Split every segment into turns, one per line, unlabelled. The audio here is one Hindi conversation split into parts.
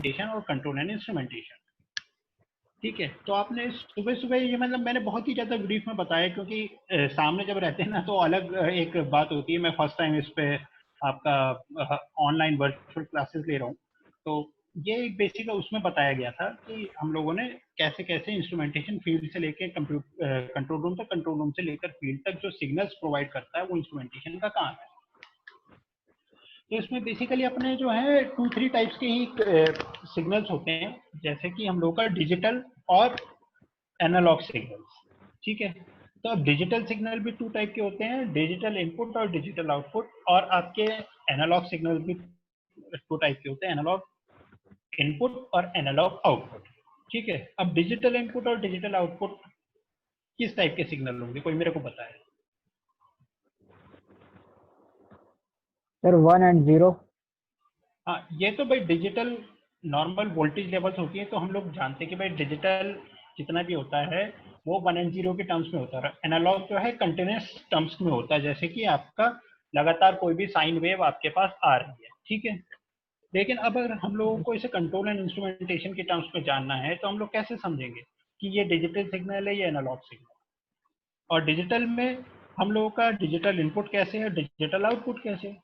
इम्प्लीमेंटेशन और कंट्रोल एंड इंस्ट्रूमेंटेशन। ठीक है, तो आपने सुबह सुबह ये मतलब मैंने बहुत ही ज़्यादा ब्रीफ में बताया, क्योंकि सामने जब रहते हैं ना तो अलग एक बात होती है। मैं फर्स्ट टाइम इस पे आपका ऑनलाइन वर्चुअल क्लासेस ले रहा हूँ, तो ये बेसिक उसमें बताया गया था कि हम लोगों ने कैसे कैसे इंस्ट्रूमेंटेशन फील्ड से लेके कंट्रोल रूम तक, कंट्रोल रूम से लेकर फील्ड तक जो सिग्नल्स प्रोवाइड करता है वो इंस्ट्रूमेंटेशन का काम है। तो इसमें बेसिकली अपने जो है 2-3 टाइप्स के ही सिग्नल्स होते हैं, जैसे कि हम लोग का डिजिटल और एनालॉग सिग्नल्स। ठीक है, तो अब डिजिटल सिग्नल भी 2 टाइप के होते हैं, डिजिटल इनपुट और डिजिटल आउटपुट, और आपके एनालॉग सिग्नल भी 2 टाइप के होते हैं, एनालॉग इनपुट और एनालॉग आउटपुट। ठीक है, अब डिजिटल इनपुट और डिजिटल आउटपुट किस टाइप के सिग्नल होंगे, कोई मेरे को बताए?
Sir 1 and 0।
हाँ, ये तो भाई डिजिटल नॉर्मल वोल्टेज लेवल्स होती है, तो हम लोग जानते हैं कि भाई डिजिटल जितना भी होता है वो 1 and 0 के टर्म्स में होता है। एनालॉग जो है कंटिन्यूस टर्म्स में होता है, जैसे कि आपका लगातार कोई भी साइन वेव आपके पास आ रही है। ठीक है, लेकिन अब अगर हम लोगों को इसे कंट्रोल एंड इंस्ट्रूमेंटेशन के टर्म्स में जानना है तो हम लोग कैसे समझेंगे कि ये डिजिटल सिग्नल है, ये एनालॉग सिग्नल। और डिजिटल में हम लोगों का डिजिटल इनपुट कैसे है, डिजिटल आउटपुट कैसे है।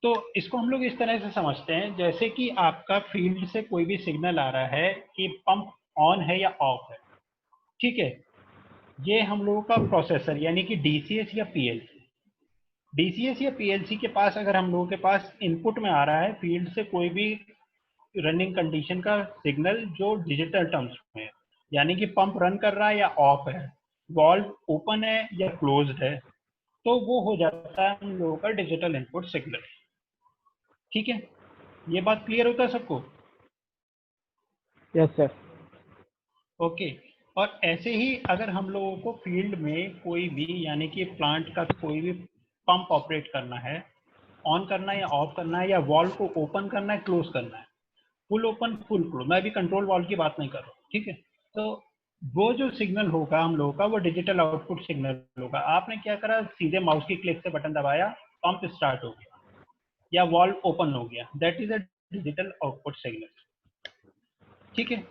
तो इसको हम लोग इस तरह से समझते हैं, जैसे कि आपका फील्ड से कोई भी सिग्नल आ रहा है कि पंप ऑन है या ऑफ है। ठीक है, ये हम लोगों का प्रोसेसर यानी कि डीसीएस या पीएलसी, डीसीएस या पीएलसी के पास अगर हम लोगों के पास इनपुट में आ रहा है फील्ड से कोई भी रनिंग कंडीशन का सिग्नल जो डिजिटल टर्म्स में है, यानी कि पंप रन कर रहा है या ऑफ है, वॉल्व ओपन है या क्लोज्ड है, तो वो हो जाता है हम लोगों का डिजिटल इनपुट सिग्नल। ठीक है, ये बात क्लियर होता है सबको?
Yes sir.
ओके, और ऐसे ही अगर हम लोगों को फील्ड में कोई भी यानी कि प्लांट का कोई भी पंप ऑपरेट करना है, ऑन करना है या ऑफ करना है, या वॉल्व को ओपन करना है क्लोज करना है, फुल ओपन फुल क्लोज, मैं अभी कंट्रोल वॉल्व की बात नहीं कर रहा हूँ। ठीक है, तो वो जो सिग्नल होगा हम लोगों का वो डिजिटल आउटपुट सिग्नल होगा। आपने क्या करा, सीधे माउस की क्लिक से बटन दबाया, पंप स्टार्ट हो गया या वॉल्व ओपन हो गया, that is a digital output signal. ठीक है,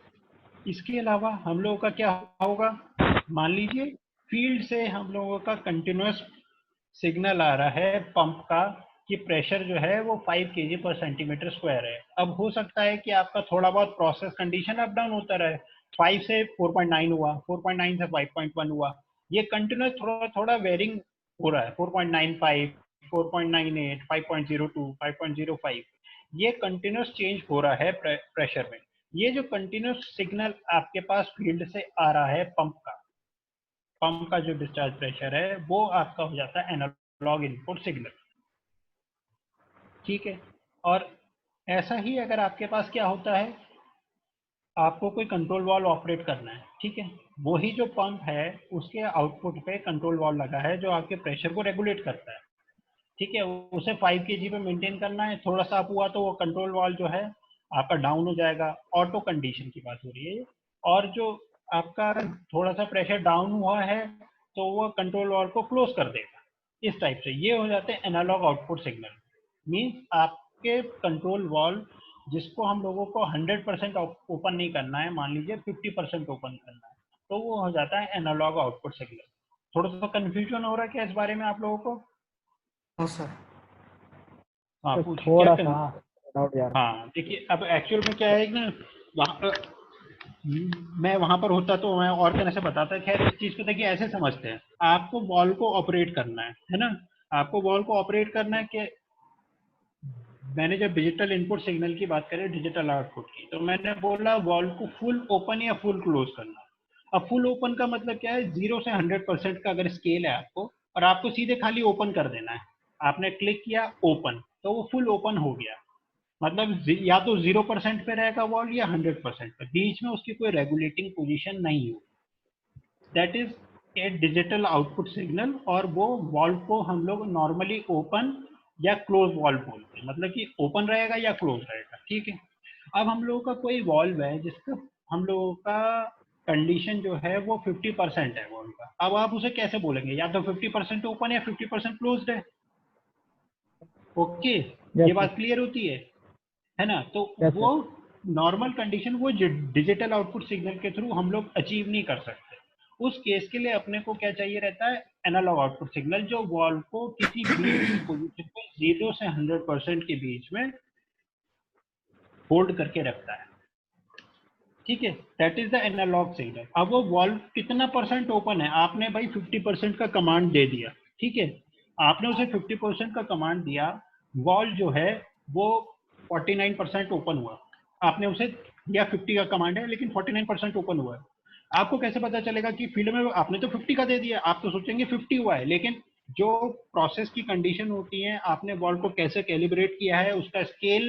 इसके अलावा हम लोगों का क्या होगा, मान लीजिए फील्ड से हम लोगों का कंटिन्यूस सिग्नल आ रहा है पंप का कि प्रेशर जो है वो 5 kg पर सेंटीमीटर स्क्वायर है। अब हो सकता है कि आपका थोड़ा बहुत प्रोसेस कंडीशन अप डाउन होता रहे, 5 से 4.9 हुआ, 4.9 से 5.1 हुआ, ये कंटिन्यूस थोड़ा थोड़ा वेरिंग हो रहा है, 4.95, 4.98, 5.02, 5.05, ये कंटिन्यूस चेंज हो रहा है प्रेशर में। ये जो कंटिन्यूस सिग्नल आपके पास फील्ड से आ रहा है पंप का जो डिस्चार्ज प्रेशर है वो आपका हो जाता है एनालॉग इनपुट सिग्नल। ठीक है, और ऐसा ही अगर आपके पास क्या होता है, आपको कोई कंट्रोल वाल्व ऑपरेट करना है। ठीक है, वही जो पंप है उसके आउटपुट पे कंट्रोल वाल्व लगा है जो आपके प्रेशर को रेगुलेट करता है। ठीक है, उसे 5 kg पे मेंटेन करना है, थोड़ा सा अप हुआ तो वो कंट्रोल वाल्व जो है आपका डाउन हो जाएगा, ऑटो कंडीशन की बात हो रही है। और जो आपका थोड़ा सा प्रेशर डाउन हुआ है तो वो कंट्रोल वाल्व को क्लोज कर देगा। इस टाइप से ये हो जाते हैं एनालॉग आउटपुट सिग्नल। मीन्स आपके कंट्रोल वाल्व जिसको हम लोगों को 100% ओपन नहीं करना है, मान लीजिए 50% ओपन करना है, तो वो हो जाता है एनालॉग आउटपुट सिग्नल। थोड़ा सा कंफ्यूजन हो रहा है क्या इस बारे में आप लोगों को?
हाँ सर।
हाँ
तो
पूछिए क्या
थोड़ा सा डाउट यार।
हाँ देखिए, अब एक्चुअल में क्या है कि ना, वहाँ मैं वहां पर होता तो मैं और तरह से बताता। खैर इस चीज को देखिए ऐसे समझते हैं, आपको बॉल को ऑपरेट करना है ना, आपको बॉल को ऑपरेट करना है कि मैंने जब डिजिटल इनपुट सिग्नल की बात करें डिजिटल आउटपुट की, तो मैंने बोला बॉल को फुल ओपन या फुल क्लोज करना। अब फुल ओपन का मतलब क्या है, 0 से 100% का अगर स्केल है आपको, और आपको सीधे खाली ओपन कर देना है, आपने क्लिक किया ओपन तो वो फुल ओपन हो गया। मतलब या तो 0% पे रहेगा वॉल या 100% पे, बीच में उसकी कोई रेगुलेटिंग पोजीशन नहीं हो, that is a digital output signal. और वो वॉल्व को हम लोग नॉर्मली ओपन या क्लोज वॉल्व बोलते हैं, मतलब कि ओपन रहेगा या क्लोज रहेगा। ठीक है, अब हम लोगों का कोई वॉल्व है जिसका हम लोगों का कंडीशन जो है वो 50% है वॉल्व का, अब आप उसे कैसे बोलेंगे, या तो 50% ओपन या 50% क्लोज्ड है। ओके, ये
यस
बात क्लियर होती है ना? तो
यस
वो
सर।
नॉर्मल कंडीशन वो डिजिटल आउटपुट सिग्नल के थ्रू हम लोग अचीव नहीं कर सकते। उस केस के लिए अपने को क्या चाहिए रहता है, एनालॉग आउटपुट सिग्नल, जो वॉल्व को किसी बीट की पोजीशन को 0 से 100% के बीच में होल्ड करके रखता है। ठीक है, that is the analog signal. अब वो वॉल्व कितना परसेंट ओपन है, आपने भाई 50% का कमांड दे दिया, ठीक है, आपने उसे 50% का कमांड दिया, वॉल्व जो है वो 49% ओपन हुआ, आपने उसे दिया 50 का कमांड है लेकिन 49% ओपन हुआ है। आपको कैसे पता चलेगा कि फील्ड में आपने तो 50 का दे दिया, आप तो सोचेंगे 50 हुआ है, लेकिन जो प्रोसेस की कंडीशन होती है, आपने वॉल्व को कैसे कैलिब्रेट किया है, उसका स्केल,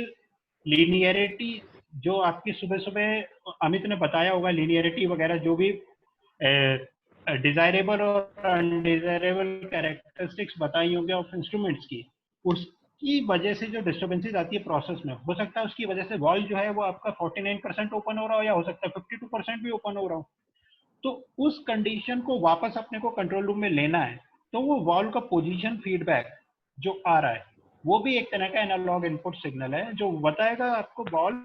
लीनियरिटी, जो आपकी सुबह सुबह अमित ने बताया होगा, लीनियरिटी वगैरह जो भी डिजायरेबल और अनडिजायरेबल कैरेक्टरिस्टिक्स बताई होंगे ऑफ इंस्ट्रूमेंट्स की, उसकी वजह से जो डिस्टर्बेंसेस आती है प्रोसेस में, हो सकता है उसकी वजह से वॉल्व जो है वो आपका 49% ओपन हो रहा हो, या हो सकता है 52% भी ओपन हो रहा हो। तो उस कंडीशन को वापस अपने को कंट्रोल रूम में लेना है, तो वो वॉल्व का पोजीशन फीडबैक जो आ रहा है, वो भी एक तरह का एनालॉग इनपुट सिग्नल है, जो बताएगा आपको वॉल्व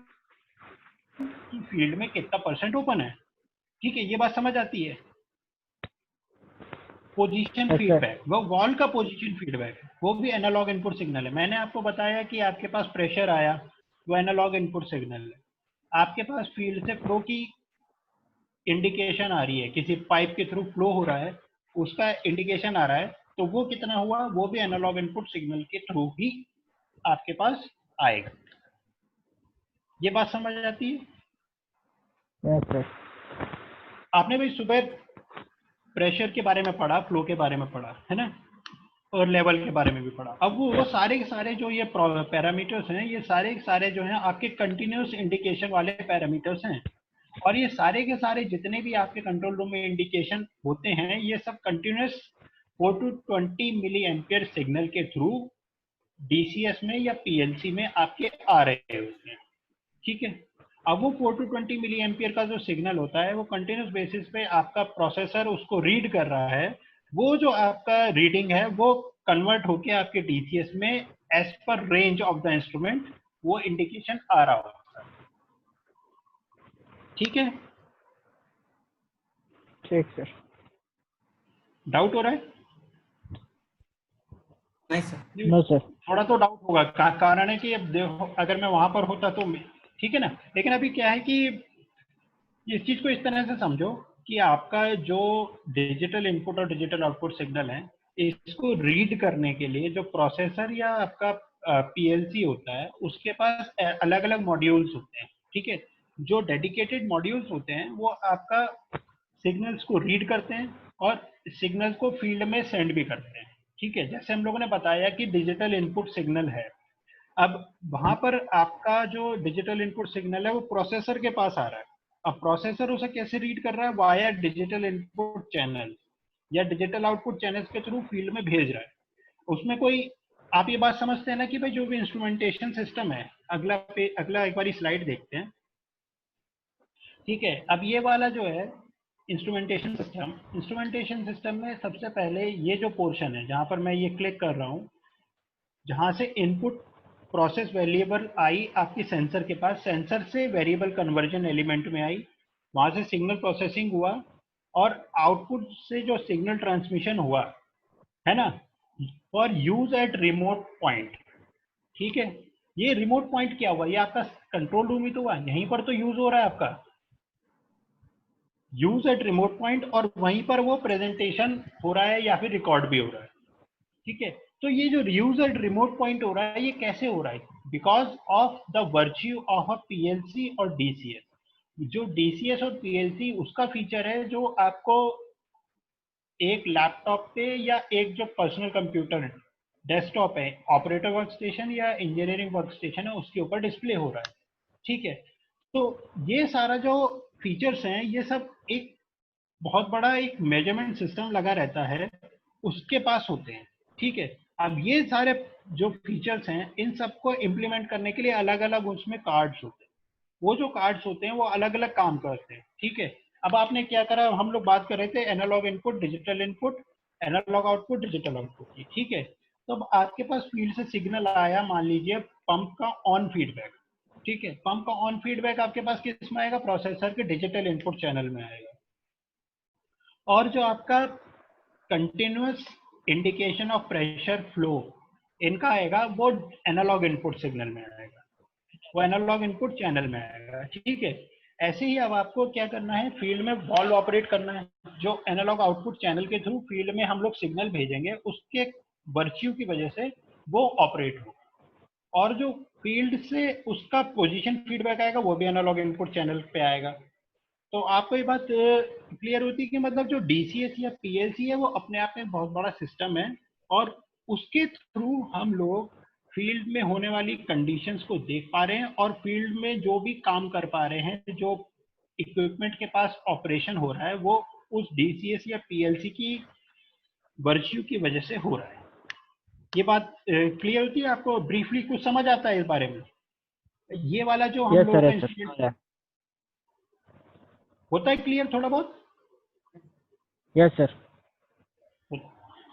की फील्ड में कितना परसेंट ओपन है। ठीक है, ये बात समझ आती है। Position
Yes, sir.
फीडबैक, वो वॉल का पोजीशन फीडबैक है, वो भी एनालॉग इनपुट सिग्नल है। मैंने आपको बताया कि आपके पास प्रेशर आया, वो एनालॉग इनपुट सिग्नल है। आपके पास फील्ड से फ्लो की इंडिकेशन आ रही है, किसी पाइप के थ्रू फ्लो हो रहा है, उसका इंडिकेशन आ रहा है, तो वो कितना हुआ, वो भी एनालॉग इनपुट सिग्नल के थ्रू ही आपके पास आएगा। ये बात समझ आती है?
Yes, sir.
आपने भाई सुबह प्रेशर के बारे में पढ़ा, फ्लो के बारे में पढ़ा है ना, और लेवल के बारे में भी पढ़ा। अब वो सारे के सारे जो ये पैरामीटर्स हैं, ये सारे के सारे जो हैं आपके कंटिन्यूस इंडिकेशन वाले पैरामीटर्स हैं, और ये सारे के सारे जितने भी आपके कंट्रोल रूम में इंडिकेशन होते हैं, ये सब continuous 4 to 20 milli ampere signal के थ्रू डीसीएस में या पीएलसी में आपके आ रहे होते हैं। ठीक है, अब वो 4 to 20 मिली एम्पियर का जो सिग्नल होता है, वो कंटिन्यूस बेसिस पे आपका प्रोसेसर उसको रीड कर रहा है। वो जो आपका रीडिंग है वो कन्वर्ट होके आपके डीसीएस में as per range of the instrument वो इंडिकेशन आ रहा होता है। ठीक है,
ठीक सर।
डाउट हो रहा है?
नहीं सर।
No sir.
थोड़ा तो डाउट होगा, कारण है कि अब देखो, अगर मैं वहां पर होता तो ठीक है ना, लेकिन अभी क्या है कि इस चीज को इस तरह से समझो कि आपका जो डिजिटल इनपुट और डिजिटल आउटपुट सिग्नल है, इसको रीड करने के लिए जो प्रोसेसर या आपका पीएलसी होता है, उसके पास अलग अलग मॉड्यूल्स होते हैं। ठीक है, जो डेडिकेटेड मॉड्यूल्स होते हैं वो आपका सिग्नल्स को रीड करते हैं और सिग्नल्स को फील्ड में सेंड भी करते हैं। ठीक है, जैसे हम लोगों ने बताया कि डिजिटल इनपुट सिग्नल है, अब वहां पर आपका जो डिजिटल इनपुट सिग्नल है वो प्रोसेसर के पास आ रहा है। अब प्रोसेसर उसे कैसे रीड कर रहा है, वाया डिजिटल इनपुट चैनल या डिजिटल आउटपुट चैनल्स के थ्रू फील्ड में भेज रहा है। उसमें कोई, आप ये बात समझते हैं ना कि भाई जो भी इंस्ट्रूमेंटेशन सिस्टम है, अगला एक बार स्लाइड देखते हैं। ठीक है, अब ये वाला जो है इंस्ट्रूमेंटेशन सिस्टम में सबसे पहले ये जो पोर्शन है जहां पर मैं ये क्लिक कर रहा हूं, जहां से इनपुट प्रोसेस वेरिएबल आई आपकी सेंसर के पास, सेंसर से वेरिएबल कन्वर्जन एलिमेंट में आई, वहां से सिग्नल प्रोसेसिंग हुआ, और आउटपुट से जो सिग्नल ट्रांसमिशन हुआ है ना, for use at remote point. ठीक है, ये रिमोट पॉइंट क्या हुआ, ये आपका कंट्रोल रूम ही तो हुआ, यहीं पर तो यूज हो रहा है आपका, यूज एट रिमोट पॉइंट, और वहीं पर वो प्रेजेंटेशन हो रहा है या फिर रिकॉर्ड भी हो रहा है। ठीक है, तो ये जो यूज एट रिमोट पॉइंट हो रहा है, ये कैसे हो रहा है, because of the virtue of a PLC और डीसीएस। जो डीसीएस और पीएलसी उसका फीचर है जो आपको एक लैपटॉप पे या एक जो पर्सनल कंप्यूटर डेस्कटॉप है, ऑपरेटर वर्क स्टेशन या इंजीनियरिंग वर्क स्टेशन है, उसके ऊपर डिस्प्ले हो रहा है। ठीक है, तो ये सारा जो फीचर्स हैं, ये सब एक बहुत बड़ा एक मेजरमेंट सिस्टम लगा रहता है, उसके पास होते हैं। ठीक है, अब ये सारे जो फीचर्स हैं, इन सबको इम्प्लीमेंट करने के लिए अलग अलग उसमें कार्ड्स होते हैं। वो जो कार्ड्स होते हैं वो अलग अलग काम करते हैं। ठीक है, अब आपने क्या करा, हम लोग बात कर रहे थे analog input digital input, analogue output digital output की। ठीक है, तो अब आपके पास फील्ड से सिग्नल आया, मान लीजिए पंप का ऑन फीडबैक। ठीक है, पंप का ऑन फीडबैक आपके पास किस में आएगा, प्रोसेसर के डिजिटल इनपुट चैनल में आएगा। और जो आपका continuous indication of pressure flow इनका आएगा, वो एनालॉग इनपुट सिग्नल में आएगा, वो एनालॉग इनपुट चैनल में आएगा। ठीक है, ऐसे ही अब आपको क्या करना है, फील्ड में वाल्व ऑपरेट करना है, जो एनालॉग आउटपुट चैनल के थ्रू फील्ड में हम लोग सिग्नल भेजेंगे, उसके वर्च्यू की वजह से वो ऑपरेट हो। और जो फील्ड से उसका पोजीशन फीडबैक आएगा, वो भी एनालॉग इनपुट चैनल पे आएगा। तो आपको ये बात क्लियर होती है कि मतलब जो डीसीएस या पीएलसी है वो अपने आप में बहुत बड़ा सिस्टम है, और उसके थ्रू हम लोग फील्ड में होने वाली कंडीशंस को देख पा रहे हैं, और फील्ड में जो भी काम कर पा रहे हैं, जो इक्विपमेंट के पास ऑपरेशन हो रहा है, वो उस डीसीएस या पीएलसी की वर्च्यू की वजह से हो रहा है। ये बात क्लियर होती है आपको? ब्रीफली कुछ समझ आता है इस बारे में? ये वाला जो हम
यस
लोगों
सर,
का
यस
इंस्ट्रूमेंट
सर,
होता है, क्लियर थोड़ा बहुत?
Yes sir.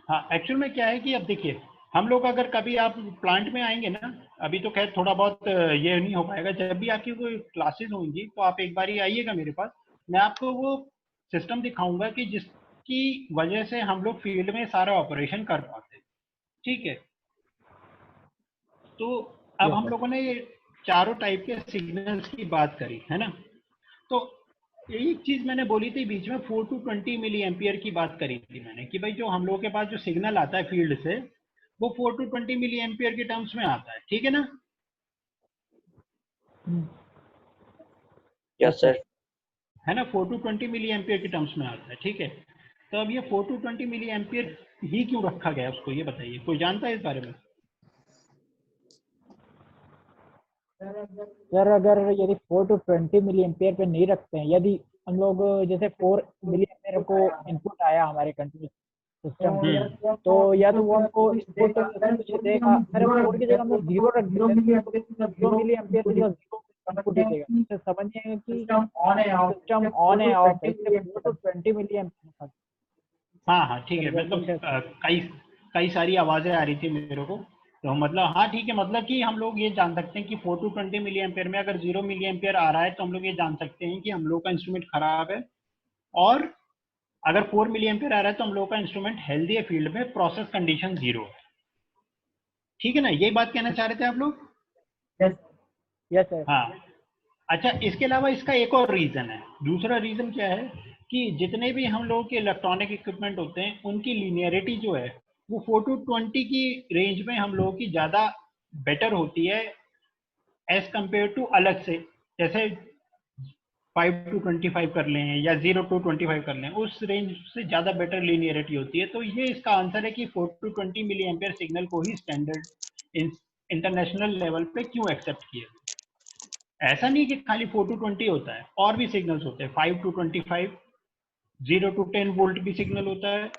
हाँ, एक्चुअल में क्या है कि अब देखिए, हम लोग अगर कभी आप प्लांट में आएंगे ना, अभी तो खैर थोड़ा बहुत ये नहीं हो पाएगा, जब भी आपकी कोई क्लासेस होंगी तो आप एक बार ही आइएगा मेरे पास, मैं आपको वो सिस्टम दिखाऊंगा कि जिसकी वजह से हम लोग फील्ड में सारा ऑपरेशन कर पाते हैं। ठीक है, तो अब
यस
हम
सर।
लोगों ने ये चारों टाइप के सिग्नल्स की बात करी है ना। तो एक चीज मैंने बोली थी बीच में, 4 to 20 मिली एम्पियर की बात करी थी मैंने, कि भाई जो हम लोगों के पास जो सिग्नल आता है फील्ड से, वो 4 to 20 मिली एम्पियर के टर्म्स में आता है। ठीक है ना?
Yes sir.
है ना, 4 to 20 मिली एम्पियर के टर्म्स में आता है। ठीक है, तो अब ये 4 to 20 मिली एम्पियर ही क्यों रखा गया उसको, ये बताइए, कोई जानता है इस बारे में?
सर अगर यदि 4 to 20 मिली एम्पियर पे नहीं रखते हैं, यदि हम लोग जैसे 4 मिली एम्पियर को इनपुट आया हमारे कंट्रोल सिस्टम में, तो या तो वो हमको इनपुट कुछ देगा, अगर 4 की जगह हम लोग 0 रख देते हैं तो 0 मिली एम्पियर की जगह 0 इनपुट ही देगा। तो समझिए कि सिस्टम ऑन है ऑफ है, इसलिए 4 to 20 मिली एम्पियर।
हाँ हाँ, ठीक है,
चलिए
मतलब
कुछ ऐसा।
कई कई सारी आवाजें आ रही थी मेरे को, तो मतलब हाँ ठीक है, मतलब कि हम लोग ये जान सकते हैं कि 4 to 20 मिली एम्पियर में अगर 0 मिली एम्पियर आ रहा है, तो हम लोग ये जान सकते हैं कि हम लोग का इंस्ट्रूमेंट खराब है। और अगर 4 मिली एम्पियर आ रहा है तो हम लोग का इंस्ट्रूमेंट हेल्दी है, फील्ड में प्रोसेस कंडीशन 0 है। ठीक है ना, यही बात कहना चाह रहे थे आप लोग?
Yes sir.
हाँ। अच्छा, इसके अलावा इसका एक और रीजन है, दूसरा रीजन क्या है, कि जितने भी हम लोग के इलेक्ट्रॉनिक इक्विपमेंट होते हैं, उनकी लीनियरिटी जो है वो 4 to 20 की रेंज में हम लोगों की ज्यादा बेटर होती है एज कंपेयर टू अलग से, जैसे 5 to 25 कर लें या 0 to 25 कर लें, उस रेंज से ज़्यादा बेटर लीनियरिटी होती है। तो ये इसका आंसर है कि 4 to 20 मिली एम्पियर सिग्नल को ही स्टैंडर्ड इंटरनेशनल लेवल पे क्यों एक्सेप्ट किया। ऐसा नहीं कि खाली 4 to 20 होता है, और भी सिग्नल्स होते हैं, 5 to 25, 0 to 10 वोल्ट भी सिग्नल होता है,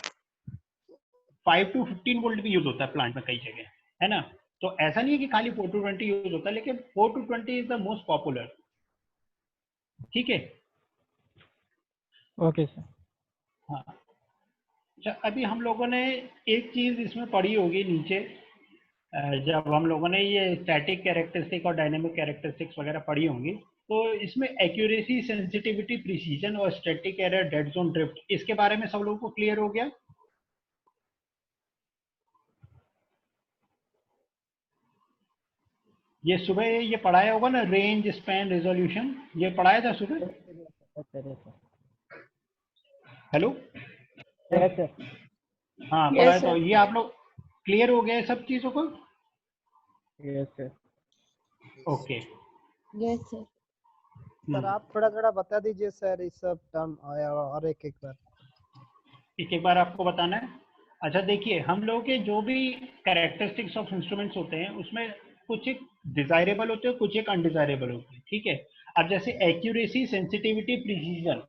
5 to 15 वोल्ट भी यूज होता है प्लांट में कई जगह, है ना। तो ऐसा नहीं है कि खाली 4 to 20 यूज होता है, लेकिन 4 to 20 is the most popular. ठीक है।
Okay sir.
हाँ। अच्छा, अभी हम लोगों ने एक चीज इसमें पढ़ी होगी नीचे, जब हम लोगों ने ये स्टैटिक कैरेक्टरिस्टिक और डायनेमिक कैरेक्टरिस्टिक्स वगैरह पढ़ी होंगी, तो इसमें एक्यूरेसी, सेंसिटिविटी, प्रिसीजन और static error, dead zone drift, इसके बारे में सब लोगों को क्लियर हो गया? ये सुबह ये पढ़ाया होगा ना, रेंज, स्पैन, रेजोल्यूशन, ये पढ़ाया था सुबह? हेलो?
Yes sir.
हाँ, पढ़ाया।
यस
तो
सर।
ये आप लोग क्लियर हो गए सब चीजों को?
Yes sir.
Okay.
Yes sir.
Sir आप थोड़ा थोड़ा बता दीजिए सर, इस सब टर्म और एक एक बार।
एक बार आपको बताना है। अच्छा देखिए, हम लोग के जो भी कैरेक्टरिस्टिक्स ऑफ इंस्ट्रूमेंट्स होते हैं, उसमें कुछ एक डिजायरेबल होते हैं, कुछ एक अनडिजायरेबल होते हैं। ठीक है, अब जैसे accuracy, sensitivity, precision,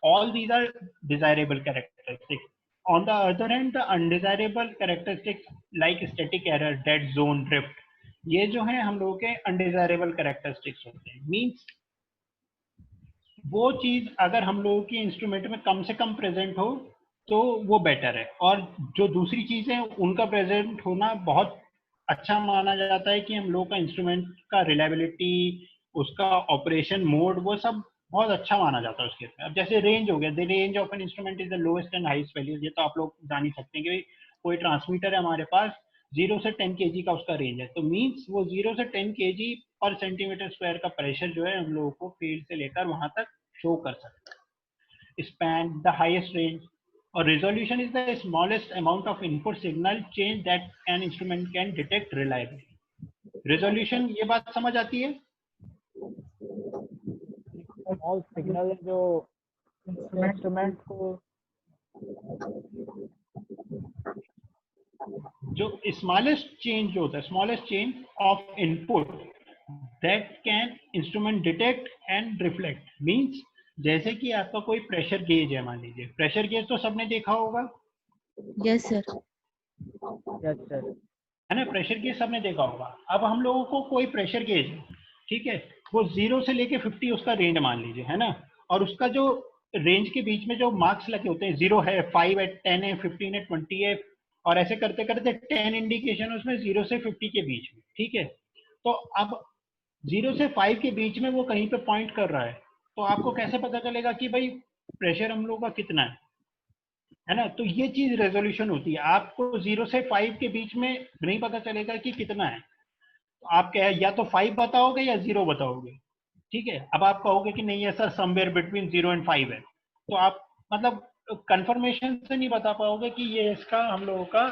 all these are desirable characteristics. On the other hand, the undesirable characteristics like static error, dead zone, drift, ये जो है हम लोग के अनडिजायरेबल कैरेक्टरिस्टिक्स होते हैं। मीन्स वो चीज अगर हम लोगों की इंस्ट्रूमेंट में कम से कम प्रेजेंट हो तो वो बेटर है, और जो दूसरी चीजें उनका प्रेजेंट होना बहुत अच्छा माना जाता है कि हम लोग का इंस्ट्रूमेंट का रिलायबिलिटी उसका ऑपरेशन मोड, वो सब बहुत अच्छा माना जाता है उसके अंदर। अब जैसे रेंज हो गया, the range of an instrument is the lowest and highest value, ये तो आप लोग जान ही सकते हैं कि कोई ट्रांसमीटर है हमारे पास, 0 से 10 kg का उसका रेंज है, तो मीन्स वो 0 से 10 kg पर सेंटीमीटर स्क्वायर का प्रेशर जो है हम लोगों को फील्ड से लेकर वहां तक शो कर सकता है। स्पैन द हाईएस्ट रेंज, और resolution is the smallest amount of input signal change that an instrument can detect reliably. Resolution, ये बात समझ आती है?
स्मॉल सिग्नल जो इंस्ट्रूमेंट को,
जो स्मॉलेस्ट चेंज जो होता है, smallest change of input that can instrument detect and reflect, means जैसे कि आपका कोई प्रेशर गेज है, मान लीजिए प्रेशर गेज तो सबने देखा होगा।
Yes sir.
यस सर,
है ना, प्रेशर गेज सबने देखा होगा। अब हम लोगों को कोई प्रेशर गेज है, ठीक है, वो 0 से लेके 50 उसका रेंज मान लीजिए, है ना, और उसका जो रेंज के बीच में जो मार्क्स लगे होते हैं, 0 है, 5 है, 10 है, 15 है, 20 है, और ऐसे करते करते 10 इंडिकेशन उसमें 0 से 50 के बीच में, ठीक है। तो अब 0 से 5 के बीच में वो कहीं पे पॉइंट कर रहा है, तो आपको कैसे पता चलेगा कि भाई प्रेशर हम लोगों का कितना है ना। तो ये चीज रेजोल्यूशन होती है। आपको 0 से 5 के बीच में नहीं पता चलेगा कि कितना है, तो आप क्या है, या तो 5 बताओगे या 0 बताओगे, ठीक है। अब आप कहोगे कि नहीं है सर, समवेयर बिटवीन 0 एंड 5 है, तो आप मतलब कंफर्मेशन से नहीं बता पाओगे कि ये इसका हम लोगों का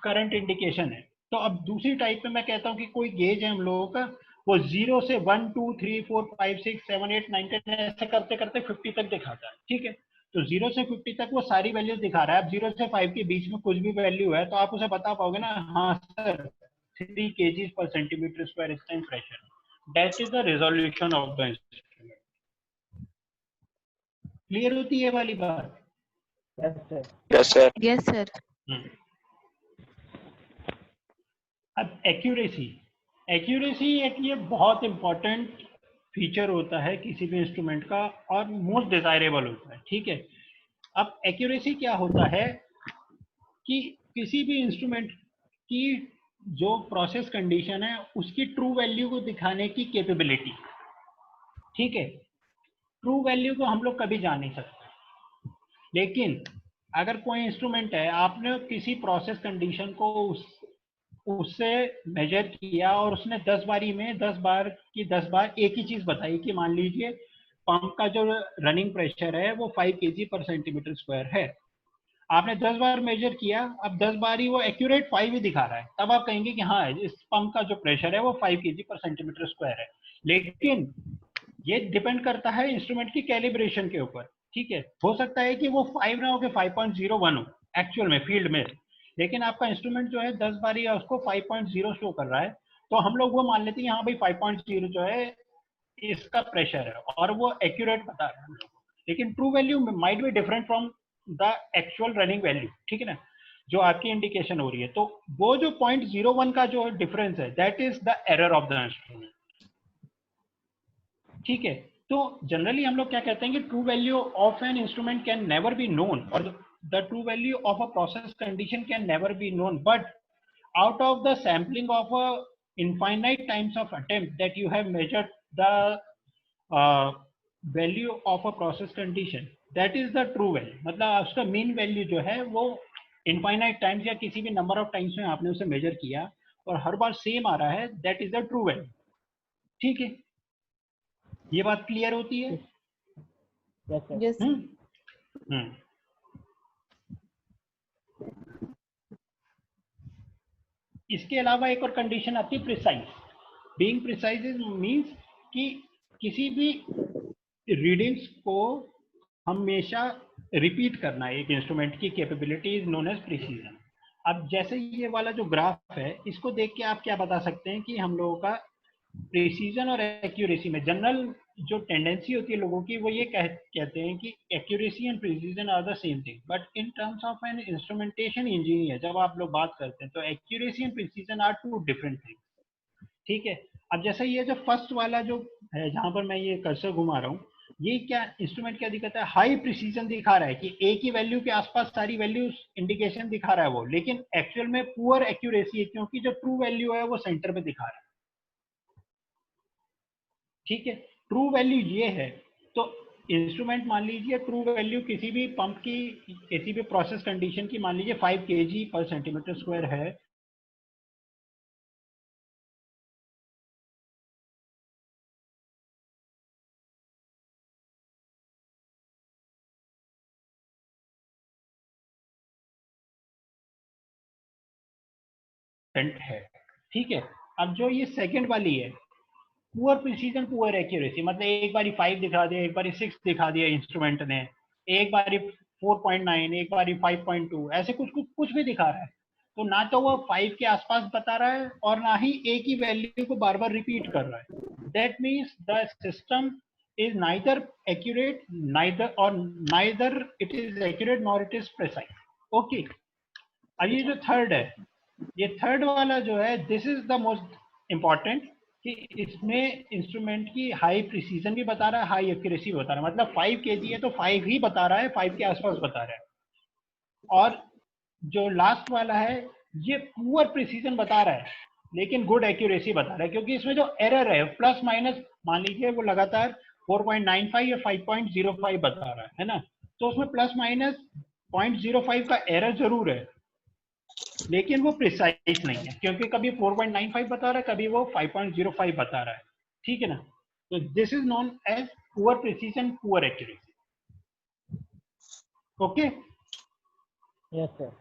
करंट इंडिकेशन है। तो अब दूसरी टाइप में मैं कहता हूं कि कोई गेज है हम लोगों का, वो 0 से 1 2 3 4 5 6 7 8 9 10 ऐसे करते करते 50 तक दिखाता है, ठीक है। तो 0 से 50 तक वो सारी वैल्यूज दिखा रहा है। अब 0 से 5 के बीच में कुछ भी वैल्यू है तो आप उसे बता पाओगे ना, हाँ सर 3 kg पर सेंटीमीटर स्क्वायर इस time pressure, that is the resolution of the instrument. Clear होती है वाली बात?
Yes sir,
yes sir. Yes sir.
अब एक्यूरेसी, एक्यूरेसी एक ये बहुत इंपॉर्टेंट फीचर होता है किसी भी इंस्ट्रूमेंट का, और मोस्ट डिजायरेबल होता है, ठीक है। अब एक्यूरेसी क्या होता है कि किसी भी इंस्ट्रूमेंट की जो प्रोसेस कंडीशन है उसकी ट्रू वैल्यू को दिखाने की कैपेबिलिटी, ठीक है। ट्रू वैल्यू को हम लोग कभी जान नहीं सकते, लेकिन अगर कोई इंस्ट्रूमेंट है, आपने किसी प्रोसेस कंडीशन को उससे मेजर किया और उसने 10 बारी में 10 बार की 10 बार एक ही चीज बताई कि मान लीजिए पंप का जो रनिंग प्रेशर है वो 5 kg पर सेंटीमीटर स्क्वायर है। आपने 10 बार मेजर किया, अब 10 बार ही वो एक्यूरेट 5 ही दिखा रहा है, तब आप कहेंगे कि हाँ इस पंप का जो प्रेशर है वो 5 kg पर सेंटीमीटर स्क्वायर है। लेकिन ये डिपेंड करता है इंस्ट्रूमेंट की कैलिब्रेशन के ऊपर, ठीक है। हो सकता है कि वो 5 ना हो के 5.01 हो एक्चुअल में फील्ड में, लेकिन आपका इंस्ट्रूमेंट जो है 10 बार या उसको 5.0 शो कर रहा है, तो हम लोग वो मान लेते हैं हाँ भाई 5.0 जो है इसका प्रेशर है, और वो एक्यूरेट बता रहा है हम लोग को। लेकिन true value might be different from the actual running value, ठीक है ना, जो आपकी इंडिकेशन हो रही है। तो वो जो 0.01 का जो डिफरेंस है, that is the error of the instrument, ठीक है। तो जनरली हम लोग क्या कहते हैं कि true value of an instrument can never be known, और the true value of a process condition can never be known, but out of the sampling of a infinite times of attempt that you have measured the value of a process condition, that is the true value। मतलब उसका मीन वैल्यू जो है वो इनफाइनाइट टाइम्स या किसी भी नंबर ऑफ टाइम्स में आपने उसे मेजर किया और हर बार सेम आ रहा है, that is the true value, ठीक है। ये बात क्लियर होती है?
Yes sir.
Yes sir.
इसके अलावा एक और कंडीशन आती है प्रिसाइज। बीइंग प्रिसाइज मींस कि किसी भी रीडिंग्स को हमेशा रिपीट करना है। एक इंस्ट्रूमेंट की capability is known as precision. अब जैसे ये वाला जो ग्राफ है, इसको देख के आप क्या बता सकते हैं कि हम लोगों का प्रिसीजन और एक्यूरेसी में जनरल जो टेंडेंसी होती है लोगों की, वो ये कहते हैं कि accuracy and precision are the same thing, but in terms of an instrumentation engineer जब आप लोग बात करते हैं तो accuracy and precision are two different things, ठीक है। अब जैसे ये जो फर्स्ट वाला जो है, जहां पर मैं ये कर्सर घुमा रहा हूँ, ये क्या इंस्ट्रूमेंट क्या दिखाता है, हाई प्रिसीजन दिखा रहा है कि एक ही वैल्यू के आसपास सारी वैल्यूज इंडिकेशन दिखा रहा है वो, लेकिन एक्चुअल में पुअर एक्यूरेसी है क्योंकि जो ट्रू वैल्यू है वो सेंटर में दिखा रहा है। ठीक है, ट्रू वैल्यू ये है। तो इंस्ट्रूमेंट मान लीजिए ट्रू वैल्यू किसी भी पंप की, किसी भी प्रोसेस कंडीशन की मान लीजिए 5 kg पर सेंटीमीटर स्क्वायर है, है, ठीक है। अब जो ये सेकंड वाली है, पुअर प्रिसीजन पुअर एक्यूरेसी, मतलब एक बारी 5 दिखा दिया, एक बारी 6 दिखा दिया इंस्ट्रूमेंट ने, एक बारी 4.9, एक बारी 5.2, ऐसे कुछ कुछ कुछ भी दिखा रहा है। तो ना तो वो 5 के आसपास बता रहा है और ना ही एक ही वैल्यू को बार बार रिपीट कर रहा है। That means the system is neither accurate, neither और neither it is accurate nor it is precise. Okay, अब ये जो थर्ड है, ये थर्ड वाला जो है, this is the most important, कि इसमें इंस्ट्रूमेंट की हाई प्रिसीजन भी बता रहा है, हाई एक्यूरेसी भी बता रहा है। मतलब 5 kg है तो 5 ही बता रहा है, 5 के आसपास बता रहा है। और जो लास्ट वाला है, ये पुअर प्रिसीजन बता रहा है लेकिन गुड एक्यूरेसी बता रहा है, क्योंकि इसमें जो एरर है प्लस माइनस, मान लीजिए वो लगातार 4.95 या 5.05 बता रहा है ना, तो उसमें प्लस माइनस 0.05 का एरर जरूर है, लेकिन वो प्रिसाइज नहीं है, क्योंकि कभी 4.95 बता रहा है, कभी वो 5.05 बता रहा है। ठीक है ना, तो this is known as poor precision poor accuracy. Okay,
yes sir.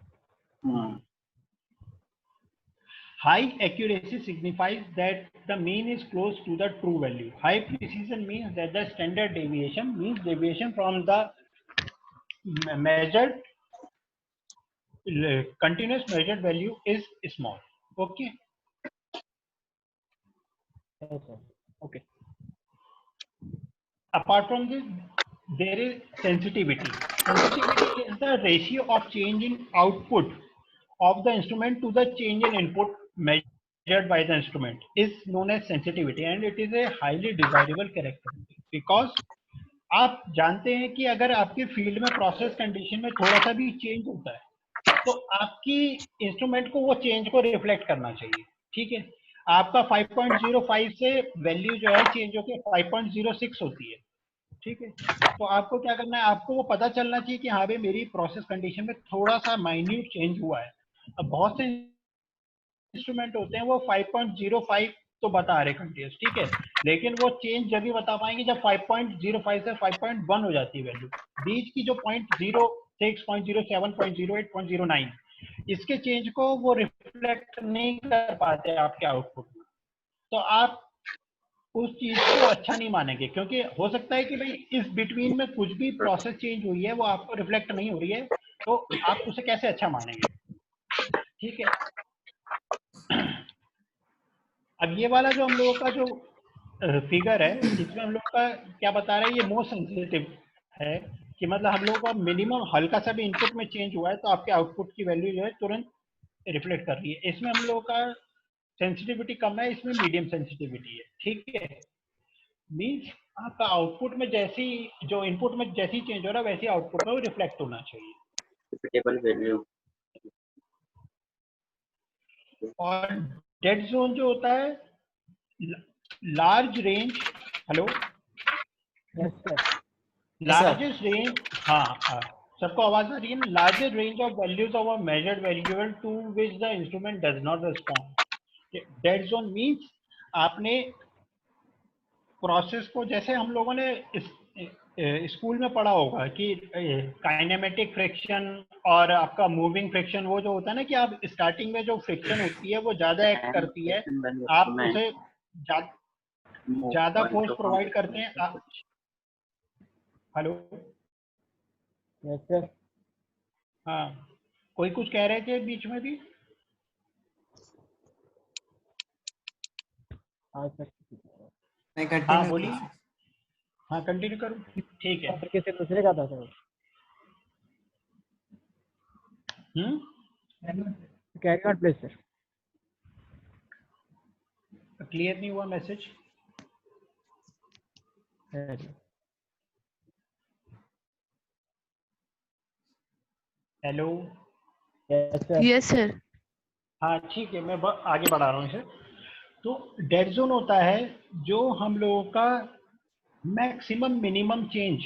high accuracy signifies that the mean is close to the true value. High precision means that the standard deviation means deviation from the measured continuous measured value is small. Okay.
Yes sir.
Okay. Apart from this, there is sensitivity. Sensitivity is the ratio of change in output of the instrument to the change in input measured by the instrument is known as sensitivity, and it is a highly desirable characteristic because आप जानते हैं कि अगर आपके फील्ड में प्रोसेस कंडीशन में थोड़ा सा भी चेंज होता है तो आपकी इंस्ट्रूमेंट को वो चेंज को रिफ्लेक्ट करना चाहिए। ठीक है, आपका 5.05 से वैल्यू जो है चेंज होकर 5.06 होती है। ठीक है, तो आपको क्या करना है, आपको वो पता चलना चाहिए कि हाँ भाई मेरी प्रोसेस कंडीशन में थोड़ा सा माइन्यूट चेंज हुआ है। अब बहुत से इंस्ट्रूमेंट होते हैं वो 5.05 तो बता रहे कंटिन्यूस, ठीक है, लेकिन वो चेंज जब भी बता पाएंगे जब 5.05 से 5.1 हो जाती है वैल्यू। बीच की जो 0.06, 0.07, 0.08, 0.09, इसके चेंज को वो रिफ्लेक्ट नहीं कर पाते आपके आउटपुट में। तो आप उस चीज को अच्छा नहीं मानेंगे, क्योंकि हो सकता है कि भाई इस बिटवीन में कुछ भी प्रोसेस चेंज हुई है वो आपको रिफ्लेक्ट नहीं हो रही है, तो आप उसे कैसे अच्छा मानेंगे। ठीक है, अब ये वाला जो हम लोगों का जो फिगर है, इसमें हम लोग का क्या बता रहा है, ये मोस्ट सेंसिटिव है, कि मतलब हम लोगों का मिनिमम हल्का सा भी इनपुट में चेंज हुआ है तो आपके आउटपुट की वैल्यू जो है तुरंत रिफ्लेक्ट कर रही है। इसमें हम लोगों का सेंसिटिविटी कम है, इसमें मीडियम सेंसिटिविटी है। ठीक है, मीन्स आपका आउटपुट में जैसी, जो इनपुट में जैसी चेंज हो रहा है वैसी आउटपुट में वो रिफ्लेक्ट होना चाहिए। और डेड जोन जो होता है, large range, hello,
yes sir.
Largest range, हाँ सबको आवाज आ रही है ना, largest range of values of a measured variable to which the instrument does not respond. Dead zone means आपने प्रोसेस को, जैसे हम लोगों ने स्कूल में पढ़ा होगा कि काइनेमेटिक फ्रिक्शन और आपका मूविंग फ्रिक्शन, वो जो होता है ना कि आप स्टार्टिंग में जो फ्रिक्शन होती है वो ज्यादा एक्ट करती है, आप उसे ज्यादा फोर्स प्रोवाइड करते हैं। Hello,
yes sir.
हाँ, कोई कुछ कह रहे थे बीच में भी।
हाँ सर।
हाँ बोलिए, हाँ कंटिन्यू करूँ, ठीक है।
किसी दूसरे का था sir. Carry on please sir.
Clear नहीं हुआ message. Hello,
yes sir.
Yes sir.
हाँ ठीक है, मैं आगे बढ़ा रहा हूँ इसे। तो डेड जोन होता है जो हम लोगों का मैक्सिमम मिनिमम चेंज,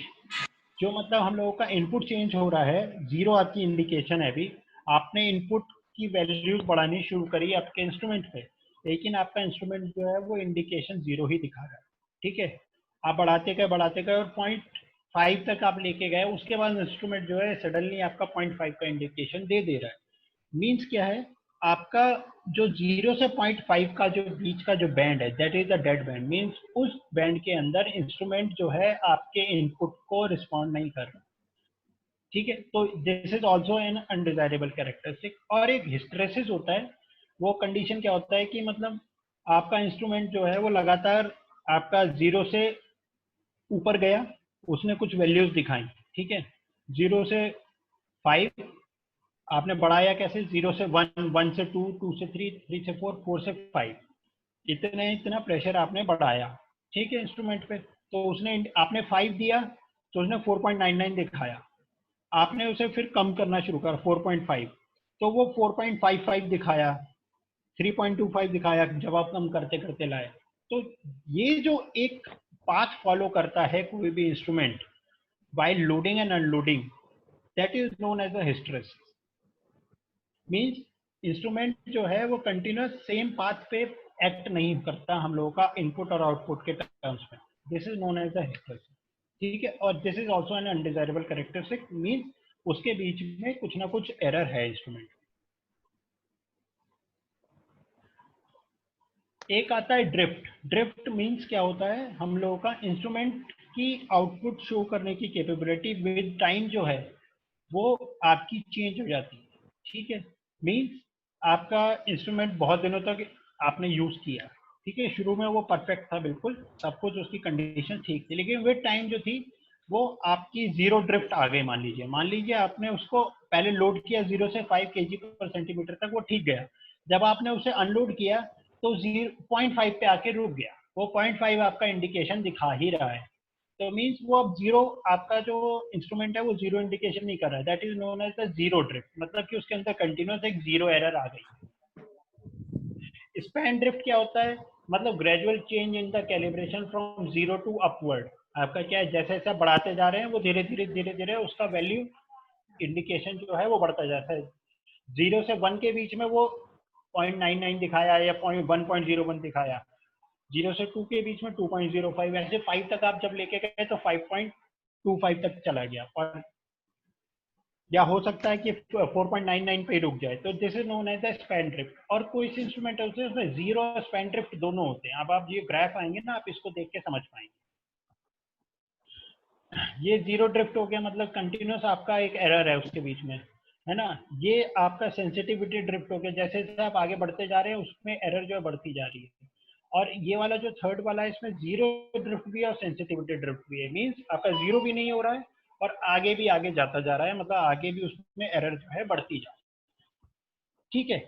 जो मतलब हम लोगों का इनपुट चेंज हो रहा है, जीरो आपकी इंडिकेशन है। अभी आपने इनपुट की वैल्यूज बढ़ानी शुरू करी आपके इंस्ट्रूमेंट पे, लेकिन आपका इंस्ट्रूमेंट जो है वो इंडिकेशन जीरो ही दिखा रहा है। ठीक है, आप बढ़ाते गए और 0.5 तक आप लेके गए, उसके बाद इंस्ट्रूमेंट जो है सडनली आपका 0.5 का इंडिकेशन दे रहा है। मीन्स क्या है, आपका जो 0 से 0.5 का जो बीच का जो बैंड है, that is the dead band. Means उस बैंड के अंदर इंस्ट्रूमेंट जो है आपके इनपुट को रिस्पॉन्ड नहीं कर रहा। ठीक है, तो this is also an undesirable characteristic. और एक हिस्टेरेसिस होता है, वो कंडीशन क्या होता है कि मतलब आपका इंस्ट्रूमेंट जो है वो लगातार आपका 0 से ऊपर गया, उसने कुछ वैल्यूज दिखाई। ठीक है, 0 से 5 आपने बढ़ाया कैसे, 0 से 1, 1 से 2, 2 से 3, 3 से 4, 4 से 5, इतना प्रेशर आपने बढ़ाया। ठीक है, इंस्ट्रूमेंट पे तो उसने, आपने 5 दिया तो उसने 4.99 दिखाया। आपने उसे फिर कम करना शुरू करा 4.5, तो वो 4.55 दिखाया, 3.25 दिखाया, जब आप कम करते करते लाए। तो ये जो एक पाथ फॉलो करता है कोई भी instrument while loading and unloading, that is known as a hysteresis. Means instrument जो है वो कंटिन्यूस सेम पाथ पे एक्ट नहीं करता हम लोगों का इनपुट और आउटपुट के टर्म्स में। This is known as the hysteresis. ठीक है, और this is also an undesirable characteristic. Means उसके बीच में कुछ ना कुछ एरर है इंस्ट्रूमेंट। एक आता है ड्रिफ्ट। ड्रिफ्ट मीन्स क्या होता है, हम लोगों का इंस्ट्रूमेंट की आउटपुट शो करने की कैपेबिलिटी विद टाइम जो है वो आपकी चेंज हो जाती है। ठीक है, मीन्स आपका इंस्ट्रूमेंट बहुत दिनों तक आपने यूज किया। ठीक है, शुरू में वो परफेक्ट था, बिल्कुल सब कुछ उसकी कंडीशन ठीक थी, लेकिन विद टाइम जो थी वो आपकी जीरो ड्रिफ्ट आ गई। मान लीजिए आपने उसको पहले लोड किया 0 से 5 kg पर सेंटीमीटर तक, वो ठीक गया। जब आपने उसे अनलोड किया तो 0.5 पे आके रुक गया। वो 0.5 आपका इंडिकेशन दिखा ही रहा है, तो मीन्स वो अब जीरो, आपका जो इंस्ट्रूमेंट है वो जीरो इंडिकेशन नहीं कर रहा है। That is known as the zero drift, मतलब कि उसके अंदर कंटिन्यूस एक जीरो एरर आ गई। स्पैन ड्रिफ्ट क्या होता है, मतलब gradual change in the calibration from zero to upward. आपका क्या है, जैसे जैसे बढ़ाते जा रहे हैं वो धीरे धीरे उसका वैल्यू इंडिकेशन जो है वो बढ़ता जाता है। 0 से 1 के बीच में वो 0.99 दिखाया या 1.01 दिखाया, 0 से 2 के बीच में 2.05, ऐसे 5 तक आप जब लेके गए तो 5.25 तक चला गया, और या हो सकता है कि 4.99 पे रुक जाए। तो this is known as the span drift. और कोई सी इंस्ट्रूमेंट होते हैं उसमें जीरो और स्पैन ड्रिफ्ट दोनों होते हैं। अब आप ये ग्राफ आएंगे ना, आप इसको देख के समझ पाएंगे। ये जीरो ड्रिफ्ट हो गया, मतलब कंटिन्यूस आपका एक एरर है उसके बीच में, है ना। ये आपका सेंसिटिविटी ड्रिफ्ट हो गया, जैसे जैसे आप आगे बढ़ते जा रहे हैं उसमें एरर जो है बढ़ती जा रही है। और ये वाला जो थर्ड वाला है, इसमें जीरो ड्रिफ्ट भी है और सेंसिटिविटी ड्रिफ्ट भी है। मीन्स आपका जीरो भी नहीं हो रहा है और आगे भी आगे जाता जा रहा है, मतलब आगे भी उसमें एरर जो है बढ़ती जा रही है। ठीक है,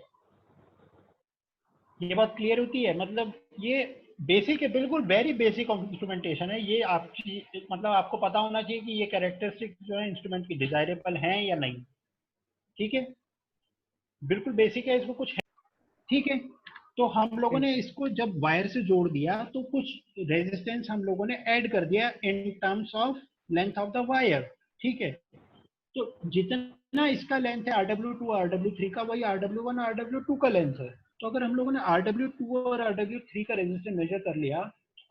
ये बात क्लियर होती है। मतलब ये बेसिक है, बिल्कुल वेरी बेसिक ऑफ इंस्ट्रूमेंटेशन है ये। आपकी मतलब आपको पता होना चाहिए कि ये कैरेक्टरिस्टिक जो है इंस्ट्रूमेंट की डिजायरेबल हैं या नहीं। ठीक है, बिल्कुल बेसिक है, इसमें कुछ है। ठीक है, तो हम लोगों ने इसको जब वायर से जोड़ दिया तो कुछ रेजिस्टेंस हम लोगों ने ऐड कर दिया इन terms of length of the wire. ठीक है, तो जितना इसका लेंथ है Rw2 Rw3 का, वही Rw1 Rw2 का लेंथ है। तो अगर हम लोगों ने Rw2 और Rw3 का रेजिस्टेंस मेजर कर लिया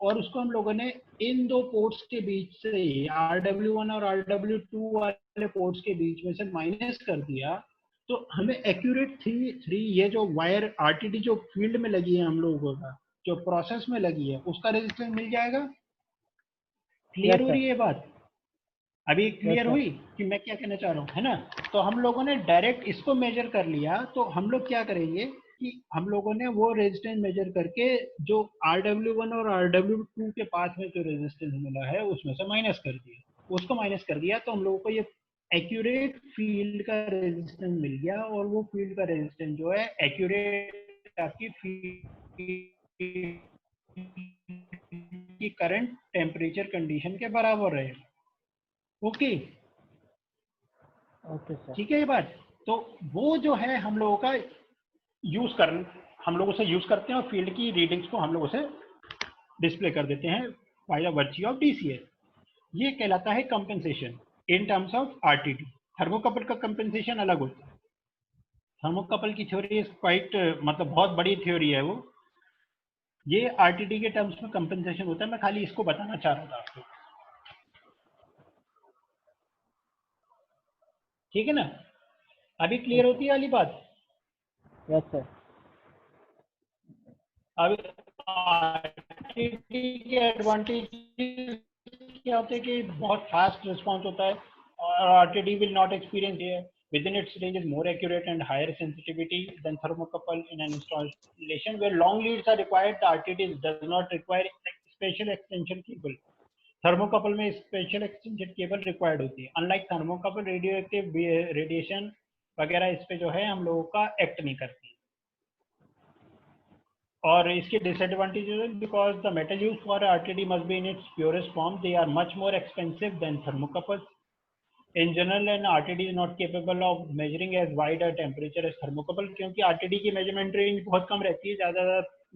और उसको हम लोगों ने इन दो पोर्ट्स के बीच से, Rw1 और Rw2 वाले पोर्ट्स के बीच में से माइनस कर दिया, तो हमें एक्यूरेट थ्री ये जो वायर आरटीडी जो फील्ड में लगी है हम लोगों का, जो प्रोसेस में लगी है, उसका रेजिस्टेंस मिल जाएगा। क्लियर
यस
हो
सर।
रही है बात? अभी
यस
क्लियर
सर।
हुई कि मैं क्या कहना चाह रहा हूँ, है ना। तो हम लोगों ने डायरेक्ट इसको मेजर कर लिया, तो हम लोग क्या करेंगे कि हम लोगों ने वो रेजिस्टेंस मेजर करके जो Rw1 और Rw2 के पास में जो रेजिस्टेंस मिला है उसमें से माइनस कर दिया, उसको माइनस कर दिया, तो हम लोगों को ये एक्यूरेट फील्ड का रेजिस्टेंस मिल गया। और वो फील्ड का रेजिस्टेंस जो है एक्यूरेट आपकी फील्ड की करंट टेम्परेचर कंडीशन के बराबर रहेगा। Okay,
okay sir.
ठीक है ये बात। तो वो जो है हम लोगों का यूज कर हम लोग उसे यूज करते हैं और फील्ड की रीडिंग्स को हम लोग उसे डिस्प्ले कर देते हैं by the virtue of DCS. ये कहलाता है compensation in terms of RTD. Thermocouple का कंपेंसेशन अलग होता है। थर्मोकपल की थ्योरी इज क्वाइट, मतलब बहुत बड़ी थ्योरी है वो। ये आरटीडी के टर्म्स में कंपेंसेशन होता है। मैं खाली इसको बताना चाह रहा था आपको, ठीक है ना? अभी क्लियर होती है वाली बात?
Yes sir.
अब आरटीडी के एडवांटेज क्या होते हैं कि बहुत फास्ट रिस्पॉन्स होता है और RTD will not experience within its range is more accurate and higher sensitivity than thermocouple in an installation where long leads are required. The RTD does not require special extension cable. Thermocouple में स्पेशल एक्सटेंशन केबल रिक्वायर्ड होती है। Unlike thermocouple radio active radiation वगैरह इस पे जो है हम लोगों का एक्ट नहीं करती। और इसके disadvantages, because the metal use for RTD must be in its purest form, they are much more expensive than thermocouple. In general, an RTD is not capable of measuring as wide a temperature as thermocouple, क्योंकि RTD की measurement range बहुत कम रहती है, ज़्यादा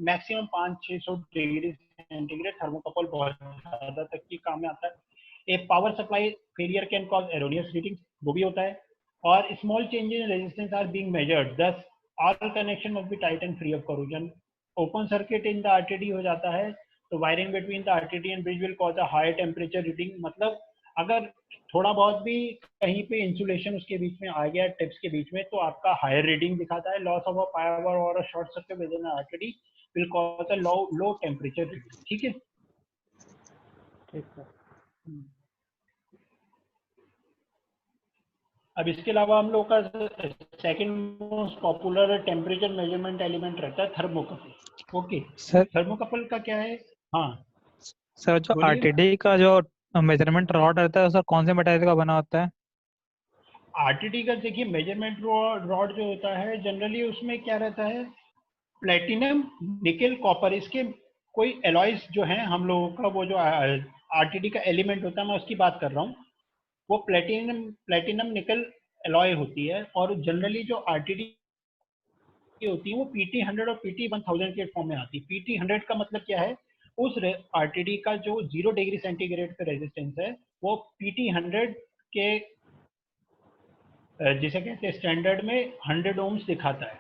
मैक्सिमम 500-600 डिग्री सेंटीग्रेड। थर्मोकपल बहुत ज़्यादा तक की काम में आता है। A power supply failure can cause erroneous reading, वो भी होता है। और small changes in resistance are being measured, thus all connection must be tight and free of corrosion. Open circuit in the RTD हो जाता है तो wiring between the RTD and bridge will cause a high temperature reading. मतलब अगर थोड़ा बहुत भी कहीं पे इंसुलेशन उसके बीच में आ गया, टिप्स के बीच में, तो आपका हायर रीडिंग दिखाता है। लॉस ऑफ अ पावर और a short circuit with in RTD will cause a low temperature reading. ठीक है,
ठीक सर।
अब इसके अलावा हम लोग का second most popular temperature measurement element रहता है थर्मोकपल। ओके,
सर
थर्मोकपल का क्या है? हाँ
सर जो
बोलिए।
आरटीडी का जो मेजरमेंट रॉड रहता है सर कौन से मटेरियल का बना होता है?
आरटीडी का देखिए मेजरमेंट रॉड जो होता है जनरली उसमें क्या रहता है, प्लेटिनम, निकेल, कॉपर। इसके कोई एलॉयज जो हैं हम लोगों का, वो जो आरटीडी का एलिमेंट होता है, मैं उसकी बात कर रहा हूँ, वो प्लेटिनम निकल एलॉय होती है। और जनरली जो आरटीडी होती है वो PT100 और PT1000 के फॉर्म में आती है। PT100 का मतलब क्या है, उस आरटीडी का जो 0 डिग्री सेंटीग्रेड का रेजिस्टेंस है वो PT100 के जिसे कहते हैं स्टैंडर्ड में 100 ओम्स दिखाता है।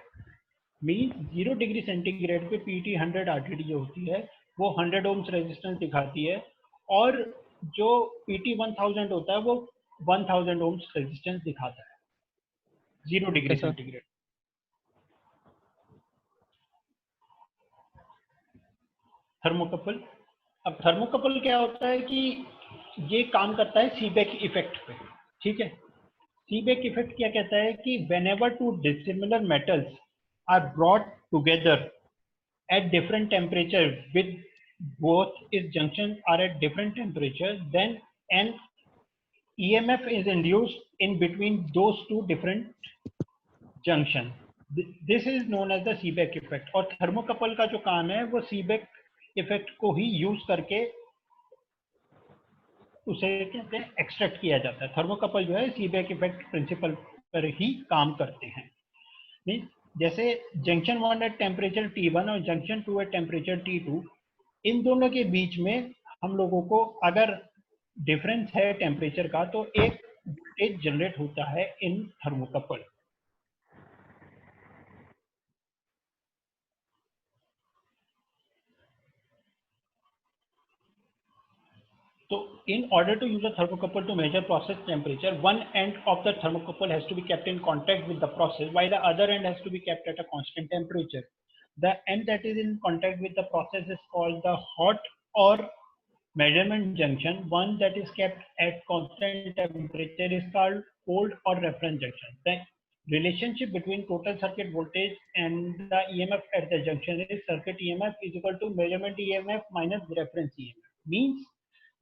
मीन्स 0 डिग्री सेंटीग्रेड पे PT100 आरटीडी जो होती है वो 100 ओम्स रेजिस्टेंस दिखाती है, और जो PT1000 होता है वो 1000 ओम्स रेजिस्टेंस दिखाता है 0 डिग्री
सर
सेंटीग्रेड। थर्मोकपल, अब थर्मोकपल क्या होता है कि ये काम करता है सीबेक इफेक्ट पे। ठीक है, सीबेक इफेक्ट क्या कहता है कि whenever two dissimilar metals are brought together at different temperature with both its junctions are at different temperature, then an EMF is induced in between those two different junction. This is known as the Seebeck effect. और थर्मोकपल का जो काम है वो सीबेक इफेक्ट को ही यूज करके उसे कहते हैं एक्सट्रैक्ट किया जाता है। थर्मोकपल जो है सीबेक इफेक्ट प्रिंसिपल पर ही काम करते हैं। मीन्स जैसे जंक्शन 1 एट टेम्परेचर T1 और जंक्शन 2 एट टेम्परेचर T2, इन दोनों के बीच में हम लोगों को अगर डिफरेंस है टेम्परेचर का तो एक वोल्टेज जनरेट होता है इन thermocouple. So in order to use a thermocouple to measure process temperature, one end of the thermocouple has to be kept in contact with the process, while the other end has to be kept at a constant temperature. The end that is in contact with the process is called the hot or measurement junction. One that is kept at constant temperature is called cold or reference junction. The relationship between total circuit voltage and the EMF at the junction is circuit EMF is equal to measurement EMF minus reference EMF. Means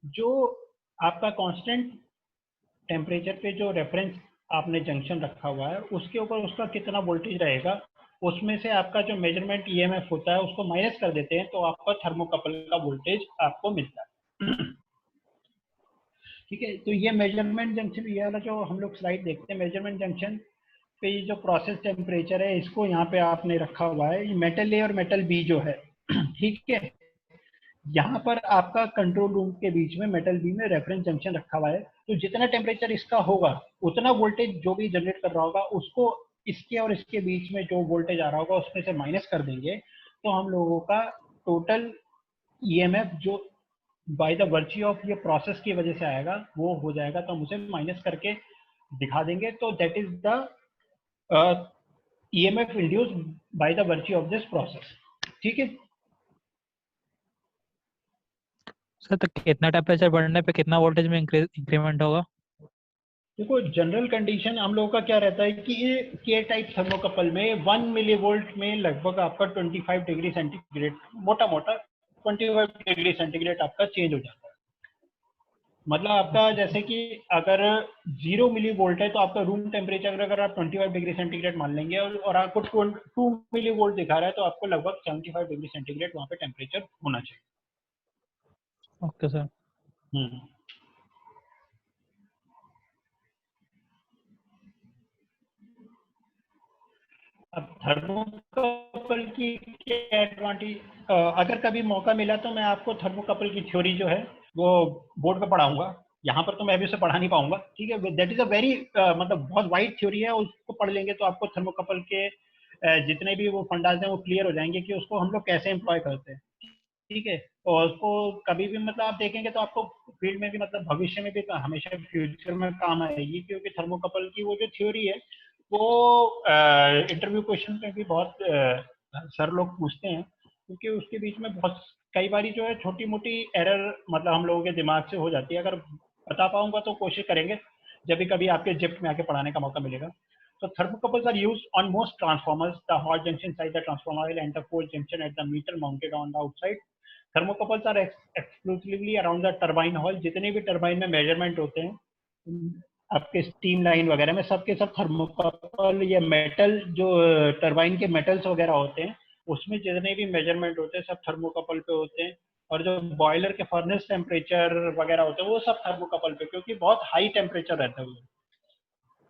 जो आपका कांस्टेंट टेम्परेचर पे जो रेफरेंस आपने जंक्शन रखा हुआ है उसके ऊपर उसका कितना वोल्टेज रहेगा, उसमें से आपका जो मेजरमेंट ईएमएफ होता है उसको माइनस कर देते हैं तो आपका थर्मोकपल का वोल्टेज आपको मिलता है। ठीक है, तो ये मेजरमेंट जंक्शन, ये वाला जो हम लोग स्लाइड देखते हैं मेजरमेंट जंक्शन, पे ये जो प्रोसेस टेम्परेचर है इसको यहाँ पे आपने रखा हुआ है, ये मेटल ए और मेटल बी जो है ठीक है, यहाँ पर आपका कंट्रोल रूम के बीच में मेटल बी में रेफरेंस जंक्शन रखा हुआ है। तो जितना टेम्परेचर इसका होगा उतना वोल्टेज जो भी जनरेट कर रहा होगा उसको इसके और इसके बीच में जो वोल्टेज आ रहा होगा उसमें से माइनस कर देंगे, तो हम लोगों का टोटल ईएमएफ जो बाय द वर्च्यू ऑफ ये प्रोसेस की वजह से आएगा वो हो जाएगा, तो हम उसे माइनस करके दिखा देंगे। तो that is the EMF induced by the virtue of this process. ठीक है
सर, तो कितना टेम्परेचर बढ़ने पे कितना वोल्टेज में इंक्रीमेंट होगा?
देखो जनरल कंडीशन हम लोगों का क्या रहता है कि ये के टाइप थर्मोकपल में 1 मिलीवोल्ट में लगभग आपका 25 डिग्री सेंटीग्रेड, मोटा मोटा 25 डिग्री सेंटीग्रेड आपका चेंज हो जाता है। मतलब आपका जैसे कि अगर 0 मिलीवोल्ट है तो आपका रूम टेम्परेचर अगर आप 25 डिग्री सेंटीग्रेड मान लेंगे और आपको 2 मिलीवोल्ट दिखा रहा है तो आपको लगभग 75 डिग्री सेंटीग्रेड वहाँ पे टेम्परेचर होना चाहिए।
Okay sir.
अब थर्मोकपल की क्या एडवांटेज, अगर कभी मौका मिला तो मैं आपको थर्मोकपल की थ्योरी जो है वो बोर्ड पे पढ़ाऊंगा, यहाँ पर तो मैं अभी उसे पढ़ा नहीं पाऊंगा। ठीक है, दैट इज अ वेरी मतलब बहुत वाइड थ्योरी है, उसको पढ़ लेंगे तो आपको थर्मोकपल के जितने भी वो फंडास हैं वो क्लियर हो जाएंगे कि उसको हम लोग कैसे एम्प्लॉय करते हैं। ठीक है, और उसको कभी भी मतलब आप देखेंगे तो आपको फील्ड में भी मतलब भविष्य में भी हमेशा फ्यूचर में काम आएगी, क्योंकि थर्मोकपल की वो जो थ्योरी है वो इंटरव्यू क्वेश्चन में भी बहुत सर लोग पूछते हैं, क्योंकि उसके बीच में बहुत कई बारी जो है छोटी मोटी एरर मतलब हम लोगों के दिमाग से हो जाती है। अगर बता पाऊंगा तो कोशिश करेंगे जब भी कभी आपके जिप्ट में आके पढ़ाने का मौका मिलेगा। So thermocouples are used on most transformers, the hot junction inside the transformer oil and the cold junction at the meter mounted on the outside. Thermocouples are exclusively around the turbine hall. जितने भी टर्बाइन में मेजरमेंट होते हैं आपके स्टीम लाइन वगैरह में, सबके सब थर्मोकपल या मेटल जो टर्बाइन के मेटल्स वगैरह होते हैं उसमें जितने भी मेजरमेंट होते हैं सब थर्मोकपल पे होते हैं। और जो बॉयलर के फर्नेस टेम्परेचर वगैरह होते हैं वो सब थर्मोकपल पे, क्योंकि बहुत हाई टेम्परेचर रहता है।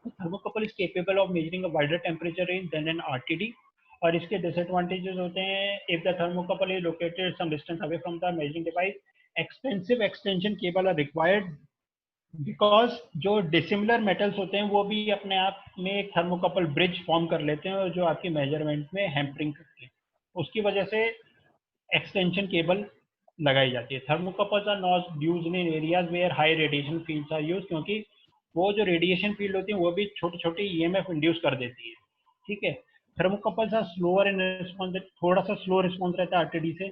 Thermocouple is capable of measuring a wider temperature range than an RTD. और इसके डिसएडवांटेजेस होते हैं, if the thermocouple is located some distance away from the measuring device, expensive extension cable are required, because जो डिसिमिलर मेटल्स होते हैं वो भी अपने आप में एक थर्मोकपल ब्रिज फॉर्म कर लेते हैं और जो आपकी मेजरमेंट में हैम्परिंग करते हैं, उसकी वजह से एक्सटेंशन केबल लगाई जाती है। Thermocouples are not used in areas where high radiation fields are used, क्योंकि वो जो रेडिएशन फील्ड होती है वो भी छोटी छोटी ईएमएफ इंड्यूस कर देती है। ठीक है, thermocouples are slower in response, थोड़ा सा स्लो रिस्पॉन्स रहता है आरटीडी से।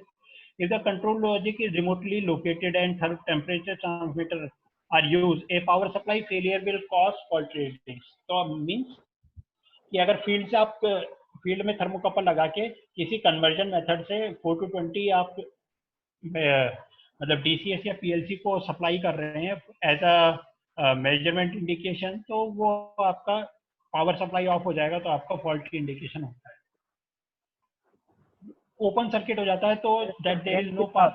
If the control logic is remotely located and temperature transmitter are use, a power supply failure will cause fault ratings. तो मीन्स कि अगर फील्ड से आप फील्ड में थर्मोकपल लगा के किसी कन्वर्जन मेथड से 4 to 20 आप मतलब डीसीएस या पीएलसी को सप्लाई कर रहे हैं एज अ मेजरमेंट इंडिकेशन, तो वो आपका पावर सप्लाई ऑफ हो जाएगा तो आपका फॉल्ट की इंडिकेशन होता है। ओपन सर्किट हो जाता है तो that there is no path.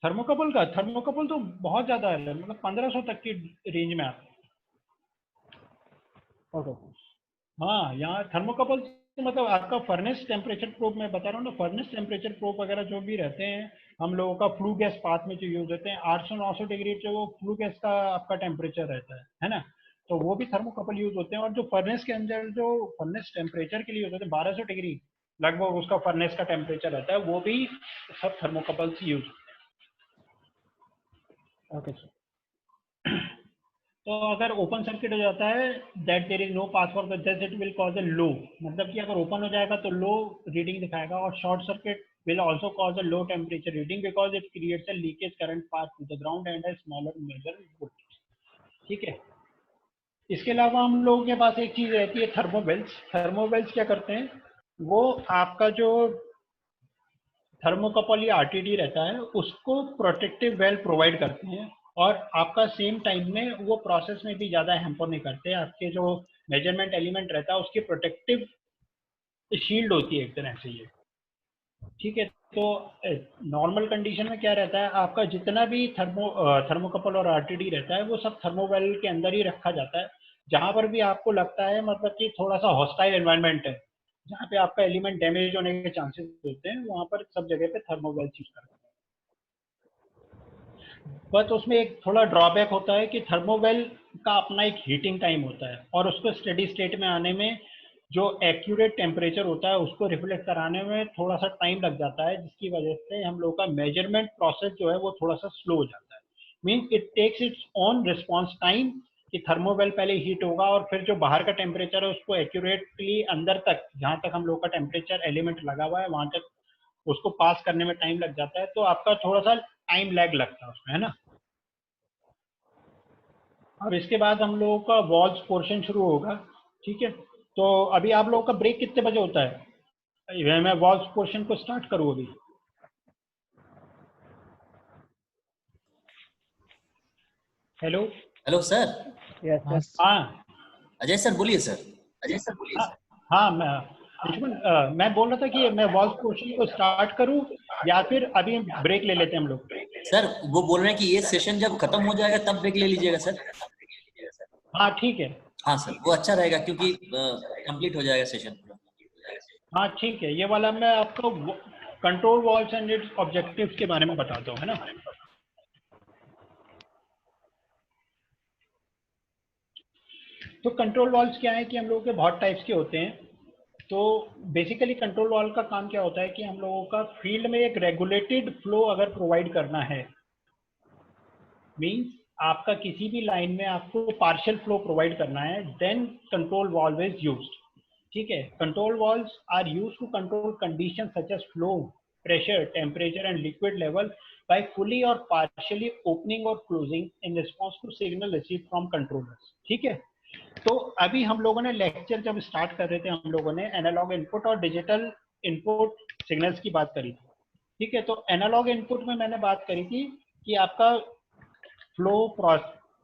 Thermocouple तो बहुत ज्यादा है, मतलब 1500 तक की रेंज में आता है।
ओके।
हाँ, यहाँ थर्मोकपल मतलब आपका फर्नेस टेम्परेचर प्रोब मैं बता रहा हूँ ना, फर्नेस टेम्परेचर प्रोब वगैरह जो भी रहते हैं हम लोगों का फ्लू गैस पाथ में जो यूज होते हैं 800-900 डिग्री जो वो फ्लू गैस का आपका टेम्परेचर रहता है ना, तो वो भी थर्मोकपल यूज होते हैं। और जो फर्नेस के अंदर जो फर्नेस टेम्परेचर के लिए यूज होते हैं 1200 डिग्री लगभग उसका फर्नेस का टेम्परेचर रहता है, वो भी सब थर्मोकपल्स यूज होते हैं। ओके सर, तो अगर ओपन सर्किट हो जाता है that there is no path for just it will cause a low, मतलब कि अगर ओपन हो जाएगा तो लो रीडिंग दिखाएगा। और short circuit will also cause a low temperature reading because it creates a leakage current path to the ground and a smaller measure voltage. ठीक है, इसके अलावा हम लोगों के पास एक चीज रहती है थर्मोवेल्स। थर्मोवेल्स क्या करते हैं, वो आपका जो थर्मोकपल या आरटीडी रहता है उसको प्रोटेक्टिव वेल प्रोवाइड करते हैं, और आपका सेम टाइम में वो प्रोसेस में भी ज़्यादा हैम्पर नहीं करते। आपके जो मेजरमेंट एलिमेंट रहता है उसकी प्रोटेक्टिव शील्ड होती है एक तरह से ये। ठीक है, तो नॉर्मल कंडीशन में क्या रहता है, आपका जितना भी थर्मोकपल और आरटीडी रहता है वो सब थर्मोवेल के अंदर ही रखा जाता है, जहां पर भी आपको लगता है मतलब कि थोड़ा सा हॉस्टाइल एनवायरनमेंट है, जहाँ पे आपका एलिमेंट डैमेज होने के चांसेस होते हैं, वहां पर सब जगह पे थर्मोवेल यूज करते हैं। बट उसमें एक थोड़ा ड्रॉबैक होता है कि थर्मोवेल का अपना एक हीटिंग टाइम होता है, और उसको स्टेडी स्टेट में आने में जो एक्यूरेट टेम्परेचर होता है उसको रिफ्लेक्ट कराने में थोड़ा सा टाइम लग जाता है, जिसकी वजह से हम लोग का मेजरमेंट प्रोसेस जो है वो थोड़ा सा स्लो हो जाता है। Means it takes its own response time कि थर्मोवेल पहले हीट होगा और फिर जो बाहर का टेम्परेचर है उसको एक्यूरेटली अंदर तक, जहाँ तक हम लोग का टेम्परेचर एलिमेंट लगा हुआ है वहां तक उसको पास करने में टाइम लग जाता है। तो आपका थोड़ा सा टाइम लैग लगता है उसमें, है ना। अब इसके बाद हम लोगों का वॉल्स पोर्शन शुरू होगा, ठीक है। तो अभी आप लोगों का ब्रेक कितने बजे होता है? मैं वॉल्स पोर्शन को स्टार्ट करूँ अभी? हेलो।
Hello sir.
यस
हाँ
सर।
हाँ
अजय सर बोलिए सर।
हाँ हाँ, मैं अंशुमन, मैं बोल रहा था कि मैं वॉल्स पोर्शन को स्टार्ट करूँ या फिर अभी ब्रेक ले लेते हैं हम लोग?
सर वो बोल रहे हैं कि ये सेशन जब खत्म हो जाएगा तब ब्रेक ले लीजिएगा सर।
हाँ ठीक है।
हाँ सर वो अच्छा रहेगा क्योंकि कंप्लीट हो जाएगा सेशन पूरा।
हाँ ठीक है, ये वाला मैं आपको control walls and it's objectives के बारे में बताता हूँ, है ना। तो कंट्रोल वॉल्स क्या है कि हम लोगों के बहुत टाइप्स के होते हैं। तो बेसिकली कंट्रोल वॉल्व का काम क्या होता है कि हम लोगों का फील्ड में एक रेगुलेटेड फ्लो अगर प्रोवाइड करना है, मींस आपका किसी भी लाइन में आपको पार्शियल फ्लो प्रोवाइड करना है, then control valve is used. ठीक है, control valves are used to control condition such as flow, pressure, temperature and liquid level by fully or partially opening or closing in response to signal received from controllers। ठीक है, तो अभी हम लोगों ने लेक्चर जब स्टार्ट कर रहे थे हम लोगों ने एनालॉग इनपुट और डिजिटल इनपुट सिग्नल्स की बात करी थी। ठीक है, तो एनालॉग इनपुट में मैंने बात करी थी कि आपका फ्लो,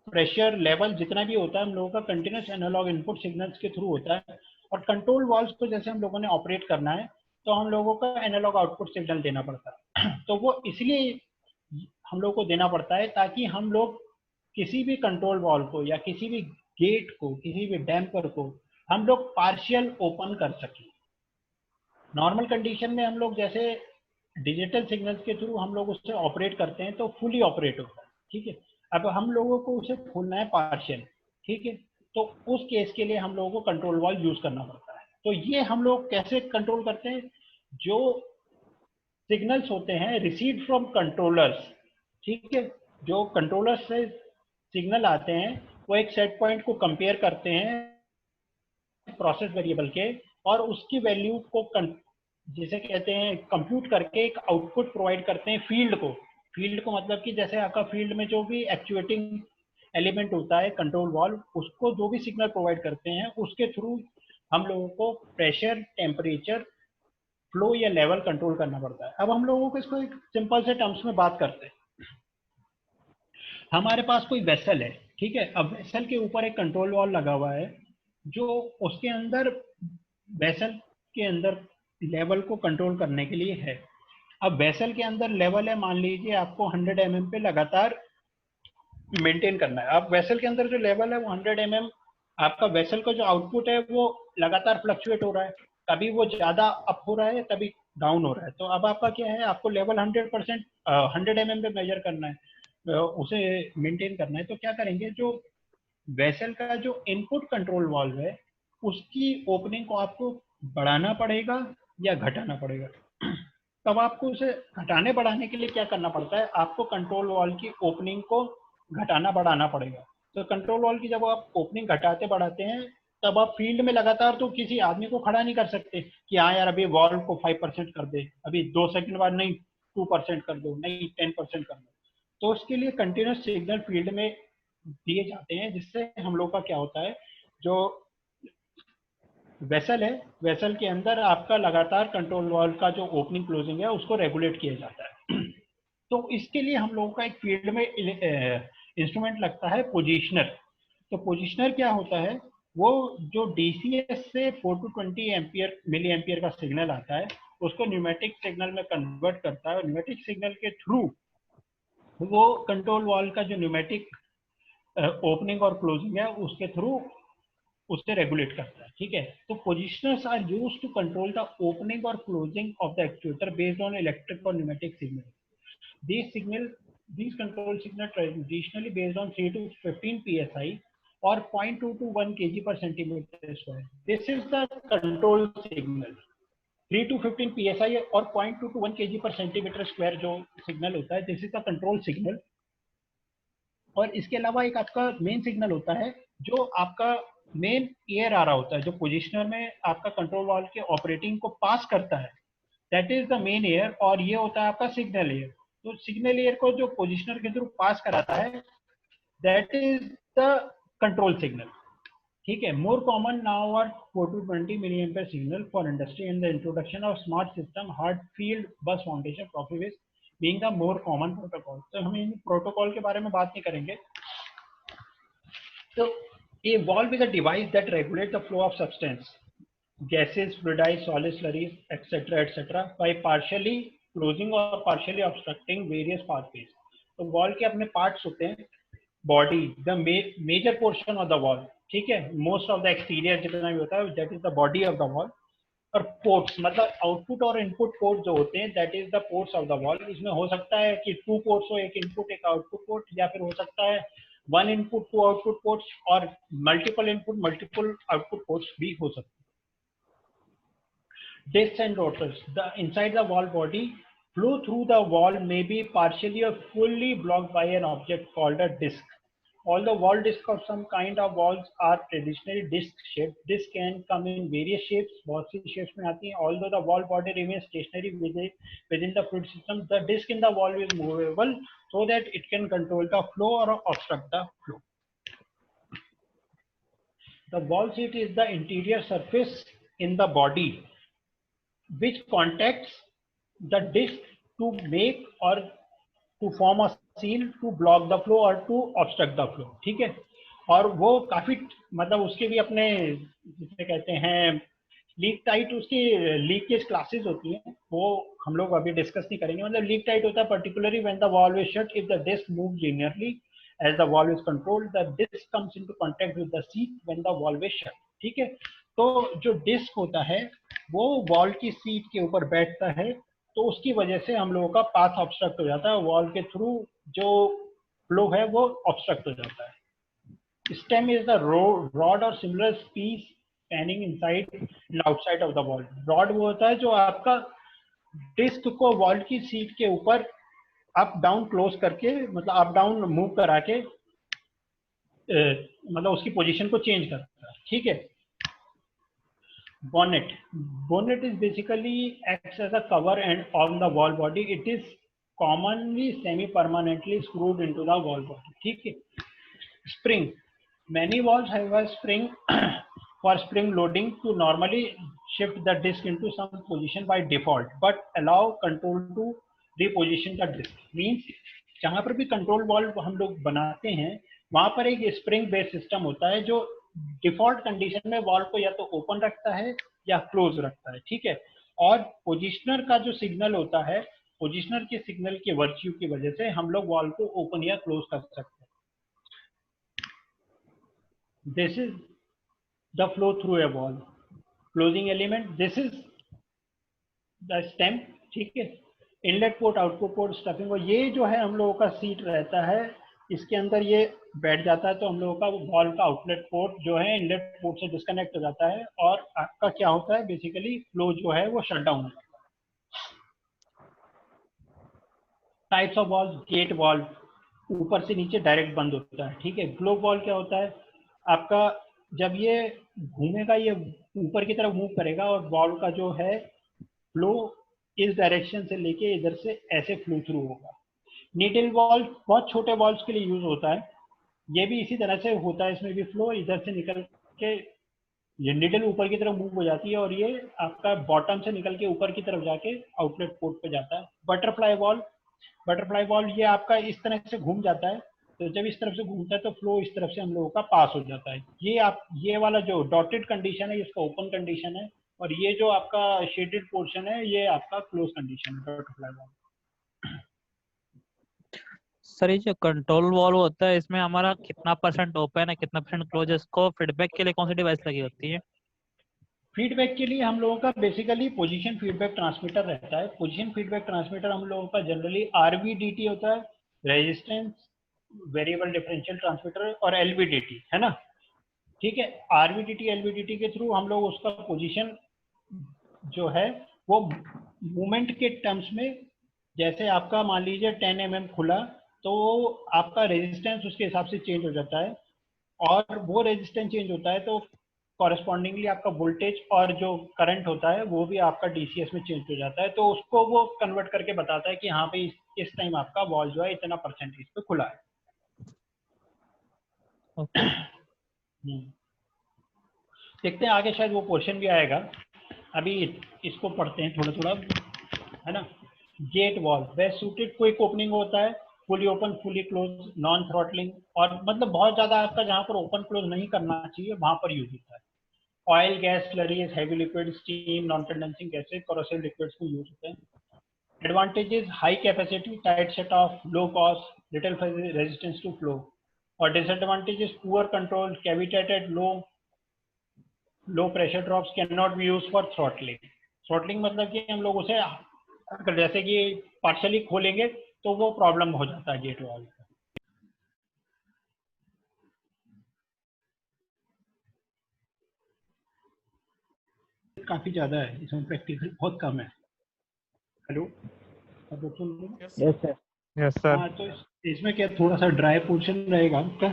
प्रेशर, लेवल जितना भी होता है हम लोगों का कंटिन्यूस एनालॉग इनपुट सिग्नल्स के थ्रू होता है। और कंट्रोल वॉल्व्स को जैसे हम लोगों ने ऑपरेट करना है तो हम लोगों का एनालॉग आउटपुट सिग्नल देना पड़ता है। तो वो इसलिए हम लोग को देना पड़ता है ताकि हम लोग किसी भी कंट्रोल वॉल्व को या किसी भी गेट को, किसी भी डैम्पर को हम लोग पार्शियल ओपन कर सकें। नॉर्मल कंडीशन में हम लोग जैसे डिजिटल सिग्नल्स के थ्रू हम लोग उससे ऑपरेट करते हैं तो फुली ऑपरेट होता है। ठीक है, अब हम लोगों को उसे खोलना है पार्शियल। ठीक है, तो उस केस के लिए हम लोगों को कंट्रोल वॉल्व यूज करना पड़ता है। तो ये हम लोग कैसे कंट्रोल करते हैं? जो सिग्नल्स होते हैं रिसीव्ड फ्रॉम कंट्रोलर्स, ठीक है, जो कंट्रोलर से सिग्नल आते हैं वो एक सेट पॉइंट को कंपेयर करते हैं प्रोसेस वेरिएबल के, और उसकी वैल्यू को जिसे कहते हैं कंप्यूट करके एक आउटपुट प्रोवाइड करते हैं फील्ड को। फील्ड को मतलब कि जैसे आपका फील्ड में जो भी एक्चुएटिंग एलिमेंट होता है कंट्रोल वॉल्व, उसको जो भी सिग्नल प्रोवाइड करते हैं उसके थ्रू हम लोगों को प्रेशर, टेम्परेचर, फ्लो या लेवल कंट्रोल करना पड़ता है। अब हम लोगों को इसको एक सिंपल से टर्म्स में बात करते हैं। हमारे पास कोई वेसल है, ठीक है, अब वेसल के ऊपर एक कंट्रोल वॉल लगा हुआ है जो उसके अंदर वेसल के अंदर लेवल को कंट्रोल करने के लिए है। अब वेसल के अंदर लेवल है, मान लीजिए आपको 100 mm पे लगातार मेंटेन करना है। अब वेसल के अंदर जो लेवल है वो 100 mm, आपका वेसल का जो आउटपुट है वो लगातार फ्लक्चुएट हो रहा है, कभी वो ज्यादा अप हो रहा है कभी डाउन हो रहा है। तो अब आपका क्या है, आपको लेवल 100 mm पे मेजर करना है, उसे मेंटेन करना है। तो क्या करेंगे, जो वेसल का जो इनपुट कंट्रोल वाल्व है उसकी ओपनिंग को आपको बढ़ाना पड़ेगा या घटाना पड़ेगा। तब आपको उसे घटाने बढ़ाने के लिए क्या करना पड़ता है, आपको कंट्रोल वाल्व की ओपनिंग को घटाना बढ़ाना पड़ेगा। तो कंट्रोल वाल्व की जब आप ओपनिंग घटाते बढ़ाते हैं तब आप फील्ड में लगातार तो किसी आदमी को खड़ा नहीं कर सकते कि हाँ यार अभी वाल्व को 5% कर दे, अभी 2 सेकंड बाद नहीं 2% कर दो, नहीं 10% कर दो। तो उसके लिए कंटिन्यूस सिग्नल फील्ड में दिए जाते हैं, जिससे हम लोग का क्या होता है, जो वेसल है वेसल के अंदर आपका लगातार कंट्रोल वाल्व का जो ओपनिंग क्लोजिंग है उसको रेगुलेट किया जाता है। तो इसके लिए हम लोगों का एक फील्ड में इंस्ट्रूमेंट लगता है पोजिशनर। तो पोजिशनर क्या होता है, वो जो डीसीएस से 4 to 20 एम्पियर मिली एम्पियर का सिग्नल आता है उसको न्यूमेटिक सिग्नल में कन्वर्ट करता है, और न्यूमेटिक सिग्नल के थ्रू वो कंट्रोल वाल्व का जो न्यूमेटिक ओपनिंग और क्लोजिंग है उसके थ्रू उससे रेगुलेट करता है, ठीक है। तो positioners are used to control the opening और closing of the actuator based on electric और pneumatic signal. These control signal traditionally based on 3 to 15 psi or 0.2 to 1 kg per centimeter square. This is the control signal. 3 to 15 psi और 0.2 to 1 kg per centimeter square जो सिग्नल होता है, this is the control signal. और इसके अलावा एक आपका मेन सिग्नल होता है जो आपका मेन एयर आ रहा होता है, जो पोजिशनर में आपका कंट्रोल वाल्व के ऑपरेटिंग को पास करता है, that is the main air, और ये होता है आपका सिग्नल एयर। तो सिग्नल एयर को जो पोजिशनर के थ्रू पास कराता है, that is the control signal, ठीक है। More common now are 4 to 20 milliampere signal for industry and the introduction of smart system HART field bus foundation Profibus being the more common protocol. तो हम इन प्रोटोकॉल के बारे में बात नहीं करेंगे। तो a valve is a device that regulates the flow of substance, gases, fluidics, solids, slurries, etc., by partially closing or partially obstructing various pathways. तो valve के अपने parts होते हैं, body, the major portion of the valve, ठीक है, most of the exterior जितना भी होता है, that is the body of the valve, और ports मतलब output और input port जो होते हैं, that is the ports of the valve। इसमें हो सकता है कि 2 ports हो, एक input एक output port, या फिर हो सकता है 1 input 2 output ports और multiple input multiple output ports भी हो सकते हैं। Discs and rotors, the inside the valve body, flow through the valve may be partially or fully blocked by an object called a disc. Although valve discs of some kind of valves are traditionally disc shaped, this can come in various shapes, बहुत सी shapes में आती हैं। Although the valve body remains stationary within the fluid system, the disc in the valve is movable so that it can control the flow or obstruct the flow. The valve seat is the interior surface in the body which contacts the disc to make or to form a seal to block the flow or to obstruct the flow, ठीक है। और वो काफी मतलब उसके भी अपने जिसे कहते हैं लीक टाइट, उसकी लीकेज क्लासेस होती हैं, वो हम लोग अभी डिस्कस नहीं करेंगे। मतलब लीक टाइट होता है particularly when the valve is shut, if the disc move linearly as the valve is controlled, the disc comes into contact with the seat when the valve is shut, ठीक है। तो जो डिस्क होता है वो वॉल्व की सीट के ऊपर बैठता है, तो उसकी वजह से हम लोगों का पाथ ऑब्स्ट्रक्ट हो जाता है, वॉल्व के थ्रू जो फ्लो है वो ऑब्स्ट्रक्ट हो जाता है। स्टेम इज द रॉड और similar piece spanning inside and outside of the valve. Rod वो होता है जो आपका डिस्क को वॉल्व की सीट के ऊपर अप डाउन क्लोज करके, मतलब अप डाउन मूव करा के मतलब उसकी पोजीशन को चेंज करता है, ठीक है। Bonnet is basically acts as a cover and on the valve body. It is commonly semi-permanently screwed into the valve body, ठीक है। Spring, many valves have a spring for spring loading to normally shift the disc into some position by default, but allow control to reposition the disc. Means जहाँ पर भी कंट्रोल वाल्व हम लोग बनाते हैं वहां पर एक स्प्रिंग बेस्ड सिस्टम होता है जो डिफॉल्ट कंडीशन में वाल्व को या तो ओपन रखता है या क्लोज रखता है, ठीक है। और पोजिशनर का जो सिग्नल होता है, पोजिशनर के सिग्नल के वर्च्यू की वजह से हम लोग वाल्व को ओपन या क्लोज कर सकते हैं। This is the flow through a valve. Closing element, this is the stem, ठीक है। Inlet port, output port, stuffing, और ये जो है हम लोगों का सीट रहता है, इसके अंदर ये बैठ जाता है, तो हम लोगों का वाल्व का आउटलेट पोर्ट जो है इनलेट पोर्ट से डिस्कनेक्ट हो जाता है, और आपका क्या होता है बेसिकली फ्लो जो है वो शट डाउन हो जाता है। Types of valve, gate valve ऊपर से नीचे डायरेक्ट बंद होता है, ठीक है। ग्लोब वाल्व क्या होता है आपका, जब ये घूमेगा ये ऊपर की तरफ मूव करेगा और वाल्व का जो है फ्लो इस डायरेक्शन से लेके इधर से ऐसे फ्लो थ्रू होगा। नीडल वाल्व बहुत छोटे वाल्व्स के लिए यूज होता है, ये भी इसी तरह से होता है, इसमें भी फ्लो इधर से निकल के ये नीडल ऊपर की तरफ मूव हो जाती है और ये आपका बॉटम से निकल के ऊपर की तरफ जाके आउटलेट पोर्ट पे जाता है। बटरफ्लाई वाल्व ये आपका इस तरह से घूम जाता है, तो जब इस तरफ से घूमता है तो फ्लो इस तरफ से हम लोगों का पास हो जाता है। ये वाला जो डॉटेड कंडीशन है इसका ओपन कंडीशन है, और ये जो आपका शेडेड पोर्शन है ये आपका क्लोज कंडीशन है बटरफ्लाई वाल्व।
सर ये जो कंट्रोल वॉल्व होता है इसमें हमारा कितना परसेंट ओपन है कितना परसेंट क्लोज है, इसको फीडबैक के लिए कौन सी डिवाइस लगी होती है?
फीडबैक के लिए हम लोगों का बेसिकली पोजीशन फीडबैक ट्रांसमीटर रहता है। पोजीशन फीडबैक ट्रांसमीटर हम लोगों का जनरली आरवीडीटी होता है, रेजिस्टेंस वेरिएबल डिफरेंशियल ट्रांसमीटर, और एलवीडीटी, है ना। ठीक है, आरवीडीटी एलवीडीटी के थ्रू हम लोग उसका पोजीशन जो है वो मूवमेंट के टर्म्स में, जैसे आपका मान लीजिए 10 mm खुला तो आपका रेजिस्टेंस उसके हिसाब से चेंज हो जाता है, और वो रेजिस्टेंस चेंज होता है तो कॉरेस्पॉन्डिंगली आपका वोल्टेज और जो करंट होता है वो भी आपका डीसीएस में चेंज हो जाता है। तो उसको वो कन्वर्ट करके बताता है कि हाँ भाई इस टाइम आपका वॉल जो है इतना परसेंटेज पे खुला है।
ओके।
देखते हैं आगे, शायद वो पोर्शन भी आएगा। अभी इसको पढ़ते हैं थोड़ा थोड़ा, है ना। Gate valve best suited, quick opening होता है, fully open fully close, non throttling, और मतलब बहुत ज्यादा आपका जहाँ पर ओपन क्लोज नहीं करना चाहिए वहां पर यूज होता है। Oil gas slurries, heavy liquid, steam, non condensing gases, corrosive liquids को यूज होते हैं। Advantages high capacity, tight set off, low cost, little resistance to flow. और disadvantages poor control, cavitated, low pressure drops, can not be use for throttling. Throttling मतलब कि हम लोग उसे अगर जैसे कि पार्शियली खोलेंगे तो वो प्रॉब्लम हो जाता है गेट वॉल का। काफी ज्यादा है इसमें, प्रैक्टिकल बहुत कम है। हेलो, अब लोग सुन रहे हैं?
Yes sir.
Yes sir.
हाँ, तो इसमें क्या थोड़ा सा ड्राई पोर्शन रहेगा आपका।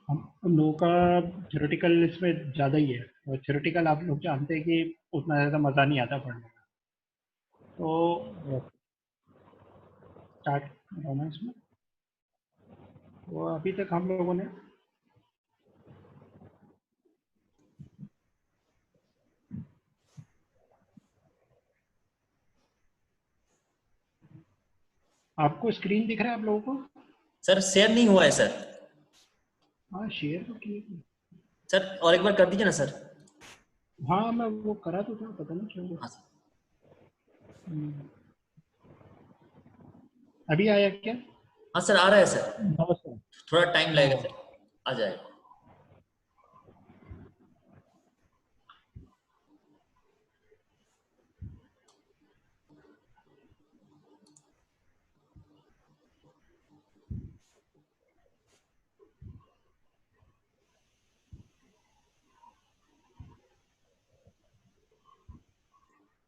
हम लोगों का थ्योरेटिकल इसमें ज़्यादा ही है, और थ्योरेटिकल आप लोग जानते हैं कि उतना ज़्यादा मज़ा नहीं आता पढ़ने का। तो स्टार्ट करना इसमें। तो अभी तक हम लोगों ने आपको स्क्रीन दिख रहा है आप लोगों को?
सर शेयर नहीं हुआ है सर।
हाँ, शेयर तो किया।
सर और एक बार कर दीजिए ना सर।
हाँ, मैं वो करा तो था, पता नहीं क्यों।
हाँ सर।
अभी आया क्या?
हाँ सर आ रहा है सर,
नो सर।
थोड़ा टाइम लगेगा सर, आ जाएगा।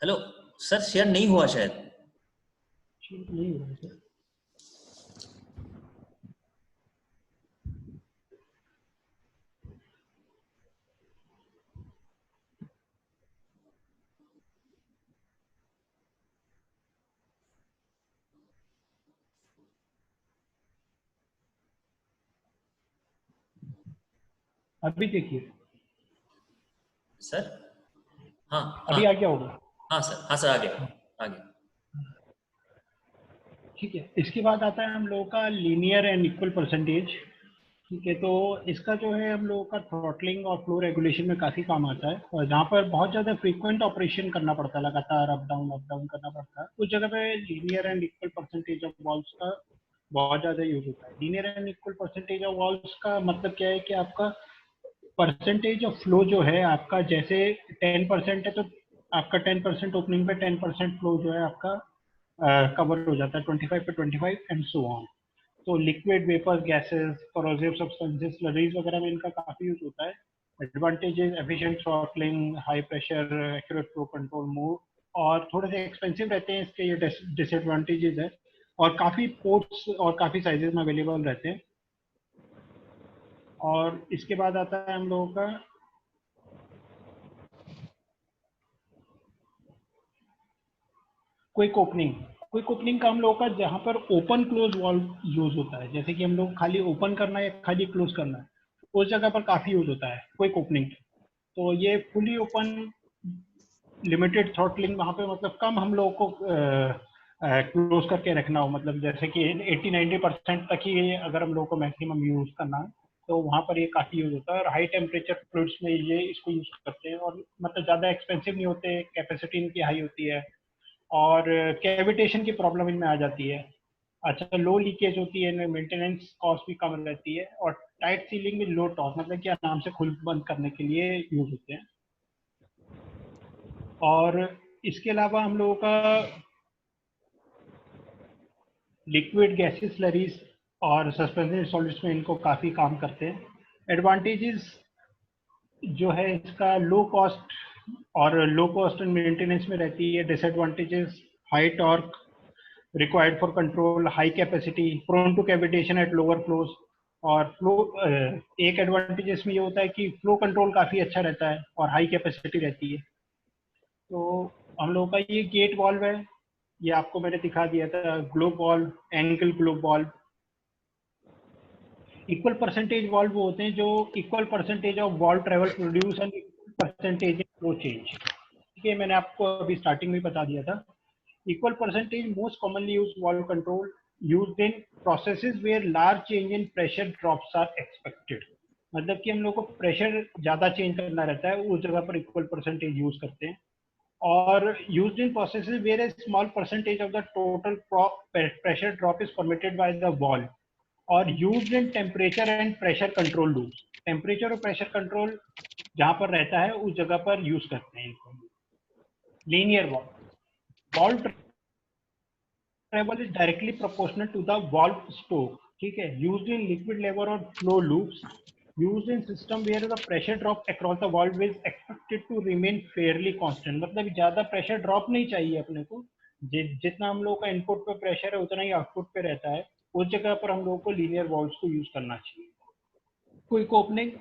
हेलो सर, शेयर नहीं हुआ शायद।
शेयर नहीं हो रहा है। अभी देखिए,
सर हाँ
अभी
हाँ
आ गया होगा।
हाँ सर, हाँ सर आ गया, आ गया।
ठीक है, इसके बाद आता है हम लोगों का लीनियर एंड इक्वल परसेंटेज। ठीक है, तो इसका जो है हम लोगों का थ्रॉटलिंग और फ्लो रेगुलेशन में काफ़ी काम आता है, और जहाँ पर बहुत ज़्यादा फ्रीक्वेंट ऑपरेशन करना पड़ता है, लगातार अप डाउन करना पड़ता है, उस जगह पे linear and equal percentage of valves का बहुत ज़्यादा यूज होता है। Linear and equal percentage of valves का मतलब क्या है कि आपका परसेंटेज ऑफ फ्लो जो है आपका, जैसे 10% है तो आपका 10% ओपनिंग पे 10% फ्लो जो है आपका कवर हो जाता है, 25 पे 25 एंड सो ऑन। तो liquid, vapour, gases, corrosive substances, slurries वगैरह में इनका काफी यूज होता है। Advantages efficient throttling, high pressure, accurate flow control mode, और थोड़े से एक्सपेंसिव रहते हैं इसके ये डिसएडवांटेजेस है, और काफी पोर्ट्स और काफी साइजेस में अवेलेबल रहते हैं। और इसके बाद आता है हम लोगों का क्विक ओपनिंग। क्विक ओपनिंग का हम लोगों का जहाँ पर ओपन क्लोज वॉल्व यूज होता है, जैसे कि हम लोग खाली ओपन करना है या खाली क्लोज करना है, उस जगह पर काफी यूज होता है क्विक ओपनिंग। तो ये फुली ओपन लिमिटेड थ्रॉटलिंग, वहाँ पे मतलब कम हम लोगों को क्लोज करके रखना हो, मतलब जैसे कि 80-90% तक ही अगर हम लोगों को मैक्सिमम यूज करना है तो वहाँ पर ये काफी यूज होता है। और हाई टेम्परेचर फ्लूइड्स में ये इसको यूज करते हैं, और मतलब ज्यादा एक्सपेंसिव नहीं होते, कैपेसिटी इनकी हाई होती है, और कैविटेशन की प्रॉब्लम इनमें आ जाती है। अच्छा, लो लीकेज होती है, मेंटेनेंस कॉस्ट भी कम रहती है, और टाइट सीलिंग में लो टॉर्क, मतलब कि आराम से खुल बंद करने के लिए यूज होते हैं। और इसके अलावा हम लोगों का लिक्विड गैसेस स्लरीज और सस्पेंशन सॉलिड्स में इनको काफ़ी काम करते हैं। एडवांटेजेस जो है इसका लो कॉस्ट और लो कॉस्ट एंड मेंटेनेंस में रहती है। Disadvantages high torque required for control, high capacity, prone to cavitation at lower flows. और फ्लो एक एडवांटेज इसमें ये होता है कि फ्लो कंट्रोल काफ़ी अच्छा रहता है और हाई कैपेसिटी रहती है। तो हम लोगों का ये गेट वॉल्व है, ये आपको मैंने दिखा दिया था, globe valve, angle globe valve. Equal percentage valve वो होते हैं जो equal percentage of valve travel produce and percentage in flow change. ठीक है, मैंने आपको अभी स्टार्टिंग में बता दिया था। Equal percentage most commonly use valve control used in processes where large change in pressure drops are expected. मतलब कि हम लोग को प्रेशर ज्यादा चेंज करना रहता है, उस जगह पर इक्वल परसेंटेज यूज करते हैं। और used in processes where a small percentage of the total pressure drop is permitted by the valve, और used in temperature and pressure control loops। Temperature और प्रेशर कंट्रोल जहां पर रहता है उस जगह पर यूज करते हैं इसको। Linear valve travel is directly proportional to the valve stroke. ठीक है, यूज्ड इन लिक्विड लेवल और flow loops, used in system where the pressure drop across the valve is expected to remain fairly constant। मतलब ज्यादा प्रेशर ड्रॉप नहीं चाहिए अपने को, जितना हम लोग का इनपुट पे प्रेशर है उतना ही आउटपुट पे रहता है, उस जगह पर हम लोग को लीनियर वॉल्व्स को यूज करना चाहिए। क्विक ओपनिंग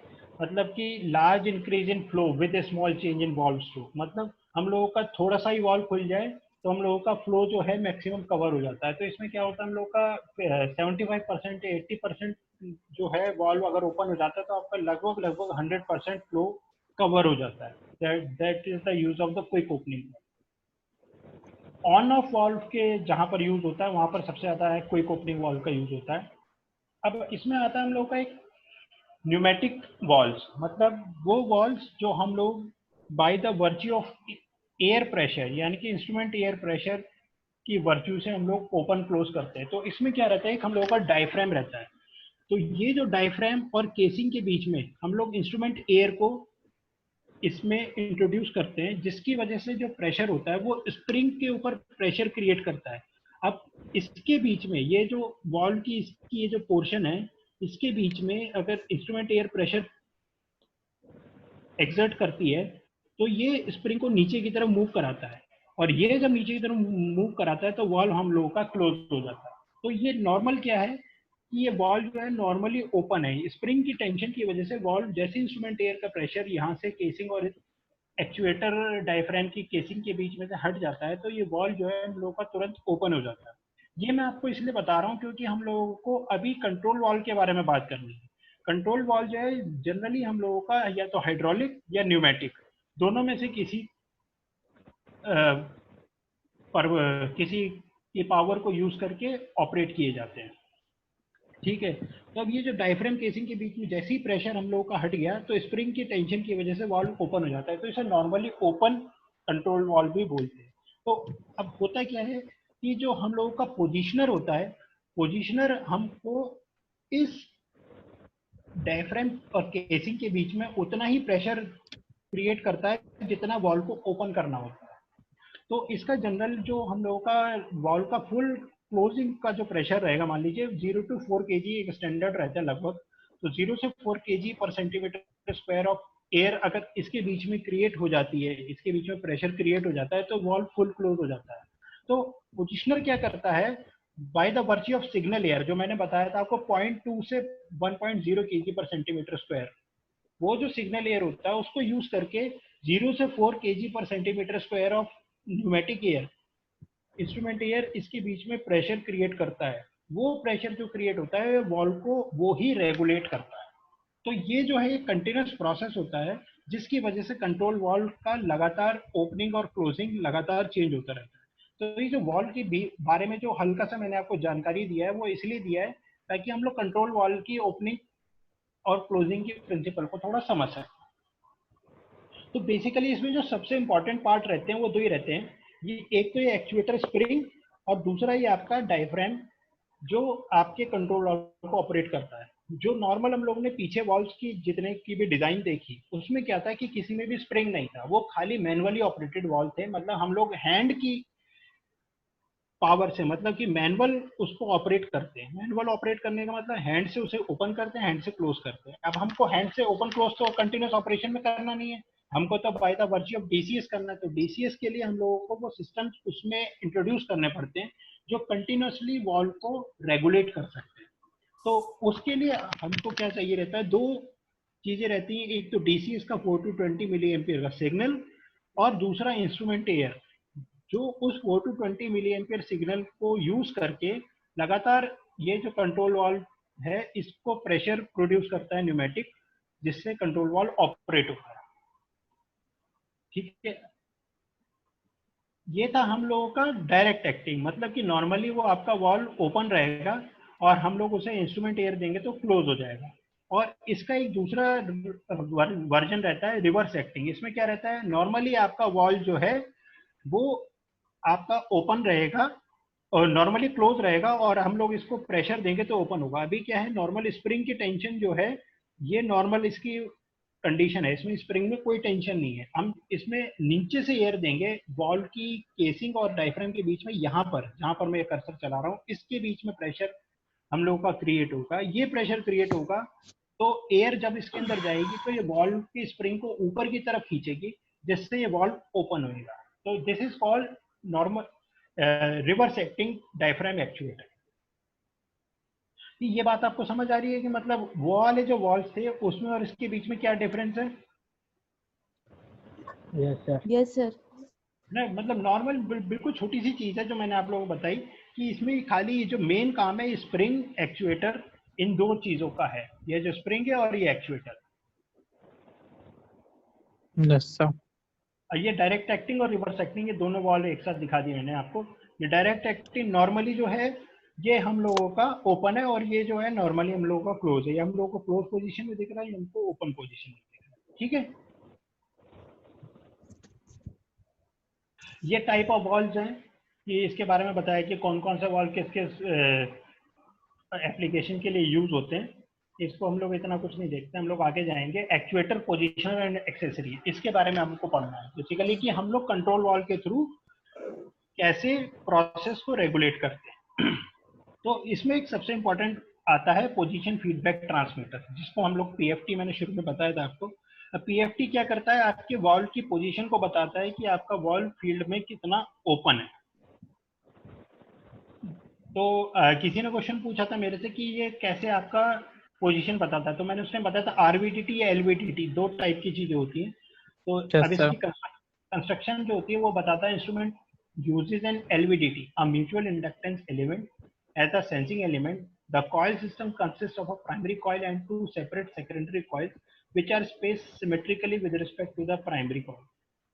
मतलब कि large increase in flow with A small change in valve stroke. मतलब हम लोगों का थोड़ा सा ही वॉल्व खुल जाए तो हम लोगों का फ्लो जो है मैक्सिमम कवर हो जाता है। तो इसमें क्या होता है, हम लोग का 75% 80% जो है वॉल्व अगर ओपन हो जाता है तो आपका लगभग 100% फ्लो कवर हो जाता है। That is the use of the quick opening. On off valve के जहां पर यूज होता है वहां पर सबसे ज्यादा है क्विक ओपनिंग वॉल्व का यूज होता है। अब इसमें आता है हम लोग का एक न्यूमेटिक वॉल्व्स, मतलब वो वॉल्व्स जो हम लोग by the virtue of air pressure, यानी कि इंस्ट्रूमेंट एयर प्रेशर की वर्च्यू से हम लोग ओपन क्लोज करते हैं। तो इसमें क्या रहता है, हम लोगों का डायफ्राम रहता है। तो ये जो डायफ्राम और केसिंग के बीच में हम लोग इंस्ट्रूमेंट एयर को इसमें इंट्रोड्यूस करते हैं, जिसकी वजह से जो प्रेशर होता है वो स्प्रिंग के ऊपर प्रेशर क्रिएट करता है। अब इसके बीच में ये जो वॉल्व की इसकी ये जो पोर्शन है, इसके बीच में अगर इंस्ट्रूमेंट एयर प्रेशर एक्सर्ट करती है तो ये स्प्रिंग को नीचे की तरफ मूव कराता है, और ये जब नीचे की तरफ मूव कराता है तो वॉल्व हम लोगों का क्लोज हो जाता है। तो ये नॉर्मल क्या है कि ये वॉल्व जो है नॉर्मली ओपन है। स्प्रिंग की टेंशन की वजह से वॉल्व जैसे इंस्ट्रूमेंट एयर का प्रेशर यहाँ से केसिंग और एक्चुएटर डायफ्राम की केसिंग के बीच में से हट जाता है तो ये वॉल्व जो है हम लोगों का तुरंत ओपन हो जाता है। ये मैं आपको इसलिए बता रहा हूँ क्योंकि हम लोगों को अभी कंट्रोल वॉल्व के बारे में बात करनी है। कंट्रोल वॉल्व जो है जनरली हम लोगों का या तो हाइड्रोलिक या न्यूमेटिक, दोनों में से किसी पर किसी की पावर को यूज करके ऑपरेट किए जाते हैं। ठीक है, तो अब ये जो डायफ्राम केसिंग के बीच में जैसे ही प्रेशर हम लोगों का हट गया तो स्प्रिंग की टेंशन की वजह से वॉल्व ओपन हो जाता है, तो इसे नॉर्मली ओपन कंट्रोल वॉल्व भी बोलते हैं। तो अब होता क्या है कि जो हम लोगों का पोजिशनर होता है, पोजिशनर हमको इस डायफ्राम और केसिंग के बीच में उतना ही प्रेशर क्रिएट करता है जितना वॉल्व को ओपन करना होता है। तो इसका जनरल जो हम लोगों का वॉल्व का फुल क्लोजिंग का जो प्रेशर रहेगा, मान लीजिए 0 to 4 kg एक स्टैंडर्ड रहता है लगभग, तो 0 से 4 kg पर सेंटीमीटर स्क्वायर ऑफ एयर अगर इसके बीच में क्रिएट हो जाती है, इसके बीच में प्रेशर क्रिएट हो जाता है तो वॉल्व फुल क्लोज हो जाता है। तो पोजिशनर क्या करता है, by the virtue of signal air, जो मैंने बताया था आपको 0.2 से 1.0 kg पर सेंटीमीटर स्क्वायर, वो जो सिग्नल एयर होता है उसको यूज करके 0 से 4 kg पर centimetre square of pneumatic air, instrument air, इसके बीच में प्रेशर क्रिएट करता है। वो प्रेशर जो क्रिएट होता है वॉल्व को वो ही रेगुलेट करता है। तो ये जो है एक कंटिन्यूस प्रोसेस होता है जिसकी वजह से कंट्रोल वॉल्व का लगातार ओपनिंग और क्लोजिंग लगातार चेंज होता रहता है। तो ये जो वॉल्व के बारे में जो हल्का सा मैंने आपको जानकारी दिया है वो इसलिए दिया है ताकि हम लोग कंट्रोल वॉल्व की ओपनिंग और क्लोजिंग के प्रिंसिपल को थोड़ा समझ सकें। तो बेसिकली इसमें जो सबसे इंपॉर्टेंट पार्ट रहते हैं वो दो ही रहते हैं, ये एक तो ये एक्चुएटर स्प्रिंग और दूसरा ये आपका डायफ्राम जो आपके कंट्रोल वाल्व को ऑपरेट करता है। जो नॉर्मल हम लोगों ने पीछे वाल्व्स की जितने की भी डिजाइन देखी, उसमें क्या था कि किसी में भी स्प्रिंग नहीं था, वो खाली मैनुअली ऑपरेटेड वाल्व थे। मतलब हम लोग हैंड की पावर से, मतलब कि मैनुअल उसको ऑपरेट करते हैं। मैनुअल ऑपरेट करने का मतलब हैंड से उसे ओपन करते हैं, हैंड से क्लोज करते हैं। अब हमको हैंड से ओपन क्लोज तो कंटिन्यूस ऑपरेशन में करना नहीं है, हमको तो by the virtue of DCS करना है। तो डीसीएस के लिए हम लोगों को वो सिस्टम उसमें इंट्रोड्यूस करने पड़ते हैं जो कंटिन्यूसली वॉल्व को रेगुलेट कर सकते हैं। तो उसके लिए हमको क्या चाहिए रहता है, दो चीजें रहती हैं। एक तो डीसीएस का 4 to 20 मिली एम्पियर का सिग्नल, और दूसरा इंस्ट्रूमेंट एयर, जो उस 4 to 20 मिली एम्पियर सिग्नल को यूज करके लगातार ये जो कंट्रोल वाल्व है इसको प्रेशर प्रोड्यूस करता है न्यूमेटिक, जिससे कंट्रोल वाल्व ऑपरेट होता है। ठीक है, ये था हम लोगों का डायरेक्ट एक्टिंग, मतलब कि नॉर्मली वो आपका वाल्व ओपन रहेगा और हम लोग उसे इंस्ट्रूमेंट एयर देंगे तो क्लोज हो जाएगा। और इसका एक दूसरा वर्जन रहता है रिवर्स एक्टिंग। इसमें क्या रहता है, नॉर्मली आपका वाल्व जो है वो आपका ओपन रहेगा और नॉर्मली क्लोज रहेगा, और हम लोग इसको प्रेशर देंगे तो ओपन होगा। अभी क्या है, नॉर्मल स्प्रिंग की टेंशन जो है, ये नॉर्मल इसकी कंडीशन है, इसमें स्प्रिंग में कोई टेंशन नहीं है। हम इसमें नीचे से एयर देंगे वॉल्व की केसिंग और डायफ्राम के बीच में, यहाँ पर जहां पर मैं कर्सर चला रहा हूँ इसके बीच में प्रेशर हम लोगों का क्रिएट होगा। ये प्रेशर क्रिएट होगा तो एयर जब इसके अंदर जाएगी तो ये वॉल्व की स्प्रिंग को ऊपर की तरफ खींचेगी, जिससे ये वॉल्व ओपन होएगा। तो this is called normal reverse acting diaphragm actuator. ये बात आपको समझ आ रही है कि मतलब वो वाले जो वॉल्व थे उसमें और इसके बीच में क्या डिफरेंस है?
Yes sir.
Yes sir.
ना मतलब नॉर्मल बिल्कुल छोटी सी चीज है जो मैंने आप लोगों को बताई कि इसमें खाली जो मेन काम है स्प्रिंग एक्चुएटर, इन दो चीजों का है, ये जो स्प्रिंग है और ये एक्चुएटर।
Yes sir.
ये डायरेक्ट एक्टिंग और रिवर्स एक्टिंग ये दोनों वॉल्व एक साथ दिखा दिए मैंने आपको। ये डायरेक्ट एक्टिंग नॉर्मली जो है ये हम लोगों का ओपन है, और ये जो है नॉर्मली हम लोगों का क्लोज है। ये हम लोगों को क्लोज पोजीशन में दिख रहा है, ये हमको ओपन पोजीशन में दिख रहा है। ठीक है, ये टाइप ऑफ वॉल्व्स हैं, कि इसके बारे में बताया कि कौन कौन से वॉल्व किस किस एप्लीकेशन के लिए यूज होते हैं। इसको हम लोग इतना कुछ नहीं देखते, हम लोग आगे जाएंगे। एक्चुएटर पोजीशनर एंड एक्सेसरी, इसके बारे में हमको पढ़ना है बेसिकली कि हम लोग कंट्रोल वॉल्व के थ्रू कैसे प्रोसेस को रेगुलेट करते हैं। तो इसमें एक सबसे इंपॉर्टेंट आता है पोजीशन फीडबैक ट्रांसमीटर, जिसको हम लोग पीएफटी, मैंने शुरू में बताया था आपको। पीएफटी क्या करता है, आपके वॉल्व की पोजीशन को बताता है कि आपका वॉल्व फील्ड में कितना ओपन है। तो किसी ने क्वेश्चन पूछा था मेरे से कि ये कैसे आपका पोजीशन बताता है, तो मैंने उसमें बताया था आरवीडीटी या एलवीडीटी, दो टाइप की चीजें होती हैं। तो अब इसकी कंस्ट्रक्शन जो होती है वो बताता है instrument uses an LVDT, a mutual inductance element, as a sensing element. The coil system consists of a primary coil and two separate secondary coils, which are spaced symmetrically with respect to the primary coil.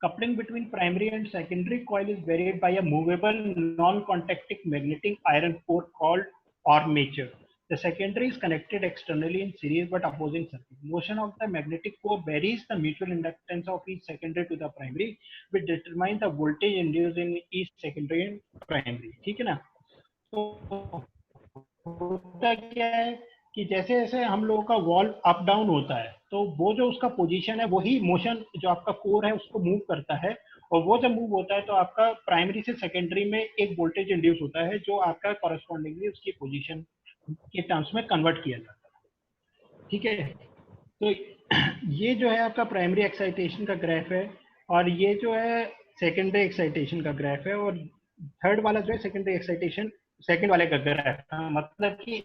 Coupling between primary and secondary coil is varied by a movable non-contacting magnetic iron core called armature. The secondary is connected externally in series but opposing circuit. Motion of the magnetic core varies the mutual inductance of each secondary to the primary, which determines the voltage induced in each secondary and primary. ठीक है ना? तो होता क्या है कि जैसे जैसे हम लोगों का वॉल्व अप डाउन होता है, तो वो जो उसका पोजीशन है वही मोशन जो आपका कोर है उसको मूव करता है, और वो जब मूव होता है तो आपका प्राइमरी से सेकेंडरी में एक वोल्टेज इंड्यूस होता है जो आपका कॉरेस्पॉन्डिंगली उसकी पोजीशन के टर्म्स में कन्वर्ट किया जाता है। ठीक है, तो ये जो है आपका प्राइमरी एक्साइटेशन का ग्राफ है, और ये जो है सेकेंडरी एक्साइटेशन का ग्राफ है, और थर्ड वाला जो है सेकेंडरी एक्साइटेशन सेकेंड वाले का ग्राफ है। मतलब कि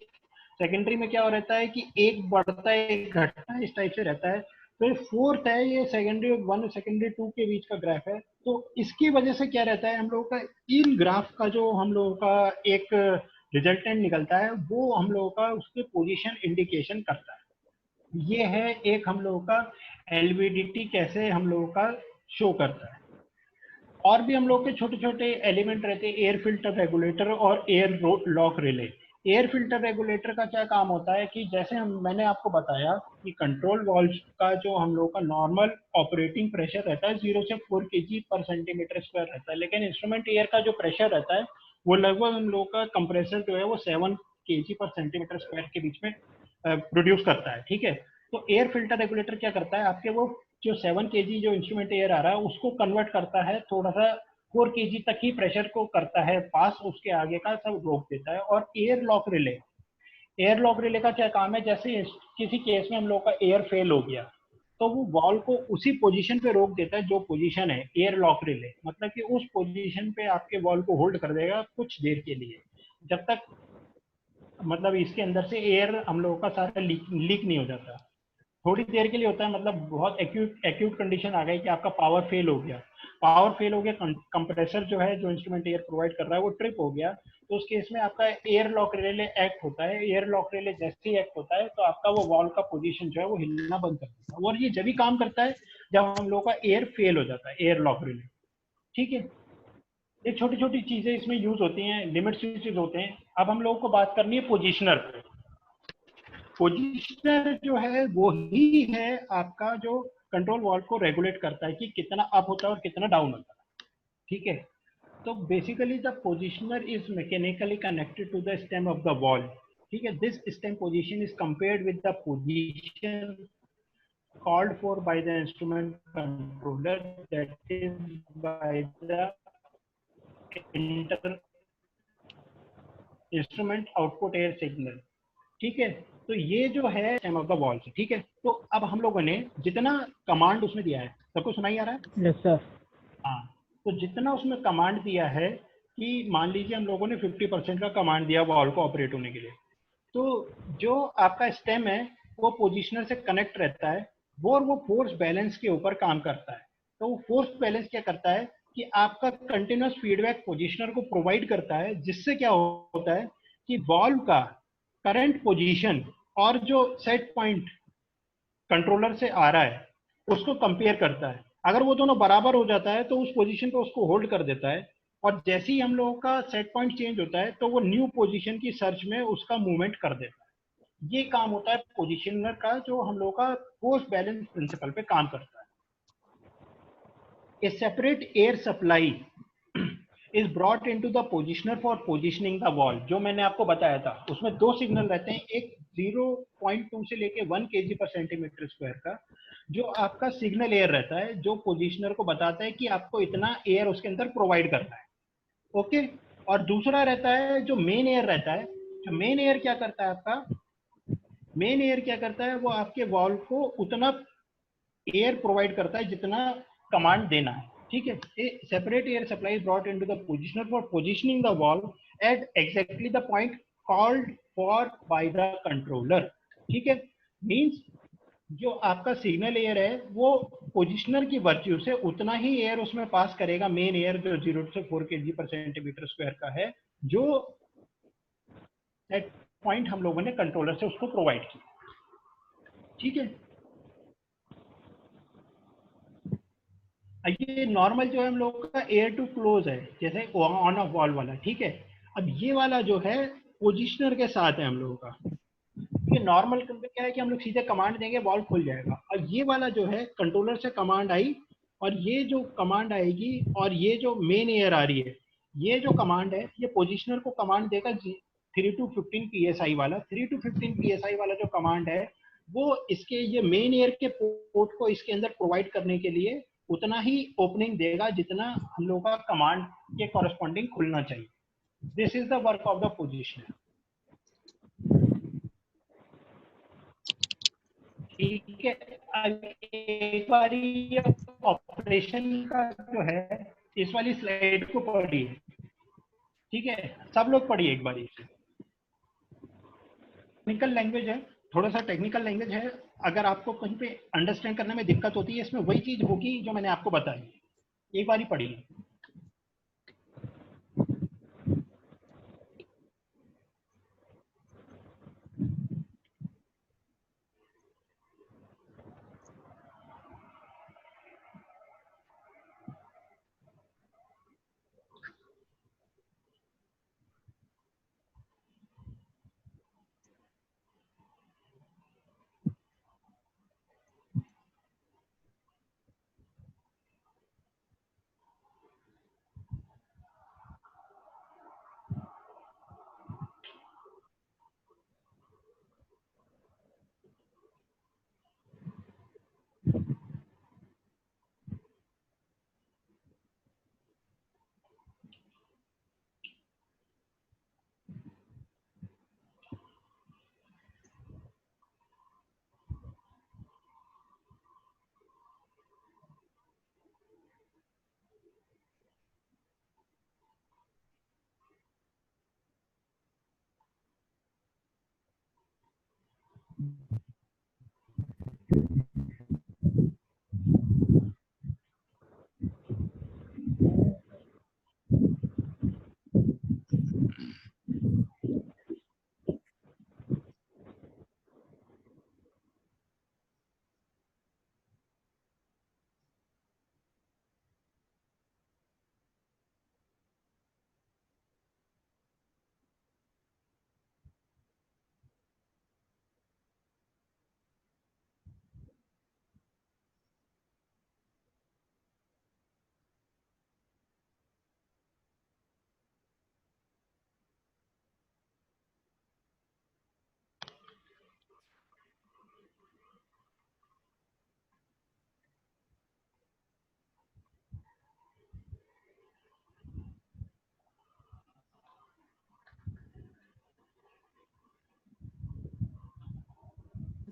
सेकेंडरी में क्या हो रहता है कि एक बढ़ता है एक घटता है, इस टाइप से रहता है। तो फोर्थ है ये सेकेंडरी 1 और सेकेंडरी 2 के बीच का ग्राफ है। तो इसकी वजह से क्या रहता है, हम लोगों का इन ग्राफ का जो हम लोगों का एक रिजल्टेंट निकलता है वो हम लोगों का उसके पोजीशन इंडिकेशन करता है। ये है एक हम लोगों का एलवीडीटी कैसे हम लोगों का शो करता है। और भी हम लोग के छोटे छोटे एलिमेंट रहते हैं, एयर फिल्टर रेगुलेटर और air lock relay. Air filter regulator का क्या काम होता है कि जैसे मैंने आपको बताया कि कंट्रोल वॉल्व का जो हम लोग का नॉर्मल ऑपरेटिंग प्रेशर रहता है 0 से 4 kg पर सेंटीमीटर स्क्वायर रहता है, लेकिन इंस्ट्रूमेंट एयर का जो प्रेशर रहता है वो लगभग हम लोग का कंप्रेसर जो है वो 7 kg पर सेंटीमीटर स्क्वायर के बीच में प्रोड्यूस करता है, ठीक है। तो एयर फिल्टर रेगुलेटर क्या करता है, आपके वो जो 7 kg जो इंस्ट्रूमेंट एयर आ रहा है उसको कन्वर्ट करता है, थोड़ा सा 4 kg तक ही प्रेशर को करता है पास, उसके आगे का सब रोक देता है। और एयर लॉक रिले का क्या काम है, जैसे किसी केस में हम लोग का एयर फेल हो गया तो वो वॉल को उसी पोजीशन पे रोक देता है जो पोजीशन है एयर लॉक रिले, मतलब कि उस पोजीशन पे आपके वॉल को होल्ड कर देगा कुछ देर के लिए, जब तक मतलब इसके अंदर से एयर हम लोगों का सारा लीक नहीं हो जाता। थोड़ी देर के लिए होता है, मतलब बहुत एक्यूट कंडीशन आ गई कि आपका पावर फेल हो गया, कंप्रेसर जो है, जो इंस्ट्रूमेंट एयर प्रोवाइड कर रहा है वो ट्रिप हो गया, तो उस केस में आपका एयर लॉक रिले एक्ट होता है। एयर लॉक रिले जैसे ही एक्ट होता है तो आपका वो वॉल का पोजीशन जो है वो हिलना बंद कर देता है, और ये जब भी काम करता है जब हम लोग का एयर फेल हो जाता है, एयर लॉक रिले, ठीक है। ये छोटी छोटी चीजें इसमें यूज होती हैं, लिमिट स्विचेस होते हैं। अब हम लोगों को बात करनी है पोजिशनर पे। पोजिशनर जो है वो ही है आपका जो कंट्रोल वॉल्व को रेगुलेट करता है कि कितना अप होता है और कितना डाउन होता है, ठीक है। तो basically the positioner is mechanically connected to the stem of the valve, ठीक है। This stem position is compared with the position called for by the instrument controller, that is by the instrument output air signal, ठीक है। तो ये जो है स्टेम ऑफ द वॉल, ठीक है। तो अब हम लोगों ने जितना कमांड उसमें दिया है, सबको सुनाई आ रहा है?
Yes sir.
हाँ, तो जितना उसमें कमांड दिया है कि मान लीजिए हम लोगों ने 50% का कमांड दिया वॉल को ऑपरेट होने के लिए, तो जो आपका स्टेम है वो पोजिशनर से कनेक्ट रहता है, वो फोर्स बैलेंस के ऊपर काम करता है। तो वो फोर्स बैलेंस क्या करता है कि आपका कंटिन्यूस फीडबैक पोजिशनर को प्रोवाइड करता है, जिससे क्या होता है कि वॉल्व का करंट पोजीशन और जो सेट पॉइंट कंट्रोलर से आ रहा है उसको कंपेयर करता है। अगर वो दोनों बराबर हो जाता है तो उस पोजीशन पे उसको होल्ड कर देता है, और जैसे ही हम लोगों का सेट पॉइंट चेंज होता है तो वो न्यू पोजीशन की सर्च में उसका मूवमेंट कर देता है। ये काम होता है पोजीशनर का, जो हम लोगों का फोर्स बैलेंस प्रिंसिपल पे काम करता है। A separate air supply is brought into the positioner for positioning the wall। जो मैंने आपको बताया था उसमें दो सिग्नल रहते हैं, एक 0.2 से लेके 1 kg पर सेंटीमीटर स्क्वायर का जो आपका सिग्नल एयर रहता है, जो पोजिशनर को बताता है कि आपको इतना एयर उसके अंदर प्रोवाइड करना है, ओके। और दूसरा रहता है जो मेन एयर रहता है। जो मेन एयर क्या करता है, आपका मेन एयर क्या करता है, वो आपके वॉल को उतना एयर प्रोवाइड करता है जितना कमांड देना है, ठीक है। Separate air supply brought into the positioner for positioning the valve at exactly the point called for by the controller, ठीक है। मींस जो आपका सिग्नल एयर है वो पोजिशनर की वर्च्यू से उतना ही एयर उसमें पास करेगा, मेन एयर जो 0 से 4 kg पर सेंटीमीटर स्क्वायर का है, जो सेट पॉइंट हम लोगों ने कंट्रोलर से उसको प्रोवाइड किया, ठीक है। ये नॉर्मल जो है हम लोग का एयर टू क्लोज है, जैसे ऑन ऑफ वॉल्व वाला, ठीक है। अब ये वाला जो है पोजिशनर के साथ है हम लोगों का। ये नॉर्मल क्या है कि हम लोग सीधे कमांड देंगे वॉल्व खुल जाएगा, और ये वाला जो है कंट्रोलर से कमांड आई, और ये जो कमांड आएगी और ये जो मेन एयर आ रही है, ये जो कमांड है ये पोजिशनर को कमांड देगा 3 to 15 psi वाला। 3 to 15 psi वाला जो कमांड है वो इसके ये मेन एयर के पोर्ट को इसके अंदर प्रोवाइड करने के लिए उतना ही ओपनिंग देगा जितना हम लोग का कमांड के कॉरेस्पॉन्डिंग खुलना चाहिए। This is the work of the positioner, ठीक है। अब एक बार ये ऑपरेशन का जो है इस वाली स्लाइड को पढ़िए, ठीक है। सब लोग पढ़िए एक बार इसे। टेक्निकल लैंग्वेज है, थोड़ा सा टेक्निकल लैंग्वेज है, अगर आपको कहीं पे अंडरस्टैंड करने में दिक्कत होती है इसमें वही चीज होगी जो मैंने आपको बताई, एक बार ही पढ़िए।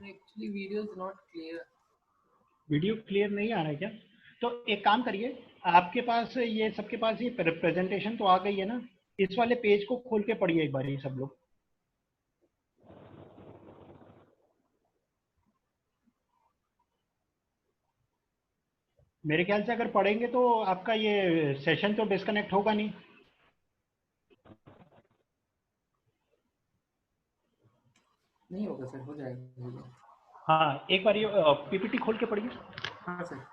Actually, video is not clear.
Video clear नहीं आ रहा है क्या? तो एक काम करिए, आपके पास ये सबके पास ये प्रेजेंटेशन तो आ गई है ना, इस वाले पेज को खोल के पढ़िए एक बार ये सब लोग। मेरे ख्याल से अगर पढ़ेंगे तो आपका ये सेशन तो डिस्कनेक्ट होगा नहीं।
नहीं होगा सर, हो जाएगा।
हाँ, एक बार ये पीपीटी खोल के पढ़िए।
हाँ सर।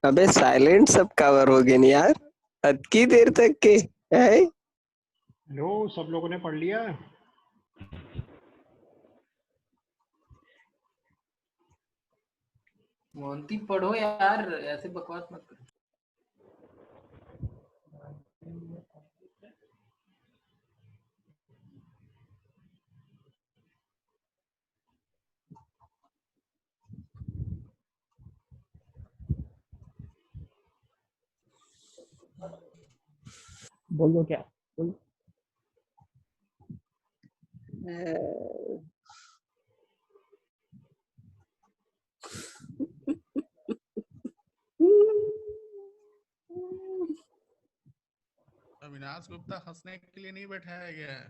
अबे साइलेंट सब कवर हो गए नहीं यार, अतकी देर तक के है।
लो, सब लोगों ने पढ़ लिया।
मोंटी पढ़ो यार, ऐसे बकवास मत करो।
बोलो क्या बोल।
विकास गुप्ता हंसने के लिए नहीं बैठाया गया है।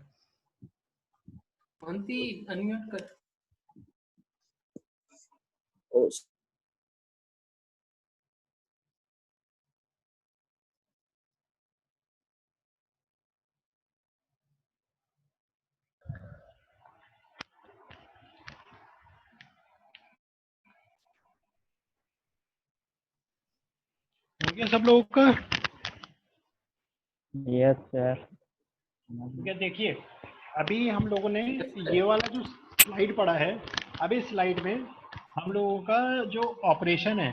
मोहंती अनम्यूट कर।
हो गया सब लोगों का?
Yes sir.
ठीक है, देखिए अभी हम लोगों ने ये वाला जो स्लाइड पढ़ा है, अभी इस स्लाइड में हम लोगों का जो ऑपरेशन है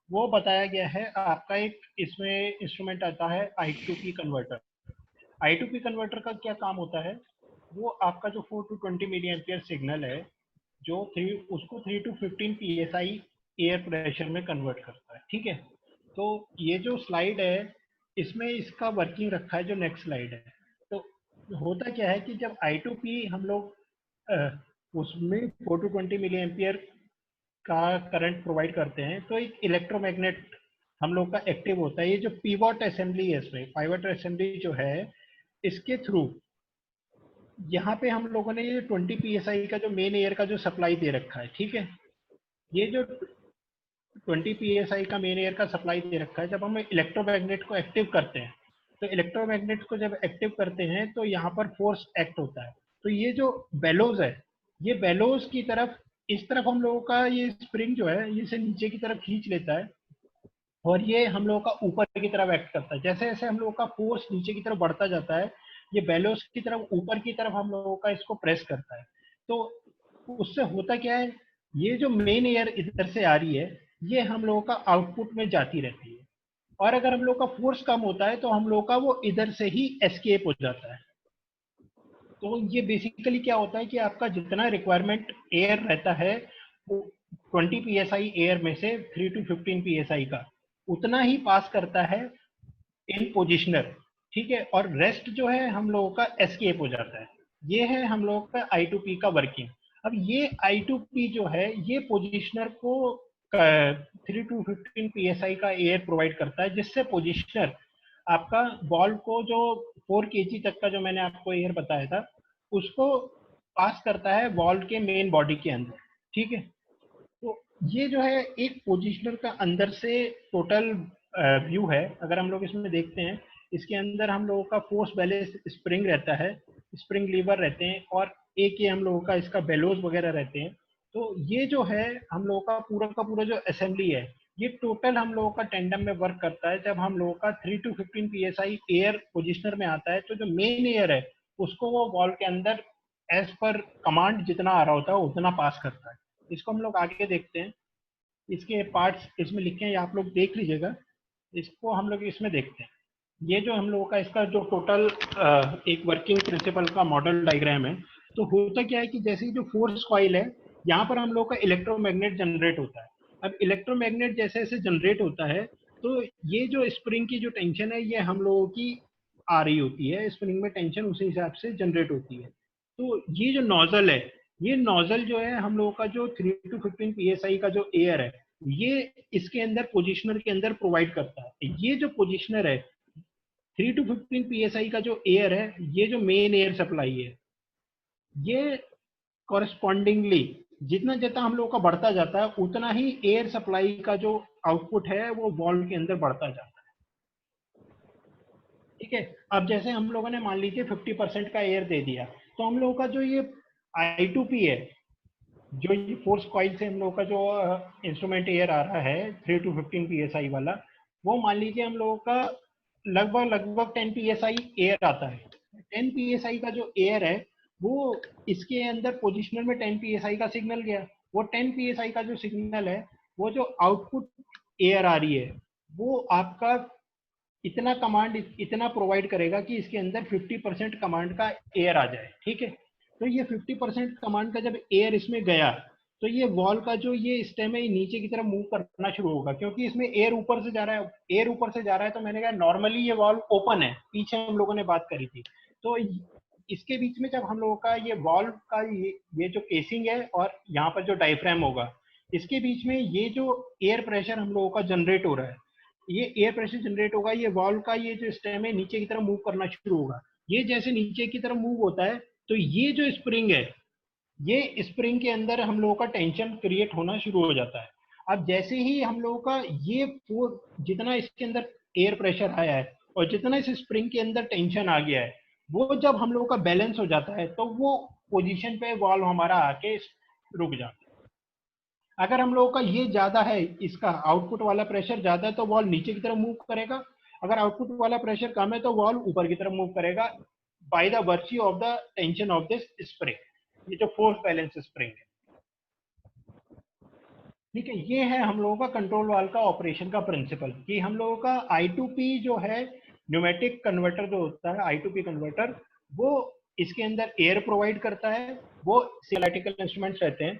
वो बताया गया है। आपका एक इसमें इंस्ट्रूमेंट आता है I2P कन्वर्टर। I2P कन्वर्टर का क्या काम होता है? वो आपका जो 4 to 20 मिली एम्पियर सिग्नल है जो उसको 3 to 15 psi एयर प्रेशर में कन्वर्ट करता है। ठीक है, तो ये जो स्लाइड है इसमें इसका वर्किंग रखा है, जो नेक्स्ट स्लाइड है। तो होता क्या है कि जब I2P हम लोग उसमें 4 to 20 मिली एम्पियर का करंट प्रोवाइड करते हैं तो एक इलेक्ट्रोमैग्नेट हम लोग का एक्टिव होता है। ये जो पीवॉट असेंबली है, इसमें पाइवट असेंबली जो है, इसके थ्रू यहाँ पे हम लोगों ने ये 20 psi का जो मेन एयर का जो सप्लाई दे रखा है। ठीक है, ये जो 20 psi का मेन एयर का सप्लाई दे रखा है, जब हम इलेक्ट्रोमैग्नेट को एक्टिव करते हैं तो इलेक्ट्रोमैग्नेट को जब एक्टिव करते हैं तो यहाँ पर फोर्स एक्ट होता है। तो ये जो बेलोज है, ये बेलोज की तरफ, इस तरफ हम लोगों का ये स्प्रिंग जो है ये इसे नीचे की तरफ खींच लेता है और ये हम लोगों का ऊपर की तरफ एक्ट करता है। जैसे जैसे हम लोगों का फोर्स नीचे की तरफ बढ़ता जाता है, ये बेलोस की तरफ ऊपर की तरफ हम लोगों का इसको प्रेस करता है। तो उससे होता क्या है, ये जो मेन एयर इधर से आ रही है ये हम लोगों का आउटपुट में जाती रहती है, और अगर हम लोग का फोर्स कम होता है तो हम लोग का वो इधर से ही एस्केप हो जाता है। तो ये बेसिकली क्या होता है कि आपका जितना रिक्वायरमेंट एयर रहता है 20 psi एयर में से 3 to 15 psi का उतना ही पास करता है इन पोजिशनर। ठीक है, और रेस्ट जो है हम लोगों का एस्केप हो जाता है। ये है हम लोगों का I2P का वर्किंग। अब ये I2P जो है ये पोजिशनर को 3 to 15 psi का एयर प्रोवाइड करता है, जिससे पोजिशनर आपका बॉल को जो 4 kg तक का जो मैंने आपको एयर बताया था उसको पास करता है बॉल के मेन बॉडी के अंदर। ठीक है, तो ये जो है एक पोजिशनर का अंदर से टोटल व्यू है। अगर हम लोग इसमें देखते हैं, इसके अंदर हम लोगों का फोर्स बैलेंस स्प्रिंग रहता है, स्प्रिंग लीवर रहते हैं, और एक ये हम लोगों का इसका बेलोज वगैरह रहते हैं। तो ये जो है हम लोगों का पूरा जो असेंबली है ये टोटल हम लोगों का टेंडम में वर्क करता है। जब हम लोगों का 3 to 15 psi एयर पोजिशनर में आता है तो जो मेन एयर है उसको वो बॉल के अंदर एज पर कमांड जितना आ रहा होता है उतना पास करता है। इसको हम लोग आगे देखते हैं, इसके पार्ट्स इसमें लिखे हैं, आप लोग देख लीजिएगा। इसको हम लोग इसमें देखते हैं। ये जो हम लोगों का इसका जो टोटल एक वर्किंग प्रिंसिपल का मॉडल डायग्राम है। तो होता क्या है कि जैसे जो फोर्स कॉइल है यहाँ पर हम लोग का इलेक्ट्रोमैग्नेट जनरेट होता है। अब इलेक्ट्रोमैग्नेट जैसे जैसे जनरेट होता है तो ये जो स्प्रिंग की जो टेंशन है ये हम लोगों की आ रही होती है, स्प्रिंग में टेंशन उसी हिसाब से जनरेट होती है। तो ये जो नोजल है, ये नोजल जो है हम लोगों का जो 3 to 15 psi का जो एयर है ये इसके अंदर पोजिशनर के अंदर प्रोवाइड करता है। ये जो पोजिशनर है 3 to 15 psi का जो एयर है, ये जो मेन एयर सप्लाई है, ये कॉरेस्पॉन्डिंगली जितना जितना हम लोगों का बढ़ता जाता है उतना ही एयर सप्लाई का जो आउटपुट है वो बॉल के अंदर बढ़ता जाता है। ठीक है, अब जैसे हम लोगों ने मान लीजिए 50% का एयर दे दिया, तो हम लोगों का जो ये I2P है, जो ये फोर्स कॉइल से हम लोगों का जो इंस्ट्रूमेंट एयर आ रहा है 3 to 15 psi वाला, वो मान लीजिए हम लोगों का लगभग 10 psi एयर आता है। 10 psi का जो एयर है वो इसके अंदर पोजिशनर में 10 psi का सिग्नल गया। वो 10 psi का जो सिग्नल है वो जो आउटपुट एयर आ रही है वो आपका इतना कमांड इतना प्रोवाइड करेगा कि इसके अंदर 50% कमांड का एयर आ जाए। ठीक है, तो ये 50% कमांड का जब एयर इसमें गया तो ये वॉल का जो ये स्टेम है ये नीचे की तरफ मूव करना शुरू होगा, क्योंकि इसमें एयर ऊपर से जा रहा है। एयर ऊपर से जा रहा है तो मैंने कहा नॉर्मली ये वॉल ओपन है, पीछे हम लोगों ने बात करी थी। तो इसके बीच में जब हम लोगों का ये वॉल्व का ये जो केसिंग है और यहाँ पर जो डायफ्राम होगा, इसके बीच में ये जो एयर प्रेशर हम लोगों का जनरेट हो रहा है, ये एयर प्रेशर जनरेट होगा, ये वॉल्व का ये जो स्टेम है नीचे की तरफ मूव करना शुरू होगा। ये जैसे नीचे की तरफ मूव होता है तो ये जो स्प्रिंग है, ये स्प्रिंग के अंदर हम लोगों का टेंशन क्रिएट होना शुरू हो जाता है। अब जैसे ही हम लोगों का ये जितना इसके अंदर एयर प्रेशर आया है और जितना इस स्प्रिंग के अंदर टेंशन आ गया है, वो जब हम लोगों का बैलेंस हो जाता है तो वो पोजीशन पे वॉल्व हमारा आके रुक जाता है। अगर हम लोगों का ये ज्यादा है, इसका आउटपुट वाला प्रेशर ज्यादा है तो वॉल्व नीचे की तरफ मूव करेगा, अगर आउटपुट वाला प्रेशर कम है तो वॉल्व ऊपर की तरफ मूव करेगा by the virtue of the tension of this spring, ये जो फोर्स बैलेंस स्प्रिंग है। ठीक है, ये है हम लोगों का कंट्रोल वाल्व का ऑपरेशन का प्रिंसिपल कि हम लोगों का I2P जो है न्यूमेटिक कन्वर्टर जो होता है I2P कन्वर्टर, वो इसके अंदर एयर प्रोवाइड करता है। वो एनालिटिकल इंस्ट्रूमेंट्स रहते हैं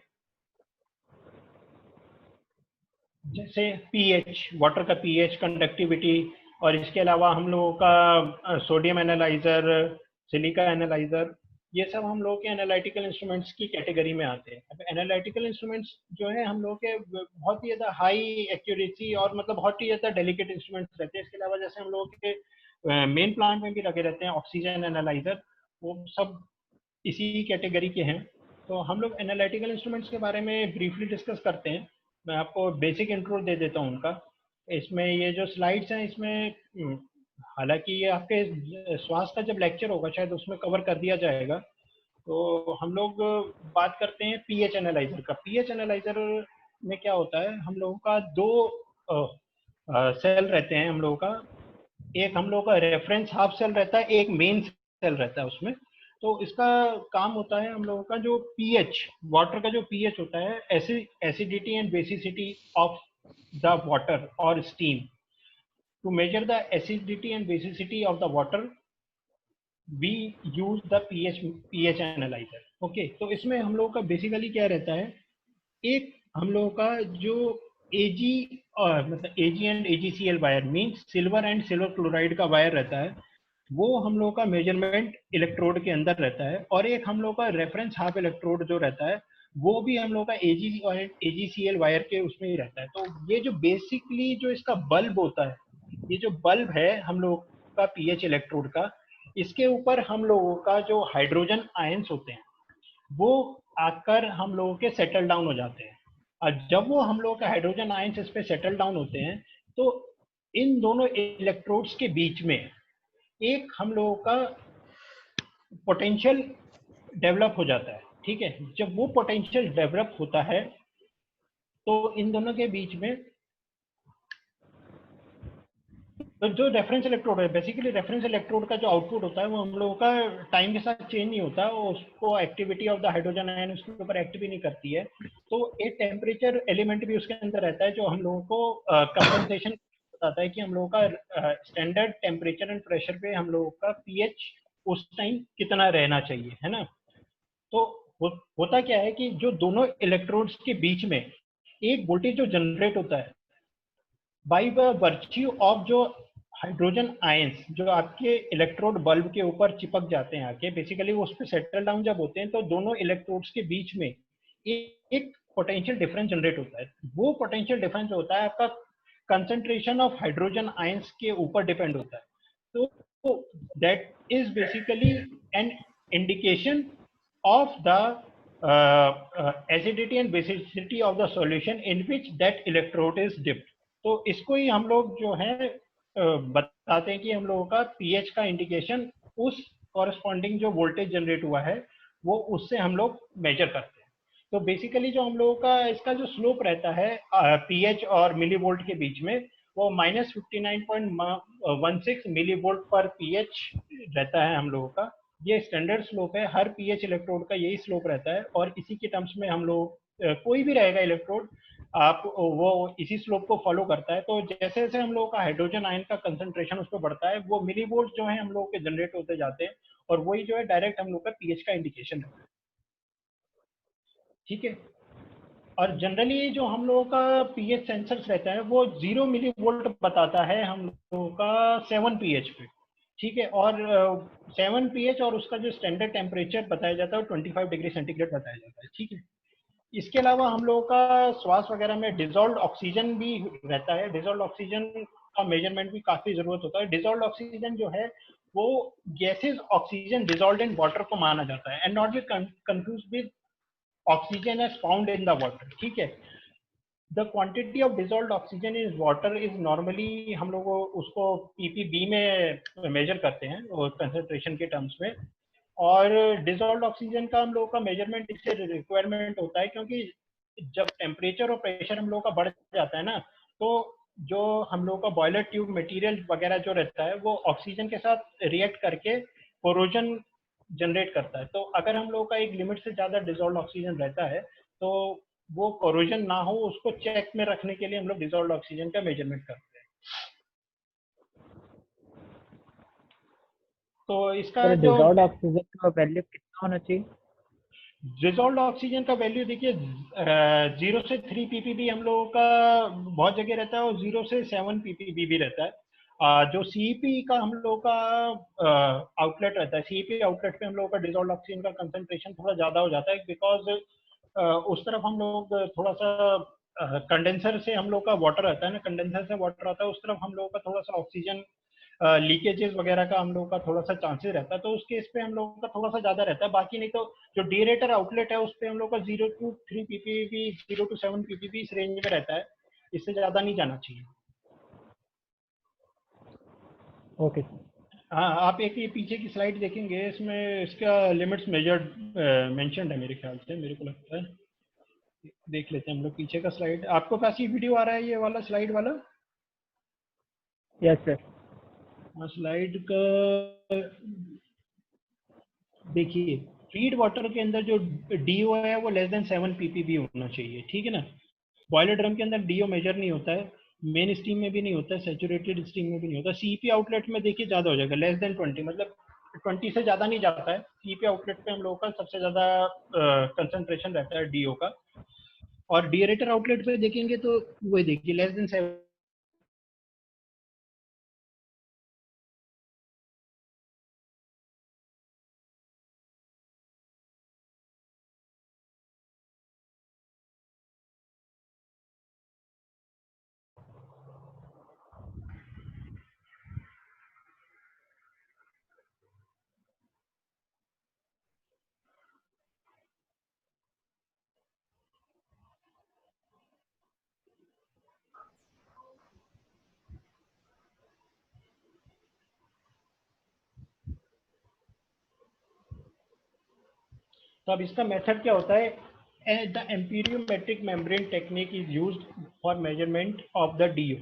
जैसे pH, वाटर का pH, कंडक्टिविटी, और इसके अलावा हम लोगों का सोडियम एनालाइजर, सिलिका एनालाइजर, ये सब हम लोग के एनालिटिकल इंस्ट्रूमेंट्स की कैटेगरी में आते हैं। अब एनालिटिकल इंस्ट्रूमेंट्स जो है हम लोग के बहुत ही ज़्यादा हाई एक्यूरेसी और मतलब बहुत ही ज़्यादा डेलिकेट इंस्ट्रूमेंट्स रहते हैं। इसके अलावा जैसे हम लोग के मेन प्लांट में भी लगे रहते हैं ऑक्सीजन एनालाइजर, वो सब इसी कैटेगरी के हैं। तो हम लोग एनालिटिकल इंस्ट्रूमेंट्स के बारे में ब्रीफली डिस्कस करते हैं। मैं आपको बेसिक इंट्रो दे देता हूँ उनका। इसमें ये जो स्लाइड्स हैं इसमें हालांकि ये आपके स्वास्थ्य का जब लेक्चर होगा शायद उसमें कवर कर दिया जाएगा। तो हम लोग बात करते हैं पीएच एनालाइजर का। पीएच एनालाइजर में क्या होता है, हम लोगों का दो सेल रहते हैं हम लोगों का। एक हम लोगों का रेफरेंस हाफ सेल रहता है, एक मेन सेल रहता है उसमें। तो इसका काम होता है हम लोगों का जो पीएच, वाटर का जो पीएच होता है, acidity and basicity of the water और steam. To measure the acidity and basicity of the water we use the pH analyser. Okay, तो इसमें हम लोगों का बेसिकली क्या रहता है, एक हम लोगों का जो एजी मतलब Ag and AgCl wire means silver and silver chloride का वायर रहता है, वो हम लोग का मेजरमेंट इलेक्ट्रोड के अंदर रहता है। और एक हम लोग का रेफरेंस हाफ इलेक्ट्रोड जो रहता है वो भी हम लोग का एजी और एजीसीएल वायर के उसमें ही रहता है। तो ये जो बेसिकली जो इसका बल्ब होता है, ये जो बल्ब है हम लोग का पीएच इलेक्ट्रोड का, इसके ऊपर हम लोगों का जो हाइड्रोजन आयंस होते हैं वो आकर हम लोगों के सेटल डाउन हो जाते हैं। और जब वो हम लोगों के हाइड्रोजन आयंस इस पे सेटल डाउन होते हैं तो इन दोनों इलेक्ट्रोड्स के बीच में एक हम लोगों का पोटेंशियल डेवलप हो जाता है। ठीक है, जब वो पोटेंशियल डेवलप होता है तो इन दोनों के बीच में तो जो रेफरेंस इलेक्ट्रोड है, बेसिकली रेफरेंस इलेक्ट्रोड का जो आउटपुट होता है वो हम लोगों का टाइम के साथ चेंज नहीं होता, उसको activity of the hydrogen ion उसके ऊपर एक्ट भी नहीं करती है। तो एक टेम्परेचर एलिमेंट भी उसके अंदर रहता है जो हम लोगों को कंपनसेशन बताता है कि हम लोगों का स्टैंडर्ड टेम्परेचर एंड प्रेशर पे हम लोगों का पीएच उस टाइम कितना रहना चाहिए, है ना। तो होता क्या है कि जो दोनों इलेक्ट्रोड्स के बीच में एक वोल्टेज जो जनरेट होता है बाय द वर्च्यू ऑफ जो हाइड्रोजन आयंस जो आपके इलेक्ट्रोड बल्ब के ऊपर चिपक जाते हैं आके, बेसिकली वो उस पर सेटल डाउन जब होते हैं तो दोनों इलेक्ट्रोड्स के बीच में एक पोटेंशियल डिफरेंस जनरेट होता है। वो पोटेंशियल डिफरेंस होता है आपका कंसंट्रेशन ऑफ हाइड्रोजन आयंस के ऊपर डिपेंड होता है। तो that is basically an indication of the acidity and basicity of the solution in which that electrode is dipped। तो इसको ही हम लोग जो है बताते हैं कि हम लोगों का पीएच का इंडिकेशन उस कॉरेस्पॉन्डिंग जो वोल्टेज जनरेट हुआ है वो उससे हम लोग मेजर करते हैं। तो बेसिकली जो हम लोगों का इसका जो स्लोप रहता है पीएच और मिलीवोल्ट के बीच में वो -59.16 मिलीवोल्ट पर पीएच रहता है हम लोगों का। ये स्टैंडर्ड स्लोप है, हर पीएच इलेक्ट्रोड का यही स्लोप रहता है और इसी के टर्म्स में हम लोग कोई भी रहेगा इलेक्ट्रोड आप वो इसी स्लोप को फॉलो करता है। तो जैसे जैसे हम लोगों का हाइड्रोजन आयन का कंसंट्रेशन उस पर बढ़ता है वो मिलीवोल्ट जो है हम लोगों के जनरेट होते जाते हैं और वही जो है डायरेक्ट हम लोग का पीएच का इंडिकेशन है। ठीक है, और जनरली जो हम लोगों का पीएच सेंसर्स रहता है वो 0 मिलीवोल्ट बताता है हम लोगों का 7 पीएच पे। ठीक है, और 7 पीएच और उसका जो स्टैंडर्ड टेम्परेचर बताया जाता है 25 डिग्री सेंटीग्रेड बताया जाता है। ठीक है, इसके अलावा हम लोगों का श्वास वगैरह में डिजोल्व ऑक्सीजन भी रहता है। डिजोल्व ऑक्सीजन का मेजरमेंट भी काफी जरूरत होता है। डिजॉल्व्ड ऑक्सीजन जो है वो gases oxygen dissolved in water को माना जाता है, and not be confuse with oxygen as found in the water. ठीक है, the quantity of dissolved oxygen in water is normally हम लोग उसको पीपीबी में मेजर करते हैं और कंसंट्रेशन के टर्म्स में। और डिजॉल्व्ड ऑक्सीजन का हम लोग का मेजरमेंट इससे रिक्वायरमेंट होता है क्योंकि जब टेम्परेचर और प्रेशर हम लोग का बढ़ जाता है ना, तो जो हम लोग का बॉयलर ट्यूब मटेरियल वगैरह जो रहता है वो ऑक्सीजन के साथ रिएक्ट करके कोरोजन जनरेट करता है। तो अगर हम लोग का एक लिमिट से ज्यादा डिजॉल्व्ड ऑक्सीजन रहता है तो वो कोरोजन ना हो, उसको चेक में रखने के लिए हम लोग डिजॉल्व्ड ऑक्सीजन का मेजरमेंट करते हैं। तो इसका
सर
जो
डिजॉल्व्ड ऑक्सीजन का वैल्यू कितना होना चाहिए?
डिजॉल्व्ड ऑक्सीजन का वैल्यू देखिए 0 से 3 ppb हम लोगों का बहुत जगह रहता है और 0 से 7 ppb भी रहता है। जो सीईपी का हम लोगों का आउटलेट रहता है, सीईपी आउटलेट पे हम लोगों का डिजॉल्व्ड ऑक्सीजन का कंसंट्रेशन थोड़ा ज्यादा हो जाता है, बिकॉज उस तरफ हम लोग थोड़ा सा कंडेंसर से हम लोग का वाटर रहता है ना, कंडेंसर से वाटर आता है, उस तरफ हम लोगों का थोड़ा सा ऑक्सीजन लीकेजेस वगैरह का हम लोगों का थोड़ा सा चांसेस रहता है, तो उस केस पे हम लोगों का थोड़ा सा ज्यादा रहता है। बाकी नहीं तो जो डीरेटर आउटलेट है उस पे हम लोग का 0 to 3 ppb 0 to 7 ppb इस रेंज में रहता है, इससे ज्यादा नहीं जाना चाहिए।
ओके।
हाँ, आप एक ये पीछे की स्लाइड देखेंगे, इसमें इसका लिमिट्स मेजर्ड मेंशन्ड है मेरे ख्याल से, मेरे को लगता है। देख लेते हैं हम लोग पीछे का स्लाइड। आपको पास ये वीडियो आ रहा है, ये वाला स्लाइड वाला?
Yes sir.
स्लाइड का देखिए, फीड वाटर के अंदर जो डीओ है वो लेस देन 7 ppb होना चाहिए, ठीक है ना। बॉयलर ड्रम के अंदर डीओ मेजर नहीं होता है, मेन स्टीम में भी नहीं होता है, सैचुरेटेड स्टीम में भी नहीं होता। सीपी आउटलेट में देखिए ज्यादा हो जाएगा, लेस देन 20, मतलब 20 से ज्यादा नहीं जाता है। सीपी आउटलेट पे हम लोगों का सबसे ज्यादा कंसंट्रेशन रहता है डीओ का। और डीएरेटर आउटलेट पे देखेंगे तो वही देखिए लेस देन 7। तो अब इसका मेथड क्या होता है? The amperometric membrane technique is used for measurement of the DO.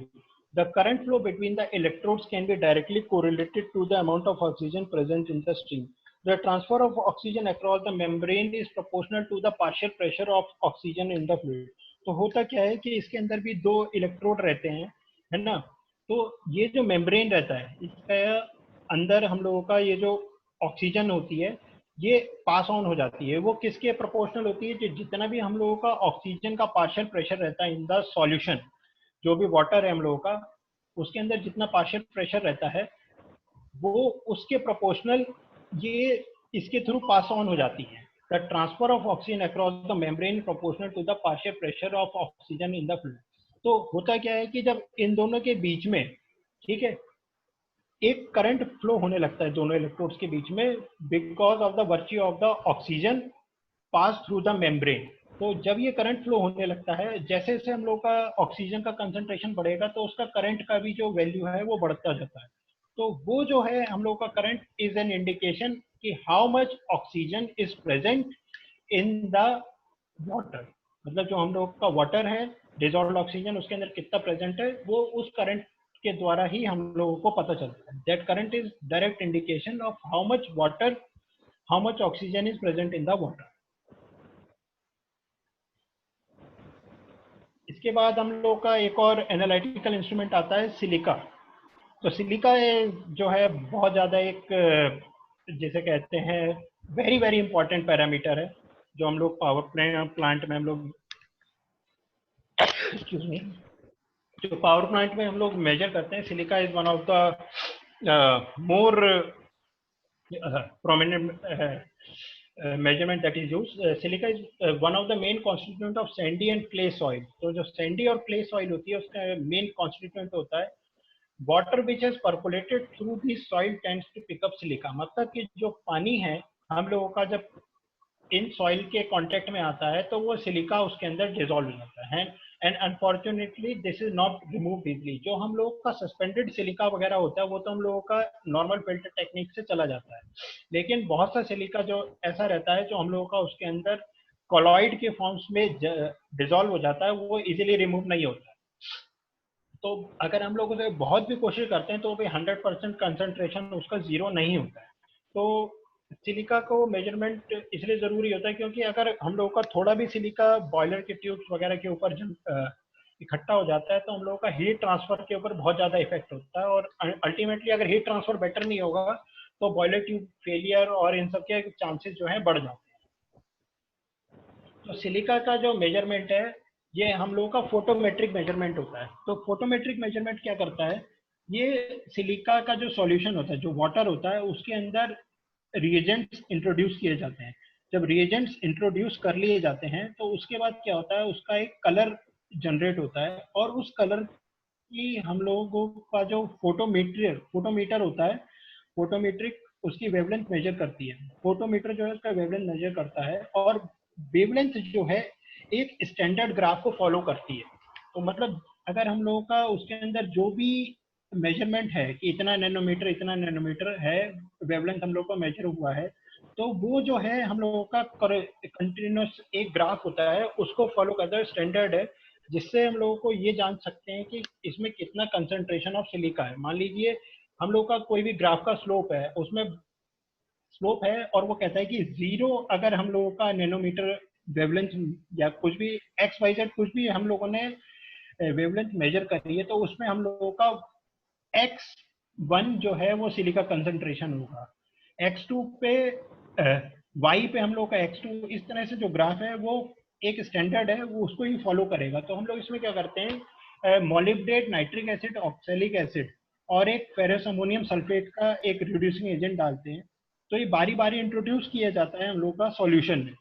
The current flow between the electrodes can be directly correlated to the amount of oxygen present in the stream. The transfer of oxygen across the membrane is proportional to the partial pressure of oxygen in the fluid. तो होता क्या है कि इसके अंदर भी दो इलेक्ट्रोड रहते हैं, है ना। तो ये जो मेम्ब्रेन रहता है, इसका अंदर हम लोगों का ये जो ऑक्सीजन होती है ये पास ऑन हो जाती है। वो किसके प्रोपोर्शनल होती है? जितना भी हम लोगों का ऑक्सीजन का पार्शियल प्रेशर रहता है इन द सॉल्यूशन, जो भी वाटर है हम लोगों का, उसके अंदर जितना पार्शियल प्रेशर रहता है वो उसके प्रोपोर्शनल ये इसके थ्रू पास ऑन हो जाती है। The transfer of oxygen across the membrane proportional to the partial pressure of oxygen in the fluid. तो होता क्या है कि जब इन दोनों के बीच में, ठीक है, एक करंट फ्लो होने लगता है दोनों इलेक्ट्रोड्स के बीच में, because of the virtue of the oxygen pass through the membrane. तो जब ये करंट फ्लो होने लगता है, जैसे जैसे हम लोग का ऑक्सीजन का कंसंट्रेशन बढ़ेगा तो उसका करंट का भी जो वैल्यू है वो बढ़ता जाता है। तो वो जो है हम लोग का करंट इज एन इंडिकेशन कि how much oxygen is present in the water. मतलब जो हम लोग का वाटर है डिजॉल्व्ड ऑक्सीजन, उसके अंदर कितना प्रेजेंट है वो उस करंट के द्वारा ही हम लोगों को पता चलता है। That current is direct indication of how much water, how much oxygen is present in the water. इसके बाद हम लोग का एक और एनालिटिकल इंस्ट्रूमेंट आता है सिलिका। तो सिलिका जो है बहुत ज़्यादा एक जैसे कहते हैं वेरी वेरी इंपॉर्टेंट पैरामीटर है, जो हम लोग पावर प्लांट में हम लोग एक्सक्यूज मी, जो पावर प्लांट में हम लोग मेजर करते हैं। Silica is one of the more prominent measurement that is used. Silica is one of the main constituent of sandy and clay soil. तो जो sandy और clay soil होती है उसका main constituent होता है water which has percolated through the soil tends to pick up silica, मतलब कि जो पानी है हम लोगों का जब इन सॉइल के कांटेक्ट में आता है तो वो सिलिका उसके अंदर डिसॉल्व हो जाता है, and unfortunately this is not removed easily. जो हम लोगों का सस्पेंडेड सिलिका वगैरह होता है वो तो हम लोगों का नॉर्मल फिल्टर टेक्निक से चला जाता है, लेकिन बहुत सा सिलिका जो ऐसा रहता है जो हम लोगों का उसके अंदर कॉलॉइड के फॉर्म्स में डिसॉल्व हो जाता है, वो इजीली रिमूव नहीं होता है। तो अगर हम लोग उसे बहुत भी कोशिश करते हैं तो भी 100% कंसंट्रेशन उसका जीरो नहीं होता है। तो सिलिका को मेजरमेंट इसलिए ज़रूरी होता है क्योंकि अगर हम लोगों का थोड़ा भी सिलिका बॉयलर के ट्यूब्स वगैरह के ऊपर इकट्ठा हो जाता है तो हम लोगों का हीट ट्रांसफर के ऊपर बहुत ज़्यादा इफेक्ट होता है, और अल्टीमेटली अगर हीट ट्रांसफर बेटर नहीं होगा तो बॉयलर ट्यूब फेलियर और इन सब के चांसेस जो है बढ़ जाते हैं। तो सिलिका का जो मेजरमेंट है ये हम लोगों का फोटोमेट्रिक मेजरमेंट होता है। तो फोटोमेट्रिक मेजरमेंट क्या करता है, ये सिलिका का जो सॉल्यूशन होता है, जो वाटर होता है, उसके अंदर रिएजेंट्स इंट्रोड्यूस किए जाते हैं। जब रिएजेंट्स इंट्रोड्यूस कर लिए जाते हैं तो उसके बाद क्या होता है, उसका एक कलर जनरेट होता है, और उस कलर की हम लोगों का जो फोटोमीटर होता है, फोटोमेट्रिक उसकी वेवलेंथ मेजर करती है। फोटोमीटर जो है उसका वेवलेंथ मेजर करता है, और वेवलेंथ जो है एक स्टैंडर्ड ग्राफ को फॉलो करती है। तो मतलब अगर हम लोगों का उसके अंदर जो भी मेजरमेंट है कि इतना नैनोमीटर है वेवलेंथ हम लोग का मेजर हुआ है, तो वो जो है हम लोगों का कंटिन्यूस एक ग्राफ होता है, उसको फॉलो करता है, स्टैंडर्ड है, जिससे हम लोगों को ये जान सकते हैं कि इसमें कितना कंसंट्रेशन ऑफ सिलिका है। मान लीजिए हम लोग का कोई भी ग्राफ का स्लोप है, उसमें स्लोप है और वो कहता है कि 0 अगर हम लोगों का नैनोमीटर वेवलेंथ या कुछ भी XYZ कुछ भी हम लोगों ने वेवलेंथ मेजर करी है, तो उसमें हम लोगों का X1 जो है वो सिलिका कंसंट्रेशन होगा, X2 पे Y पे हम लोग का X2, इस तरह से जो ग्राफ है वो एक स्टैंडर्ड है, वो उसको ही फॉलो करेगा। तो हम लोग इसमें क्या करते हैं, molybdate, nitric acid, oxalic acid और एक फेरस अमोनियम सल्फेट का एक रिड्यूसिंग एजेंट डालते हैं। तो ये बारी बारी इंट्रोड्यूस किया जाता है हम लोग का सॉल्यूशन में।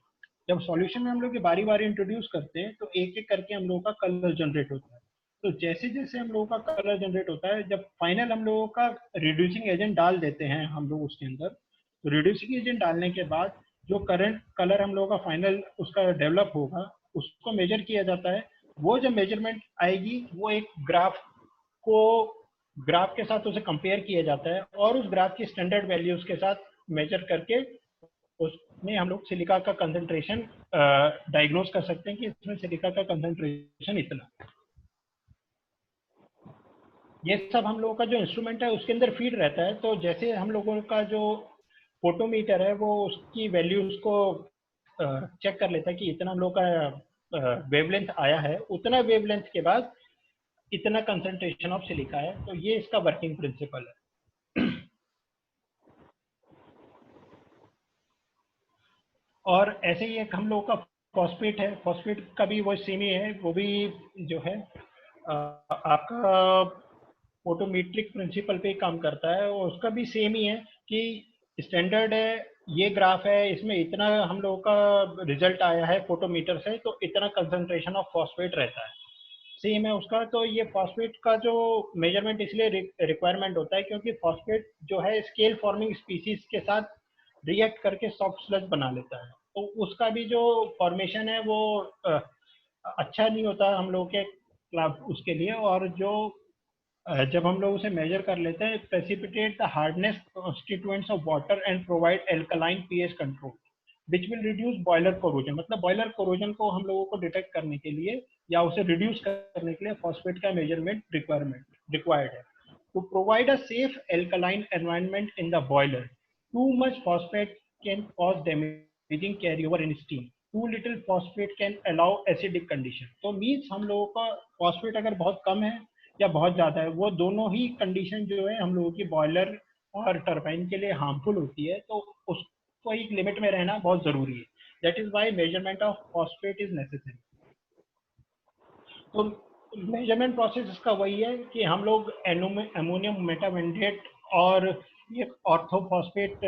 जब सॉल्यूशन में हम लोग बारी बारी इंट्रोड्यूस करते हैं तो एक एक करके हम लोगों का कलर जनरेट होता है। तो जैसे जैसे हम लोगों का कलर जनरेट होता है, जब फाइनल हम लोगों का रिड्यूसिंग एजेंट डाल देते हैं हम लोग उसके अंदर, तो रिड्यूसिंग एजेंट डालने के बाद जो करंट कलर हम लोगों का फाइनल उसका डेवलप होगा उसको मेजर किया जाता है। वो जब मेजरमेंट आएगी वो एक ग्राफ के साथ उसे कंपेयर किया जाता है, और उस ग्राफ की स्टैंडर्ड वैल्यूज के साथ मेजर करके उसमें हम लोग सिलिका का कंसंट्रेशन डायग्नोज कर सकते हैं कि इसमें सिलिका का कंसंट्रेशन इतना। ये सब हम लोगों का जो इंस्ट्रूमेंट है उसके अंदर फीड रहता है। तो जैसे हम लोगों का जो फोटोमीटर है वो उसकी वैल्यूज को चेक कर लेता है कि इतना हम लोग का वेवलेंथ आया है, उतना वेवलेंथ के बाद इतना कंसंट्रेशन ऑफ सिलिका है। तो ये इसका वर्किंग प्रिंसिपल है। और ऐसे ही एक हम लोग का फॉस्फेट है, फॉस्फेट का भी वो सेम ही है, वो भी जो है आपका फोटोमेट्रिक प्रिंसिपल पे काम करता है, और उसका भी सेम ही है कि स्टैंडर्ड है, ये ग्राफ है, इसमें इतना हम लोगों का रिजल्ट आया है फोटोमीटर से, तो इतना कंसंट्रेशन ऑफ फॉस्फेट रहता है, सेम है उसका। तो ये फॉस्फेट का जो मेजरमेंट इसलिए रिक्वायरमेंट होता है क्योंकि फॉस्फेट जो है स्केल फॉर्मिंग स्पीसीज के साथ रिएक्ट करके सॉफ्ट स्लज बना लेता है, तो उसका भी जो फॉर्मेशन है वो अच्छा नहीं होता हम लोग के उसके लिए। और जो जब हम लोग उसे मेजर कर लेते हैं, precipitate the hardness constituents of water and provide alkaline pH control which will reduce boiler corrosion. मतलब बॉयलर कोरोजन को हम लोगों को डिटेक्ट करने के लिए या उसे रिड्यूस करने के लिए फॉस्फेट का मेजरमेंट रिक्वायर्ड है। To provide a safe alkaline environment in the boiler, too much phosphate can cause damaging carry over in steam, too little phosphate can allow acidic condition. तो मीन्स हम लोगों का फॉस्फेट अगर बहुत कम है या बहुत ज़्यादा है, वो दोनों ही कंडीशन जो है हम लोगों की बॉयलर और टरबाइन के लिए हार्मफुल होती है, तो उसको एक लिमिट में रहना बहुत ज़रूरी है। That is why measurement of phosphate is necessary. तो मेजरमेंट प्रोसेस इसका वही है कि हम लोग अमोनियम मेटावेंडेट और ये ऑर्थोफॉस्फेट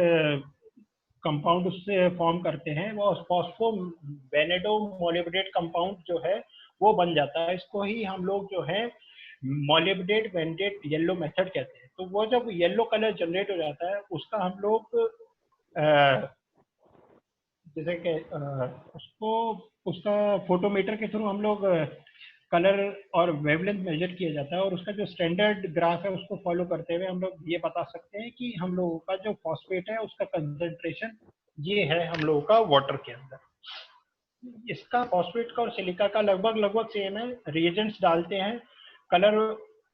कंपाउंड उससे फॉर्म करते हैं, वो फॉस्फोवेनेडो मोलिब्डेट कंपाउंड जो है वो बन जाता है। इसको ही हम लोग जो है मॉलिब्डेट वेंडेट येलो मेथड कहते हैं। तो वो जब येलो कलर जनरेट हो जाता है उसका हम लोग जैसे कि उसको उसका फोटोमीटर के थ्रू हम लोग कलर और वेवलेंथ मेजर किया जाता है, और उसका जो स्टैंडर्ड ग्राफ है उसको फॉलो करते हुए हम लोग ये बता सकते हैं कि हम लोगों का जो फॉस्फेट है उसका कंसंट्रेशन ये है हम लोगों का वाटर के अंदर। इसका फॉस्फेट का और सिलिका का लगभग लगभग सेम है। रिएजेंट्स डालते हैं, कलर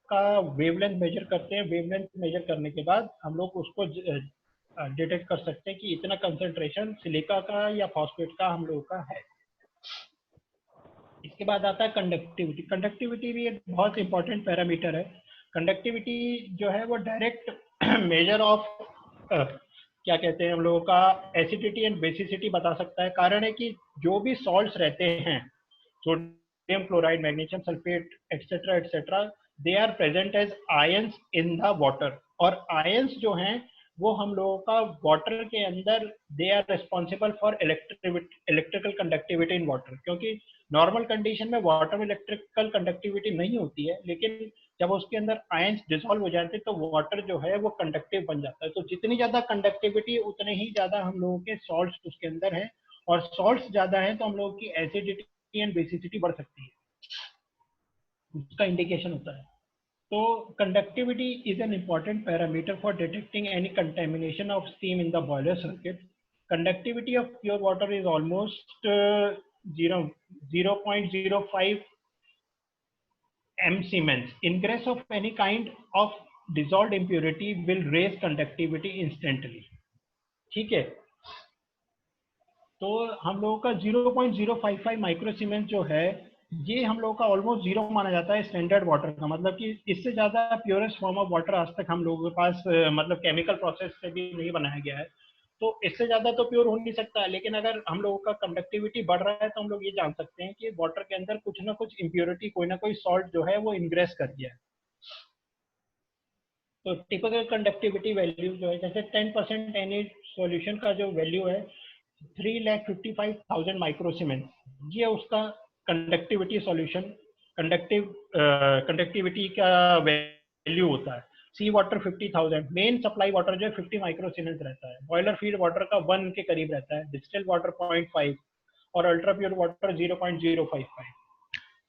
का वेवलेंथ मेजर करते हैं, वेवलेंथ मेजर करने के बाद हम लोग उसको डिटेक्ट कर सकते हैं कि इतना कंसंट्रेशन सिलिका का या फॉस्फेट का हम लोगों का है। इसके बाद आता है कंडक्टिविटी। कंडक्टिविटी भी एक बहुत इंपॉर्टेंट पैरामीटर है। कंडक्टिविटी जो है वो डायरेक्ट मेजर ऑफ क्या कहते हैं हम लोगों का एसिडिटी एंड बेसिसिटी बता सकता है। कारण है कि जो भी सॉल्ट्स रहते हैं, sodium chloride, magnesium sulphate etcetera etcetera, they are present as ions in the water. और आयंस जो हैं वो हम लोगों का वाटर के अंदर they are responsible for electrical conductivity in water. क्योंकि नॉर्मल कंडीशन में वाटर में इलेक्ट्रिकल कंडक्टिविटी नहीं होती है, लेकिन जब उसके अंदर आयंस डिसॉल्व हो जाते हैं तो वाटर जो है वो कंडक्टिव बन जाता है। तो जितनी ज्यादा कंडक्टिविटी उतने ही ज्यादा हम लोगों के सॉल्ट्स उसके अंदर हैं, और सॉल्ट्स ज्यादा हैं तो हम लोगों की एसिडिटी एंड बेसिसिटी बढ़ सकती है, उसका इंडिकेशन होता है। तो conductivity is an important parameter for detecting any contamination of steam in the boiler circuit. Conductivity of pure water is almost 0.05 M Siemens. Ingress of any kind of dissolved impurity will raise conductivity instantly. ठीक है, तो हम लोगों का 0.055 माइक्रो सीमेंस जो है ये हम लोगों का ऑलमोस्ट जीरो माना जाता है स्टैंडर्ड वाटर का। मतलब कि इससे ज्यादा प्योरेस्ट फॉर्म ऑफ वाटर आज तक हम लोगों के पास मतलब केमिकल प्रोसेस से भी नहीं बनाया गया है। तो इससे ज्यादा तो प्योर हो नहीं सकता है, लेकिन अगर हम लोगों का कंडक्टिविटी बढ़ रहा है तो हम लोग ये जान सकते हैं कि वाटर के अंदर कुछ ना कुछ इम्प्योरिटी, कोई ना कोई सॉल्ट जो है वो इंग्रेस कर दिया है। तो टिपिकल कंडक्टिविटी वैल्यू जो है, जैसे 10% एनी सॉल्यूशन का जो वैल्यू है 3,55,000 माइक्रो सीमेंस, ये उसका कंडक्टिविटी सॉल्यूशन कंडक्टिविटी का वैल्यू होता है। सी वाटर 50,000, मेन सप्लाई वाटर जो है 50 माइक्रो सीमेंस रहता है, बॉयलर फीड वाटर का 1 के करीब रहता है, डिस्टिल वाटर 0.5 और अल्ट्रा प्योर वाटर 0.055।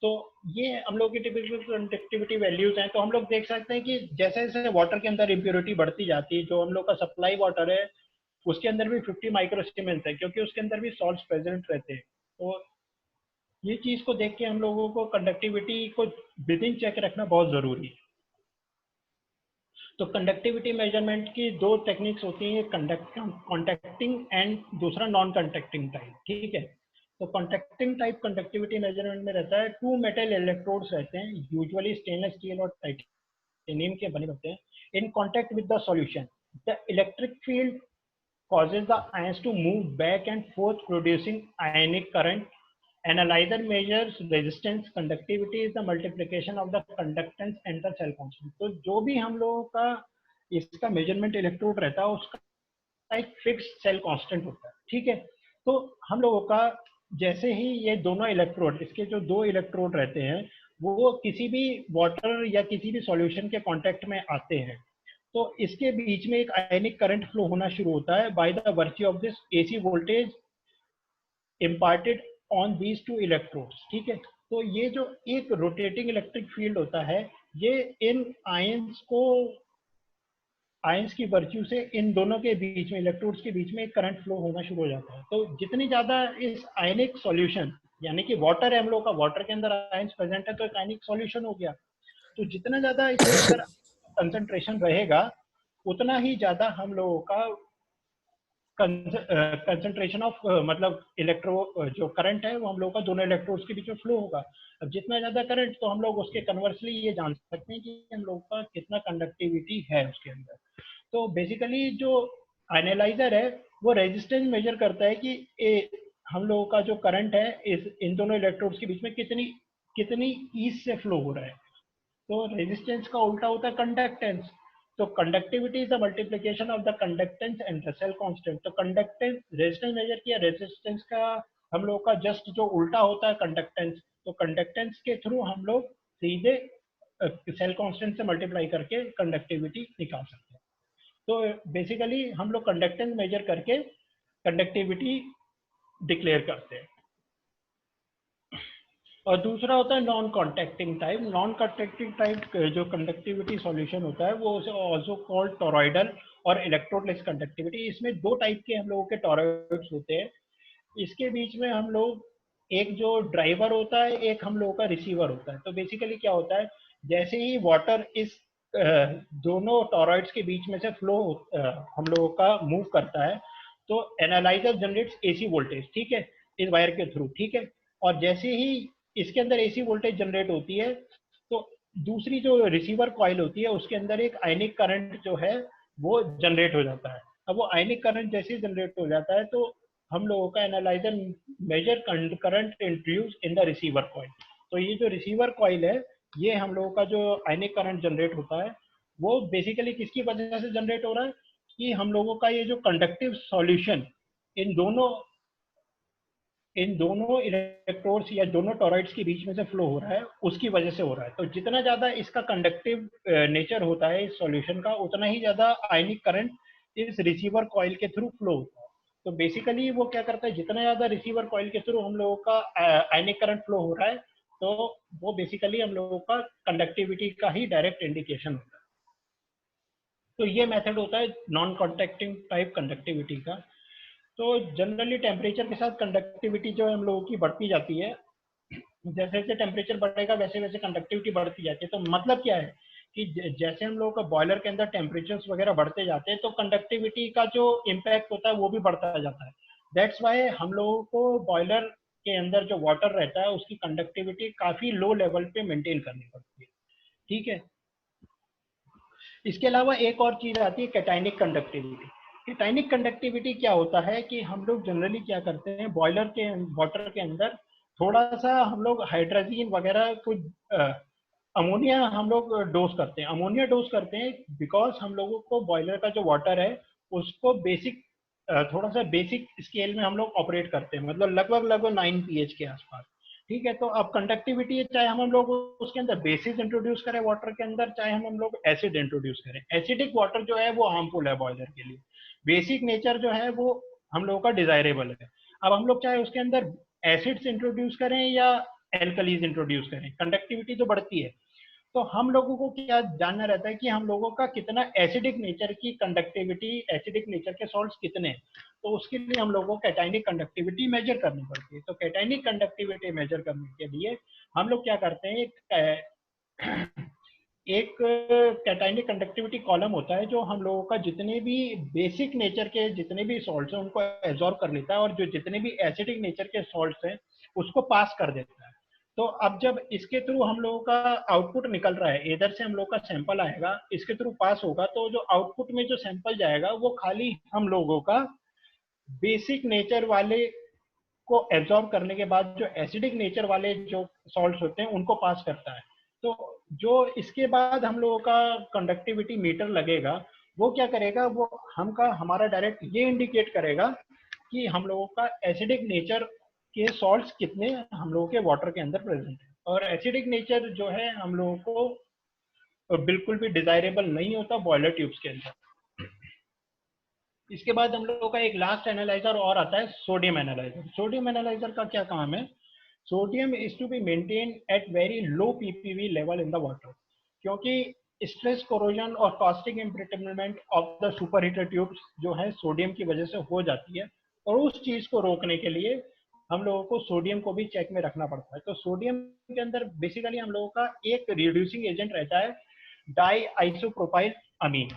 तो ये हम लोग की टिपिकल कंडक्टिविटी वैल्यूज हैं। तो हम लोग देख सकते हैं कि जैसे जैसे वाटर के अंदर इम्प्योरिटी बढ़ती जाती है, जो हम लोग का सप्लाई वाटर है उसके अंदर भी 50 माइक्रो सीमेंस है, क्योंकि उसके अंदर भी सॉल्ट्स प्रेजेंट रहते हैं। तो ये चीज को देख के हम लोगों को कंडक्टिविटी को विदिन चेक रखना बहुत जरूरी है। तो कंडक्टिविटी मेजरमेंट की दो टेक्निक्स होती हैं, कॉन्टैक्टिंग एंड दूसरा नॉन कॉन्टैक्टिंग टाइप। ठीक है, तो कॉन्टैक्टिंग टाइप कंडक्टिविटी मेजरमेंट में रहता है 2 मेटल इलेक्ट्रोड्स रहते हैं, यूजुअली स्टेनलेस स्टील और टाइटेनियम के बने होते हैं, in contact with the solution. The electric field causes the ions to move back and forth producing ionic current. Analyzer measures resistance. Conductivity is the multiplication of the conductance and the cell constant. तो जो भी हम लोगों का इसका मेजरमेंट इलेक्ट्रोड रहता है उसका एक फिक्स सेल कांस्टेंट होता है। ठीक है, तो हम लोगों का जैसे ही ये दोनों इलेक्ट्रोड, इसके जो दो इलेक्ट्रोड रहते हैं वो किसी भी वाटर या किसी भी सॉल्यूशन के कांटेक्ट में आते हैं, तो इसके बीच में एक आयनिक करंट फ्लो होना शुरू होता है by the virtue of this AC voltage imparted on these two electrodes. ठीक है, तो ये जो एक रोटेटिंग इलेक्ट्रिक फील्ड होता है ये इन आयंस की वर्च्यू से इन दोनों के बीच में, इलेक्ट्रोड्स के बीच में एक करंट फ्लो होना शुरू हो जाता है। तो जितनी ज्यादा इस आयनिक सॉल्यूशन, यानी कि वाटर है हम लोग का, वाटर के अंदर आयंस प्रेजेंट है तो एक आयनिक सॉल्यूशन हो गया, तो जितना ज्यादा इसके अंदर कंसंट्रेशन रहेगा उतना ही ज्यादा हम लोगों का कंसंट्रेशन ऑफ मतलब इलेक्ट्रो जो करंट है वो हम लोगों का दोनों इलेक्ट्रोड्स के बीच में फ्लो होगा। अब जितना ज्यादा करंट तो हम लोग उसके कन्वर्सली ये जान सकते हैं कि हम लोगों का कितना कंडक्टिविटी है उसके अंदर। तो बेसिकली जो एनालाइजर है वो रेजिस्टेंस मेजर करता है कि हम लोगों का जो करंट है इन दोनों इलेक्ट्रोड्स के बीच में कितनी ईज से फ्लो हो रहा है। तो रेजिस्टेंस का उल्टा होता है कंडक्टेंस। तो conductivity is the multiplication of the conductance and the cell constant. तो कंडक्टेंस, रेजिस्टेंस मेजर किया, रेजिस्टेंस का हम लोग का जस्ट जो उल्टा होता है कंडक्टेंस। तो कंडक्टेंस के थ्रू हम लोग सीधे सेल कांस्टेंट से मल्टीप्लाई करके कंडक्टिविटी निकाल सकते हैं। तो बेसिकली हम लोग कंडक्टेंस मेजर करके कंडक्टिविटी डिक्लेयर करते हैं। और दूसरा होता है non contacting type. Non contacting type जो कंडक्टिविटी सॉल्यूशन होता है वो ऑल्सो कॉल्ड टॉरॉइडल और इलेक्ट्रोडलेस कंडक्टिविटी। इसमें दो टाइप के हम लोगों के टॉरॉइड्स होते हैं। इसके बीच में हम लोग एक जो ड्राइवर होता है, एक हम लोगों का रिसीवर होता है। तो बेसिकली क्या होता है, जैसे ही वाटर इस दोनों टॉरॉइड्स के बीच में से फ्लो हम लोगों का मूव करता है तो एनालाइजर जनरेट्स एसी वोल्टेज, ठीक है, इस वायर के थ्रू, ठीक है। और जैसे ही इसके अंदर एसी वोल्टेज जनरेट होती है तो दूसरी जो रिसीवर कॉइल होती है उसके अंदर एक आयनिक करंट जो है वो जनरेट हो जाता है। अब वो आयनिक करंट जैसे ही जनरेट हो जाता है तो हम लोगों का analyser measure current introduce in the receiver coil. तो ये जो रिसीवर कॉइल है, ये हम लोगों का जो आयनिक करंट जनरेट होता है वो बेसिकली किसकी वजह से जनरेट हो रहा है कि हम लोगों का ये जो कंडक्टिव सॉल्यूशन इन दोनों इलेक्ट्रोड्स या दोनों टॉरॉइड्स के बीच में से फ्लो हो रहा है, उसकी वजह से हो रहा है। तो जितना ज्यादा इसका कंडक्टिव नेचर होता है इस सॉल्यूशन का, उतना ही ज्यादा आयनिक करंट इस रिसीवर कॉइल के थ्रू फ्लो होता है। तो बेसिकली वो क्या करता है, जितना ज्यादा रिसीवर कॉइल के थ्रू हम लोगों का आयनिक करंट फ्लो हो रहा है तो वो बेसिकली हम लोगों का कंडक्टिविटी का ही डायरेक्ट इंडिकेशन होता है। तो ये मेथड होता है नॉन कॉन्टैक्टिंग टाइप कंडक्टिविटी का। तो जनरली टेम्परेचर के साथ कंडक्टिविटी जो है हम लोगों की बढ़ती जाती है। जैसे जैसे टेम्परेचर बढ़ेगा वैसे वैसे कंडक्टिविटी बढ़ती जाती है। तो मतलब क्या है कि जैसे हम लोगों का बॉयलर के अंदर टेम्परेचर्स वगैरह बढ़ते जाते हैं तो कंडक्टिविटी का जो इम्पैक्ट होता है वो भी बढ़ता जाता है। दैट्स वाई हम लोगों को बॉयलर के अंदर जो वाटर रहता है उसकी कंडक्टिविटी काफी लो लेवल पे मेंटेन करनी पड़ती है, ठीक है। इसके अलावा एक और चीज आती है कैटाइनिक कंडक्टिविटी। कैटाइनिक कंडक्टिविटी क्या होता है कि हम लोग जनरली क्या करते हैं, बॉयलर के वाटर के अंदर थोड़ा सा हम लोग हाइड्रोजन वगैरह कुछ अमोनिया हम लोग डोज करते हैं। अमोनिया डोज करते हैं बिकॉज हम लोगों को बॉयलर का जो वाटर है उसको बेसिक थोड़ा सा बेसिक स्केल में हम लोग ऑपरेट करते हैं, मतलब लगभग 9 pH के आसपास, ठीक है। तो अब कंडक्टिविटी चाहे हम लोग उसके अंदर बेसिस इंट्रोड्यूस करें वाटर के अंदर, चाहे हम लोग एसिड इंट्रोड्यूस करें। एसिडिक वाटर जो है वो हार्मफुल है बॉयलर के लिए, बेसिक नेचर जो है वो हम लोगों का डिजायरेबल है। अब हम लोग चाहे उसके अंदर एसिड्स इंट्रोड्यूस करें या एल्कलीज इंट्रोड्यूस करें, कंडक्टिविटी तो बढ़ती है। तो हम लोगों को क्या जानना रहता है कि हम लोगों का कितना एसिडिक नेचर की कंडक्टिविटी, एसिडिक नेचर के सॉल्ट्स कितने हैं। तो उसके लिए हम लोगों को कैटाइनिक कंडक्टिविटी मेजर करनी पड़ती है। तो कैटाइनिक कंडक्टिविटी मेजर करने के लिए हम लोग क्या करते हैं, एक कैटाइनिक कंडक्टिविटी कॉलम होता है जो हम लोगों का जितने भी बेसिक नेचर के जितने भी सॉल्ट्स हैं उनको एब्जॉर्ब कर लेता है और जो जितने भी एसिडिक नेचर के सॉल्ट्स हैं उसको पास कर देता है। तो अब जब इसके थ्रू हम लोगों का आउटपुट निकल रहा है, इधर से हम लोग का सैंपल आएगा, इसके थ्रू पास होगा, तो जो आउटपुट में जो सैंपल जाएगा वो खाली हम लोगों का बेसिक नेचर वाले को एब्जॉर्ब करने के बाद जो एसिडिक नेचर वाले जो सॉल्ट्स होते हैं उनको पास करता है। तो जो इसके बाद हम लोगों का कंडक्टिविटी मीटर लगेगा वो क्या करेगा, वो हमारा डायरेक्ट ये इंडिकेट करेगा कि हम लोगों का एसिडिक नेचर के सॉल्ट्स कितने हम लोगों के वाटर के अंदर प्रेजेंट है। और एसिडिक नेचर जो है हम लोगों को बिल्कुल भी डिजायरेबल नहीं होता बॉयलर ट्यूब्स के अंदर। इसके बाद हम लोगों का एक लास्ट एनालाइजर और आता है, सोडियम एनालाइजर। सोडियम एनालाइजर का क्या काम है, sodium is to be maintain at very low ppb level in the water, क्योंकि स्ट्रेस कोरोजन और caustic embrittlement of the super heater tubes जो है सोडियम की वजह से हो जाती है। और उस चीज को रोकने के लिए हम लोगों को सोडियम को भी चेक में रखना पड़ता है। तो सोडियम के अंदर बेसिकली हम लोगों का एक रिड्यूसिंग एजेंट रहता है डाई आइसोप्रोपाइल अमीन।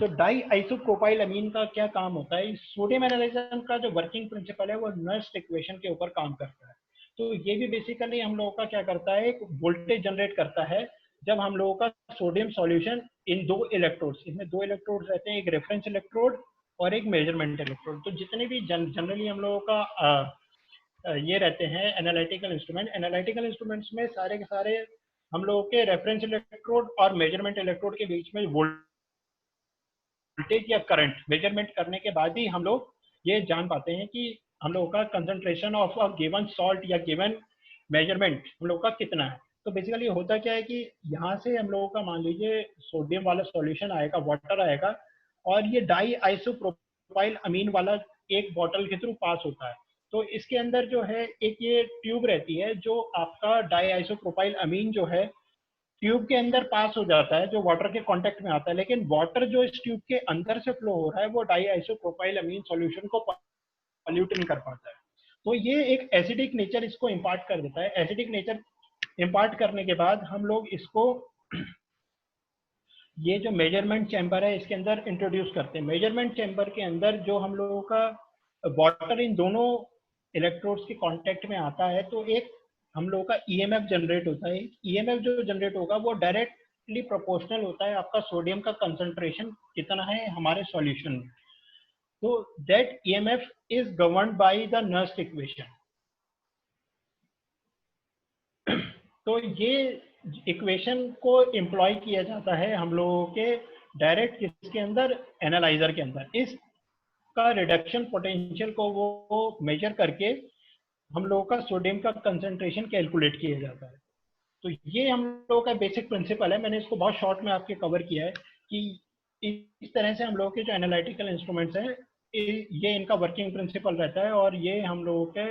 तो डाई आइसोप्रोपाइल अमीन का क्या काम होता है, सोडियम एनालाइजर का जो वर्किंग प्रिंसिपल है वो नर्स्ट इक्वेशन के ऊपर काम करता है। तो ये भी बेसिकली हम लोगों का क्या करता है, एक वोल्टेज जनरेट करता है जब हम लोगों का सोडियम सॉल्यूशन इन दो इलेक्ट्रोड्स, इसमें दो इलेक्ट्रोड्स रहते हैं, एक रेफरेंस इलेक्ट्रोड और एक मेजरमेंट इलेक्ट्रोड। तो जितने भी जनरली हम लोगों का ये रहते हैं एनालिटिकल इंस्ट्रूमेंट, एनालिटिकल इंस्ट्रूमेंट्स में सारे के सारे हम लोगों के रेफरेंस इलेक्ट्रोड और मेजरमेंट इलेक्ट्रोड के बीच में वोल्टेज या करंट मेजरमेंट करने के बाद ही हम लोग ये जान पाते हैं कि हम लोगों का concentration of a given salt या गिवन मेजरमेंट हम लोग का कितना है। तो बेसिकली होता क्या है कि यहाँ से हम लोगों का मान लीजिए सोडियम वाला सॉल्यूशन आएगा, वाटर आएगा, और ये डाई आइसोप्रोपाइल अमीन वाला एक बॉटल के थ्रू पास होता है। तो इसके अंदर जो है एक ये ट्यूब रहती है जो आपका डाई आइसोप्रोपाइल अमीन जो है ट्यूब के अंदर पास हो जाता है, जो वाटर के कांटेक्ट में आता है, लेकिन वाटर जो इस ट्यूब के अंदर से फ्लो हो रहा है वो डाई आइसोप्रोपाइल अमीन सॉल्यूशन को पॉल्यूट नहीं कर पाता है। तो ये एक एसिडिक नेचर इसको इम्पार्ट कर देता है। एसिडिक नेचर इम्पार्ट करने के बाद हम लोग इसको ये जो मेजरमेंट चैम्बर है इसके अंदर इंट्रोड्यूस करते हैं। मेजरमेंट चैम्बर के अंदर जो हम लोगों का वाटर इन दोनों इलेक्ट्रोड्स के कांटेक्ट में आता है, तो एक हम लोगों का ईएमएफ जनरेट होता है। ईएमएफ जो जनरेट होगा वो डायरेक्टली प्रोपोर्शनल होता है आपका सोडियम का कंसंट्रेशन कितना है हमारे सॉल्यूशन में। तो that EMF is governed by the Nernst equation. तो ये इक्वेशन को एम्प्लॉय किया जाता है हम लोगों के डायरेक्ट किसके अंदर, एनालाइजर के अंदर। इसका रिडक्शन पोटेंशियल को वो मेजर करके हम लोगों का सोडियम का कंसंट्रेशन कैलकुलेट किया जाता है। तो ये हम लोगों का बेसिक प्रिंसिपल है। मैंने इसको बहुत शॉर्ट में आपके कवर किया है कि इस तरह से हम लोगों के जो एनालिटिकल इंस्ट्रूमेंट्स हैं ये इनका वर्किंग प्रिंसिपल रहता है, और ये हम लोगों के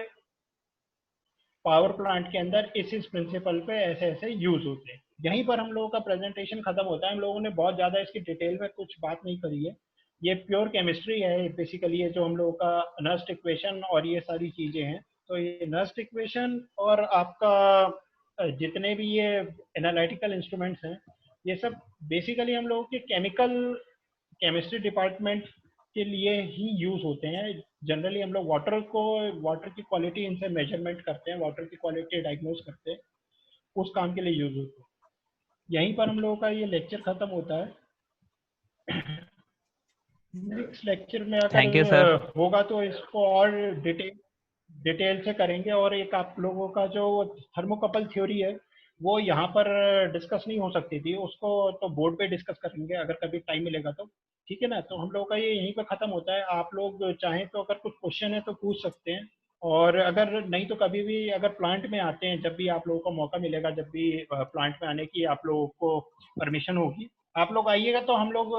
पावर प्लांट के अंदर इस प्रिंसिपल पे ऐसे ऐसे यूज होते हैं। यहीं पर हम लोगों का प्रेजेंटेशन खत्म होता है। हम लोगों ने बहुत ज़्यादा इसकी डिटेल में कुछ बात नहीं करी है। ये प्योर केमिस्ट्री है बेसिकली, ये जो हम लोगों का नर्स्ट इक्वेशन और ये सारी चीज़ें हैं। तो ये नर्स्ट इक्वेशन और आपका जितने भी ये एनालिटिकल इंस्ट्रूमेंट्स हैं ये सब बेसिकली हम लोगों के केमिस्ट्री डिपार्टमेंट के लिए ही यूज होते हैं। जनरली हम लोग वाटर की क्वालिटी इनसे मेजरमेंट करते हैं, वाटर की क्वालिटी डायग्नोज करते हैं, उस काम के लिए यूज होते हैं। यहीं पर हम लोगों का ये लेक्चर खत्म होता है। नेक्स्ट लेक्चर में
Thank you,
अगर
sir.
होगा तो इसको और डिटेल से करेंगे। और एक आप लोगों का जो थर्मोकपल थ्योरी है वो यहाँ पर डिस्कस नहीं हो सकती थी, उसको तो बोर्ड पे डिस्कस करेंगे अगर कभी टाइम मिलेगा तो, ठीक है ना। तो हम लोग का ये यहीं पर खत्म होता है। आप लोग चाहें तो अगर कुछ क्वेश्चन है तो पूछ सकते हैं, और अगर नहीं तो कभी भी अगर प्लांट में आते हैं, जब भी आप लोगों को मौका मिलेगा, जब भी प्लांट में आने की आप लोगों को परमिशन होगी, आप लोग आइएगा तो हम लोग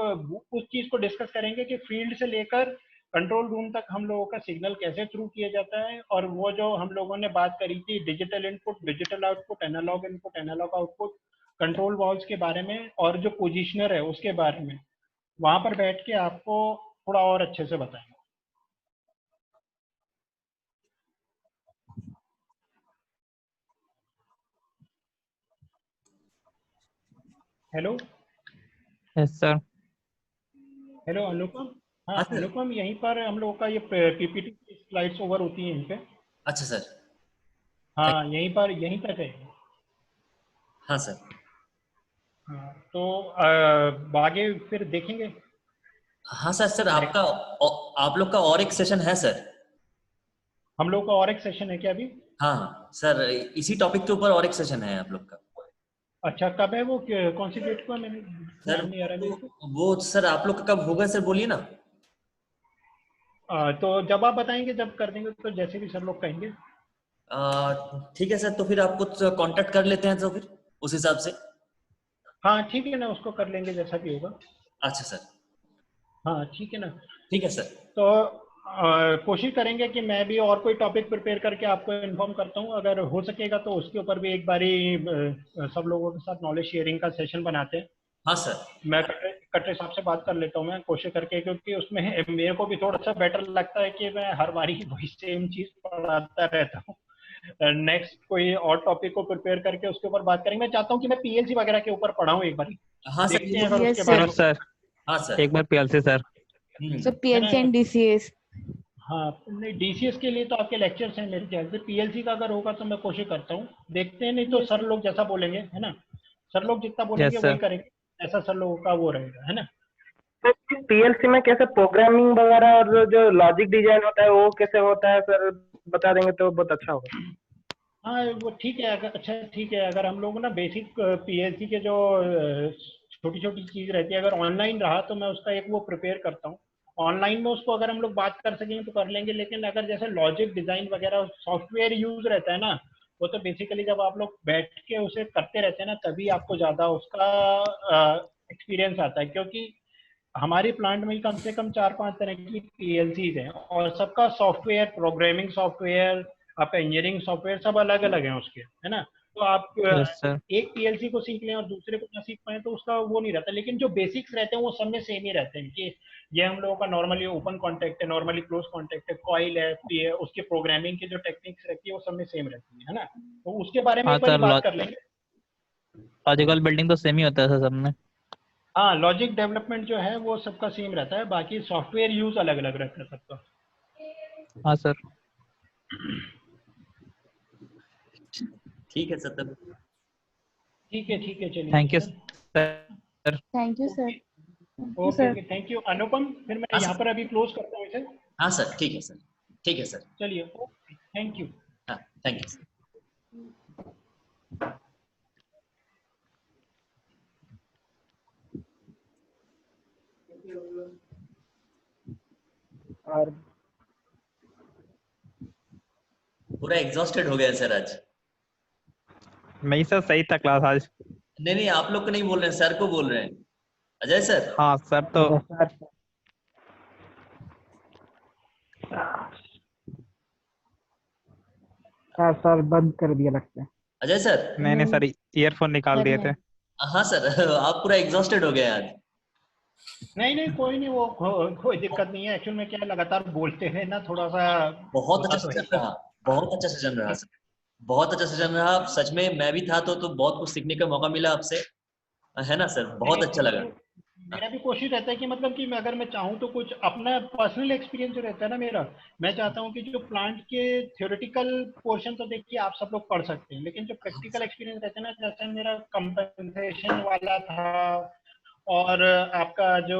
उस चीज़ को डिस्कस करेंगे कि फील्ड से लेकर कंट्रोल रूम तक हम लोगों का सिग्नल कैसे थ्रू किया जाता है। और वो जो हम लोगों ने बात करी थी digital input, digital output, analogue input, analogue output, control valves के बारे में और जो पोजीशनर है उसके बारे में, वहां पर बैठ के आपको थोड़ा और अच्छे से बताएंगे। Hello
yes sir.
हेलो अनुपम। हाँ अनुपम, यहीं पर हम लोगों का ये पीपीटी की स्लाइड्स ओवर होती हैं यहीं पे।
अच्छा सर।
हाँ यहीं तक है।
हाँ सर।
हाँ तो आगे फिर देखेंगे।
हाँ सर। सर आपका आप लोग का और एक सेशन है सर।
हम लोग का और एक सेशन है क्या अभी?
हाँ सर, इसी टॉपिक के ऊपर और एक सेशन है आप लोग का।
अच्छा कब है वो, कौन सी डेट को? मैंने
सर
नहीं आ रहा मेरे को।
वो सर आप लोग का कब होगा सर, बोलिए ना।
तो जब आप बताएंगे, जब कर देंगे, तो जैसे भी सर लोग कहेंगे।
ठीक है सर, तो फिर आप कुछ कांटेक्ट कर लेते हैं तो फिर उस हिसाब से।
हाँ ठीक है ना, उसको कर लेंगे जैसा भी होगा।
अच्छा सर।
हाँ ठीक है ना।
ठीक है सर।
तो कोशिश करेंगे कि मैं भी और कोई टॉपिक प्रिपेयर करके आपको इन्फॉर्म करता हूँ। अगर हो सकेगा तो उसके ऊपर भी एक बारी सब लोगों के साथ नॉलेज शेयरिंग का सेशन बनाते हैं।
हाँ सर।
मैं कटरे साहब से बात कर लेता हूँ मैं कोशिश करके, क्योंकि उसमें मेरे को भी थोड़ा सा बेटर लगता है कि मैं हर बारी वही सेम चीज पढ़ाता रहता हूँ। नेक्स्ट कोई और टॉपिक को प्रिपेयर करके उसके ऊपर बात करेंगे। मैं चाहता हूँ कि मैं पीएलसी वगैरह के ऊपर पढ़ाऊँ एक बारी।
हाँ सर।
देखते हैं अगर
Yes,
उसके बाद
सर
हाँ सर।
एक बार PLC sir.
So PLC and DCS.
हाँ नहीं, डीसीएस के लिए तो आपके लेक्चर्स हैं मेरे ख्याल से। पीएलसी का अगर होगा तो मैं कोशिश करता हूँ, देखते हैं। नहीं तो सर लोग जैसा बोलेंगे, है ना, सर लोग जितना बोलेंगे
Yes,
वही
sir.
करेंगे, ऐसा सर लोगों का वो रहेगा, है ना।
पीएलसी में कैसे प्रोग्रामिंग वगैरह और जो लॉजिक डिजाइन होता है वो कैसे होता है सर, बता देंगे तो बहुत अच्छा होगा।
हाँ वो ठीक है। अगर अच्छा ठीक है, अगर हम लोग ना बेसिक पीएलसी के जो छोटी छोटी चीज रहती है, अगर ऑनलाइन रहा तो मैं उसका एक वो प्रिपेयर करता हूँ। ऑनलाइन में उसको अगर हम लोग बात कर सकेंगे तो कर लेंगे, लेकिन अगर जैसे लॉजिक डिजाइन वगैरह सॉफ्टवेयर यूज रहता है ना, वो तो बेसिकली जब आप लोग बैठ के उसे करते रहते हैं ना, तभी आपको ज्यादा उसका एक्सपीरियंस आता है, क्योंकि हमारी प्लांट में ही कम से कम 4-5 तरह की पीएलसीज हैं, और सबका सॉफ्टवेयर, प्रोग्रामिंग सॉफ्टवेयर, आपका इंजीनियरिंग सॉफ्टवेयर सब अलग अलग है उसके, है ना। तो आप
यस सर।
एक पीएलसी को सीख लें और दूसरे को ना सीख पाए तो उसका वो नहीं रहता, लेकिन जो बेसिक्स रहते हैं वो सब में सेम ही रहते हैं कि ये हम लोगों का नॉर्मली ओपन कॉन्टैक्ट है, नॉर्मली क्लोज कॉन्टैक्ट है, कॉइल है, उसके प्रोग्रामिंग की जो टेक्निक्स रहती है वो सब में सेम रहती है ना। तो उसके बारे में
हाँ
एक बार
सर,
बात कर लेंगे।
लॉजिकल बिल्डिंग तो सेम ही होता है सर सब में।
हाँ, लॉजिक डेवलपमेंट जो है वो सबका सेम रहता है, बाकी सॉफ्टवेयर यूज अलग अलग रहता है सबका।
हाँ सर।
ठीक है सर तब।
ठीक है चलिए।
Thank you sir.
Thank you, sir.
Okay, thank you Anupam. फिर मैं
हाँ
यहाँ
सर।
पर अभी क्लोज करता हूँ इसे।
हाँ सर, ठीक है सर, ठीक है सर।
चलिए, ओके, थैंक यू।
हाँ, थैंक यू सर।
और
पूरा एग्जॉस्टेड हो गया सर आज।
नहीं सर, सही था क्लास आज।
नहीं नहीं, आप लोग को नहीं बोल रहे हैं, सर को बोल रहे हैं। अजय सर।
हाँ सर, तो
सर सर बंद कर दिया लगता है।
अजय सर।
नहीं सर, ईयरफोन निकाल दिए थे।
हाँ सर, आप पूरा एग्जॉस्टेड हो गए आज।
नहीं कोई नहीं, वो कोई दिक्कत नहीं है। एक्चुअल में क्या है, लगातार बोलते हैं ना, थोड़ा सा
बहुत
होता
अच्छा
तो
से
है।
चल रहा, बहुत अच्छा से चल रहा सर, बहुत अच्छा से चल रहा। सच में मैं भी था तो बहुत कुछ सीखने का मौका मिला आपसे, है ना सर, बहुत अच्छा लगा।
मेरा भी कोशिश रहता है कि मतलब कि अगर मैं चाहूँ तो कुछ अपना पर्सनल एक्सपीरियंस जो रहता है ना मेरा, मैं चाहता हूँ कि जो प्लांट के थ्योरेटिकल पोर्शन तो देखिए आप सब लोग पढ़ सकते हैं, लेकिन जो प्रैक्टिकल एक्सपीरियंस रहता है ना, जैसे मेरा कंपनसेशन वाला था, और आपका जो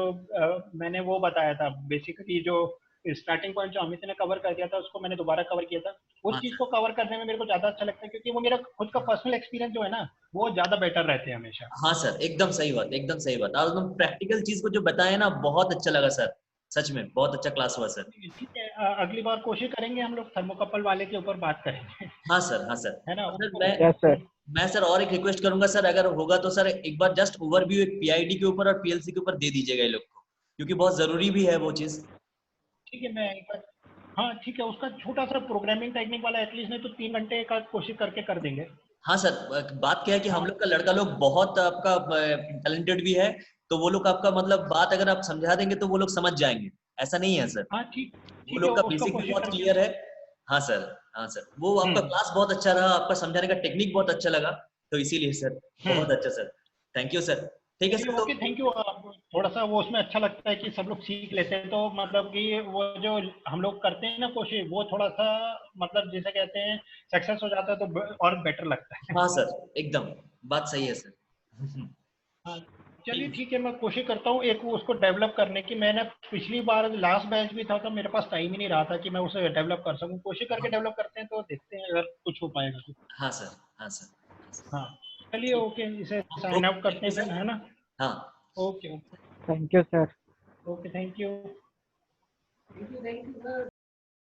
मैंने वो बताया था बेसिकली, जो स्टार्टिंग पॉइंट जो अमित ने कवर कर दिया था उसको मैंने दोबारा कवर किया था। उस
हाँ
चीज
सर।
को कवर करने में मेरे को ज्यादा अच्छा लगता है, क्योंकि वो मेरा खुद का पर्सनल एक्सपीरियंस जो है ना, वो ज्यादा बेटर रहते हैं हमेशा।
हाँ सर, एकदम सही बात, एकदम सही बात। और एकदम प्रैक्टिकल चीज को जो बताया ना, बहुत अच्छा लगा सर, सच में बहुत अच्छा क्लास हुआ सर।
ठीक है, अगली बार कोशिश करेंगे हम लोग थर्मोकपल वाले के ऊपर बात करेंगे।
हाँ सर, हाँ सर।
है ना,
और सर
उसको
यस सर।
मैं सर और एक रिक्वेस्ट करूंगा सर, अगर होगा तो सर एक बार जस्ट ओवरव्यू एक पीआईडी के ऊपर और पीएलसी के ऊपर दे दीजिएगा ये लोग को, क्योंकि बहुत जरूरी भी है वो चीज।
ठीक है, मैं एक बार, हाँ ठीक है, उसका छोटा सा प्रोग्रामिंग टेक्निक वाला एटलीस्ट नहीं तो 3 घंटे का कोशिश करके कर देंगे।
हाँ सर, बात क्या है कि हम लोग का लड़का लोग बहुत आपका टैलेंटेड भी है, तो वो लोग आपका मतलब बात अगर आप समझा देंगे तो वो लोग समझ जाएंगे, ऐसा नहीं है सर।
हाँ ठीक
वो
है,
लोग का
उसका
बेसिक भी
कोशिश
बहुत
करके।
क्लियर है। हाँ सर, हाँ सर, वो आपका क्लास बहुत अच्छा रहा, आपका समझाने का टेक्निक बहुत अच्छा लगा, तो इसीलिए सर बहुत अच्छा सर। Thank you sir. ठीक है
चलिए,
सर, तो
ओके, थैंक यू। थोड़ा सा वो उसमें अच्छा लगता है कि सब लोग सीख लेते हैं, तो मतलब कि वो जो हम लोग करते हैं ना कोशिश, वो थोड़ा सा मतलब जिसे कहते हैं सक्सेस हो जाता है तो और बेटर लगता है।
हाँ सर, एकदम बात सही है सर।
हाँ, चलिए ठीक है, मैं कोशिश करता हूँ एक वो उसको डेवलप करने की। मैंने पिछली बार लास्ट बैच भी था तो मेरे पास टाइम ही नहीं रहा था कि मैं उसे डेवलप कर सकूँ। कोशिश करके डेवलप करते हैं, तो देखते हैं अगर कुछ हो पाएगा तो।
हाँ सर, हाँ सर, हाँ सर।
हाँ, चलिए,
ठीक,
ओके, इसे साइन
ओके,
आउट
थैंक
करते
यू
हैं फिर,
सर।
है ना।
हाँ।
Okay
thank you sir.
Okay, thank you.